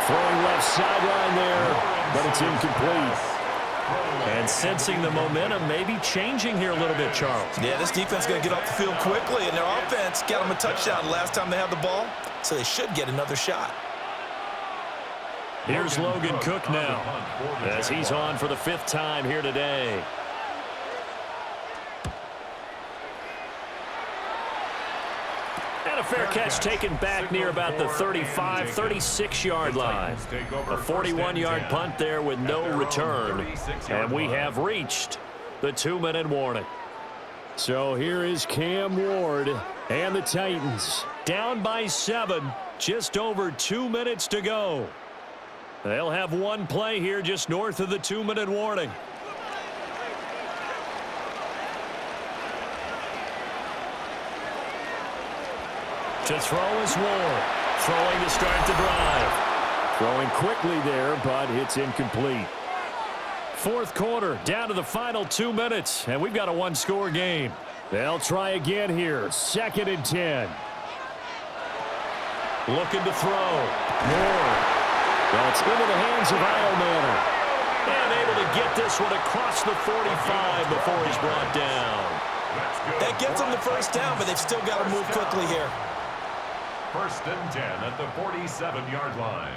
Throwing left sideline there, but it's incomplete. And sensing the momentum maybe changing here a little bit, Charles. Yeah, this defense is going to get off the field quickly, and their offense got them a touchdown last time they had the ball, so they should get another shot. Here's Logan Cook now as he's on for the 5th time here today. And a fair catch taken back near about the 35, 36-yard line. A 41-yard punt there with no return. And we have reached the 2-minute warning. So here is Cam Ward and the Titans. Down by 7, just over 2 minutes to go. They'll have one play here just north of the 2-minute warning. To throw is Ward. Throwing to start the drive. Throwing quickly there, but it's incomplete. 4th quarter, down to the final 2 minutes, and we've got a 1-score game. They'll try again here. 2nd and 10. Looking to throw. Moore. That's into the hands of Manor. And able to get this one across the 45 before he's brought down. That gets them the first down, but they've still got to move quickly here. 1st and 10 at the 47-yard line.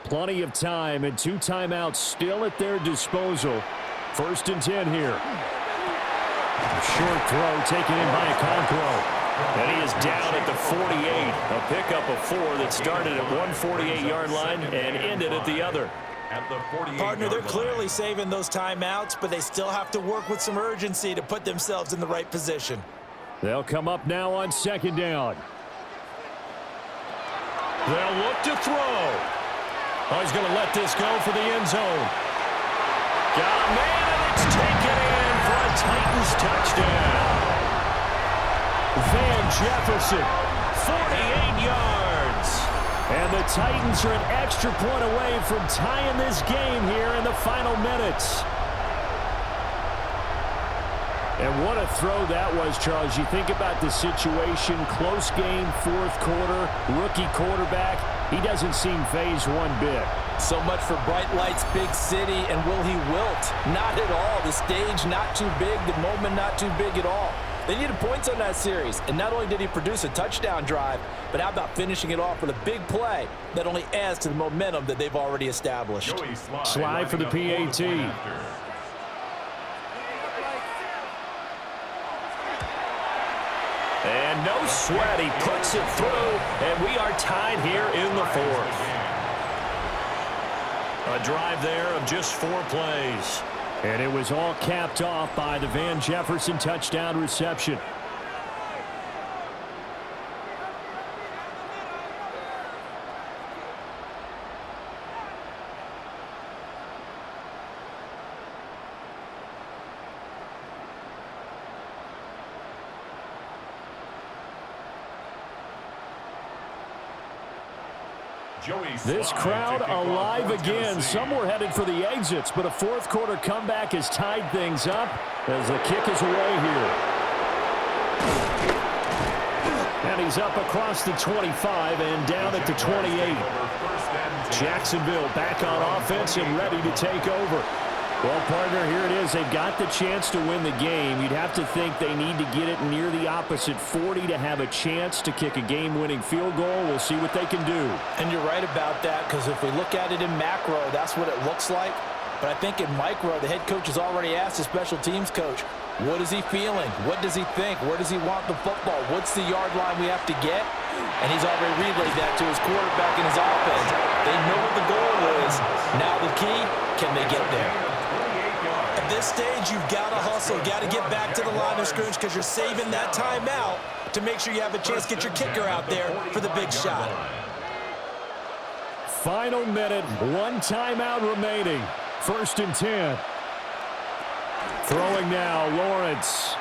Plenty of time and 2 timeouts still at their disposal. 1st and 10 here. Short throw taken in by Okonkwo. And he is down at the 48. A pickup of 4 that started at one 48-yard line and ended at the other. At the 48-yard Partner, they're line. clearly saving those timeouts, but they still have to work with some urgency to put themselves in the right position. They'll come up now on 2nd down. They'll look to throw. Oh, he's going to let this go for the end zone. Got a man, and it's taken in for a Titans touchdown. Van Jefferson, 48 yards. And the Titans are an extra point away from tying this game here in the final minutes. And what a throw that was, Charles. You think about the situation, close game, 4th quarter, rookie quarterback. He doesn't seem fazed one bit. So much for bright lights, big city, and will he wilt? Not at all. The stage not too big, the moment not too big at all. They needed points on that series, and not only did he produce a touchdown drive, but how about finishing it off with a big play that only adds to the momentum that they've already established. Slide for the PAT. And no sweat, he puts it through, and we are tied here in the 4th. A drive there of just 4 plays. And it was all capped off by the Van Jefferson touchdown reception. This crowd alive again. Some were headed for the exits, but a 4th quarter comeback has tied things up as the kick is away here. And he's up across the 25 and down at the 28. Jacksonville back on offense and ready to take over. Well, partner, here it is. They've got the chance to win the game. You'd have to think they need to get it near the opposite 40 to have a chance to kick a game-winning field goal. We'll see what they can do. And you're right about that, because if we look at it in macro, that's what it looks like. But I think in micro, the head coach has already asked the special teams coach, what is he feeling? What does he think? Where does he want the football? What's the yard line we have to get? And he's already relayed that to his quarterback and his offense. They know what the goal is. Now the key, can they get there? At this stage, you've got to hustle, got to get back to the line of scrimmage because you're saving that timeout to make sure you have a chance to get your kicker out there for the big shot. Final minute, 1 timeout remaining. 1st and 10. Throwing now, Lawrence.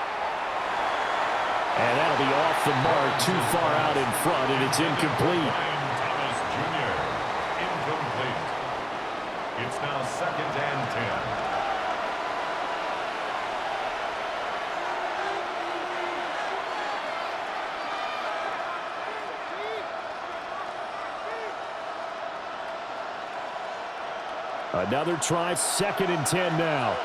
And that'll be off the mark, too far out in front, and it's incomplete. Thomas Jr. Incomplete. It's now 2nd and 10. Another try, 2nd and 10 now.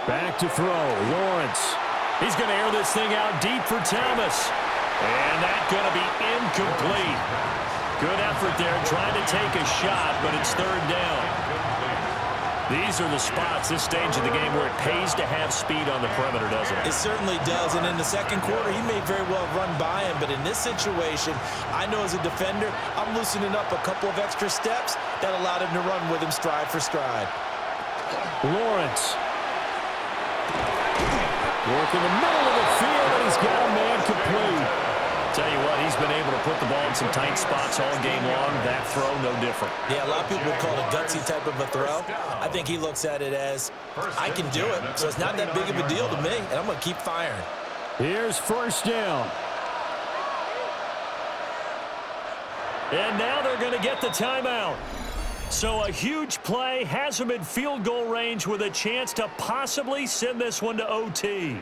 Back to throw, Lawrence. He's going to air this thing out deep for Thomas. And that's going to be incomplete. Good effort there, trying to take a shot, but it's 3rd down. These are the spots, this stage of the game, where it pays to have speed on the perimeter, doesn't it? It certainly does, and in the 2nd quarter, he may very well run by him, but in this situation, I know as a defender, I'm loosening up a couple of extra steps that allowed him to run with him stride for stride. Lawrence. Work in the middle of the field, and he's got a man complete. Tell you what, he's been able to put the ball in some tight spots all game long. That throw, no different. Yeah, a lot of people would call it a gutsy type of a throw. I think he looks at it as, I can do it, so it's not that big of a deal to me, and I'm going to keep firing. Here's 1st down. And now they're going to get the timeout. So a huge play has him in field goal range with a chance to possibly send this one to OT.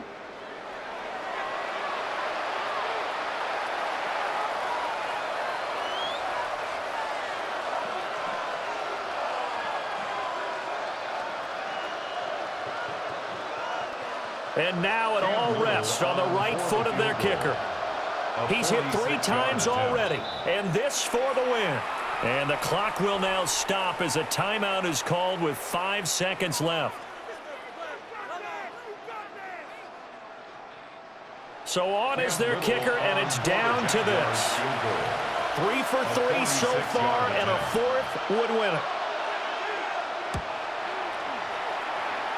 And now it all rests on the right foot of their kicker. He's hit 3 times already, and this for the win. And the clock will now stop as a timeout is called with 5 seconds left. So on is their kicker, and it's down to this. 3 for 3 so far, and a 4th would win it.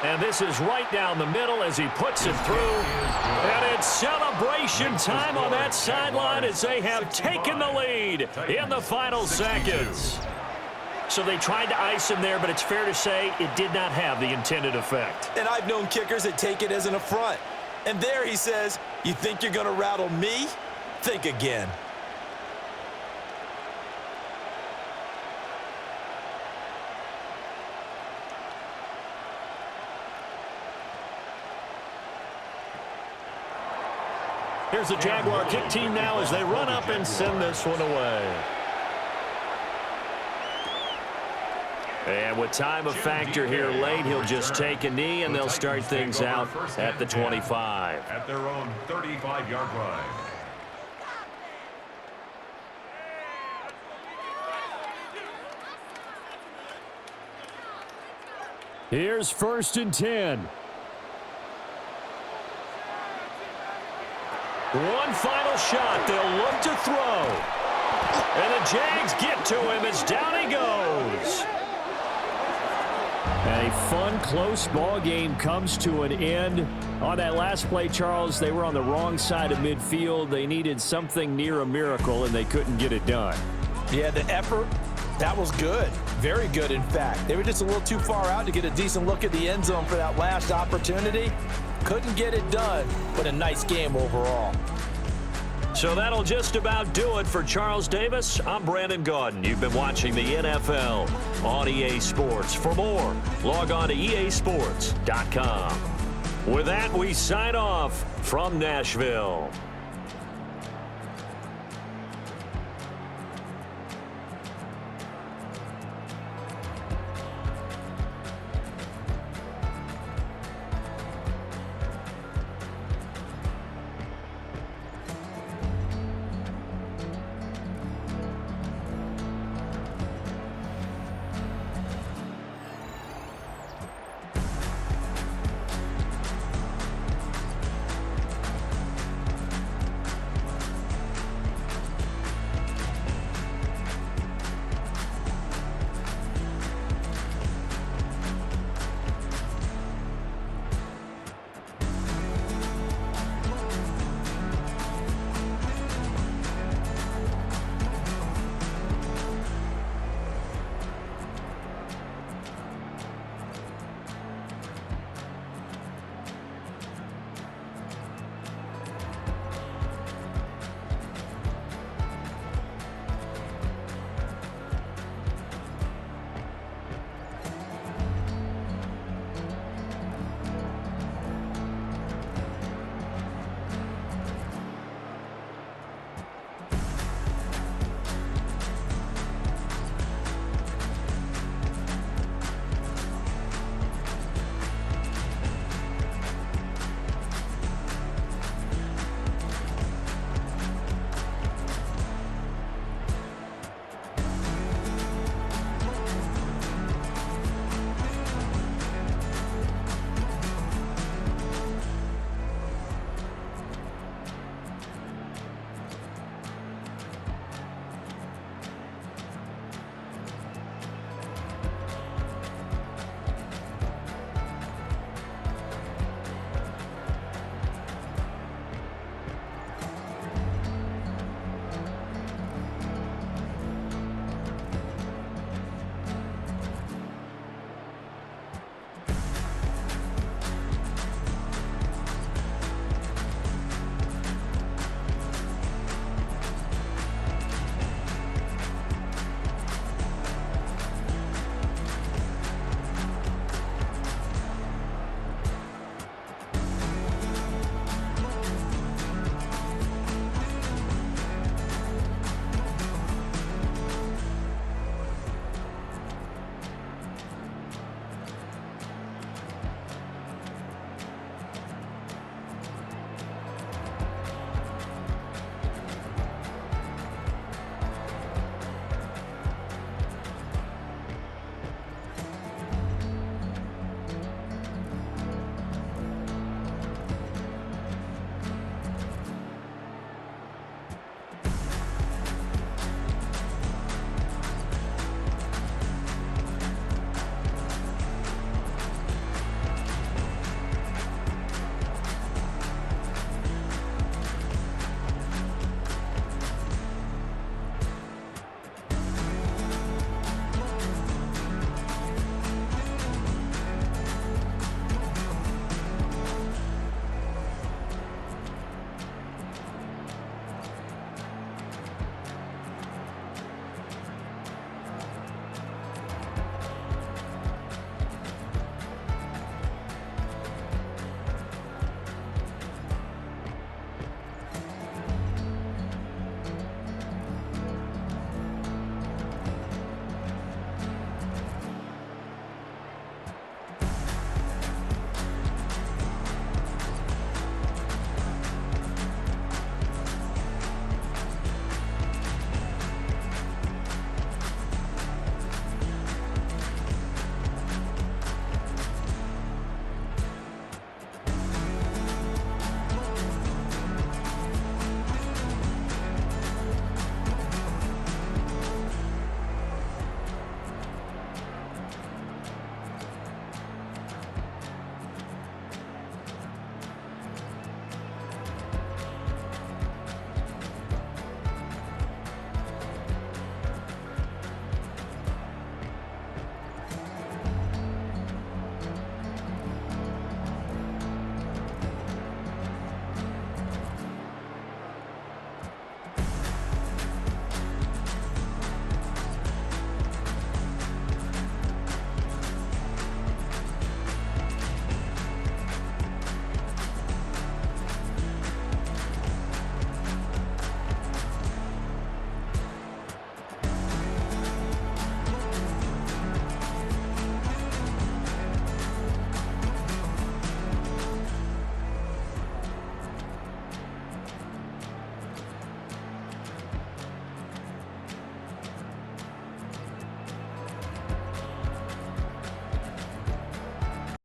And this is right down the middle as he puts it through. And it's celebration time on that sideline as they have taken the lead in the final seconds. So they tried to ice him there, but it's fair to say it did not have the intended effect. And I've known kickers that take it as an affront. And there he says, you think you're going to rattle me? Think again. Here's the Jaguar kick team now as they run up and send this one away. And with time a factor here late, he'll just take a knee, and they'll start things out at the 25. At their own 35-yard line. Here's 1st and 10. One final shot. They'll look to throw. And the Jags get to him as down he goes. And a fun, close ball game comes to an end. On that last play, Charles, they were on the wrong side of midfield. They needed something near a miracle, and they couldn't get it done. Yeah, the effort, that was good. Very good, in fact. They were just a little too far out to get a decent look at the end zone for that last opportunity. Couldn't get it done, but a nice game overall. So that'll just about do it for Charles Davis. I'm Brandon Gaudin. You've been watching the NFL on EA Sports. For more, log on to easports.com. With that, we sign off from Nashville.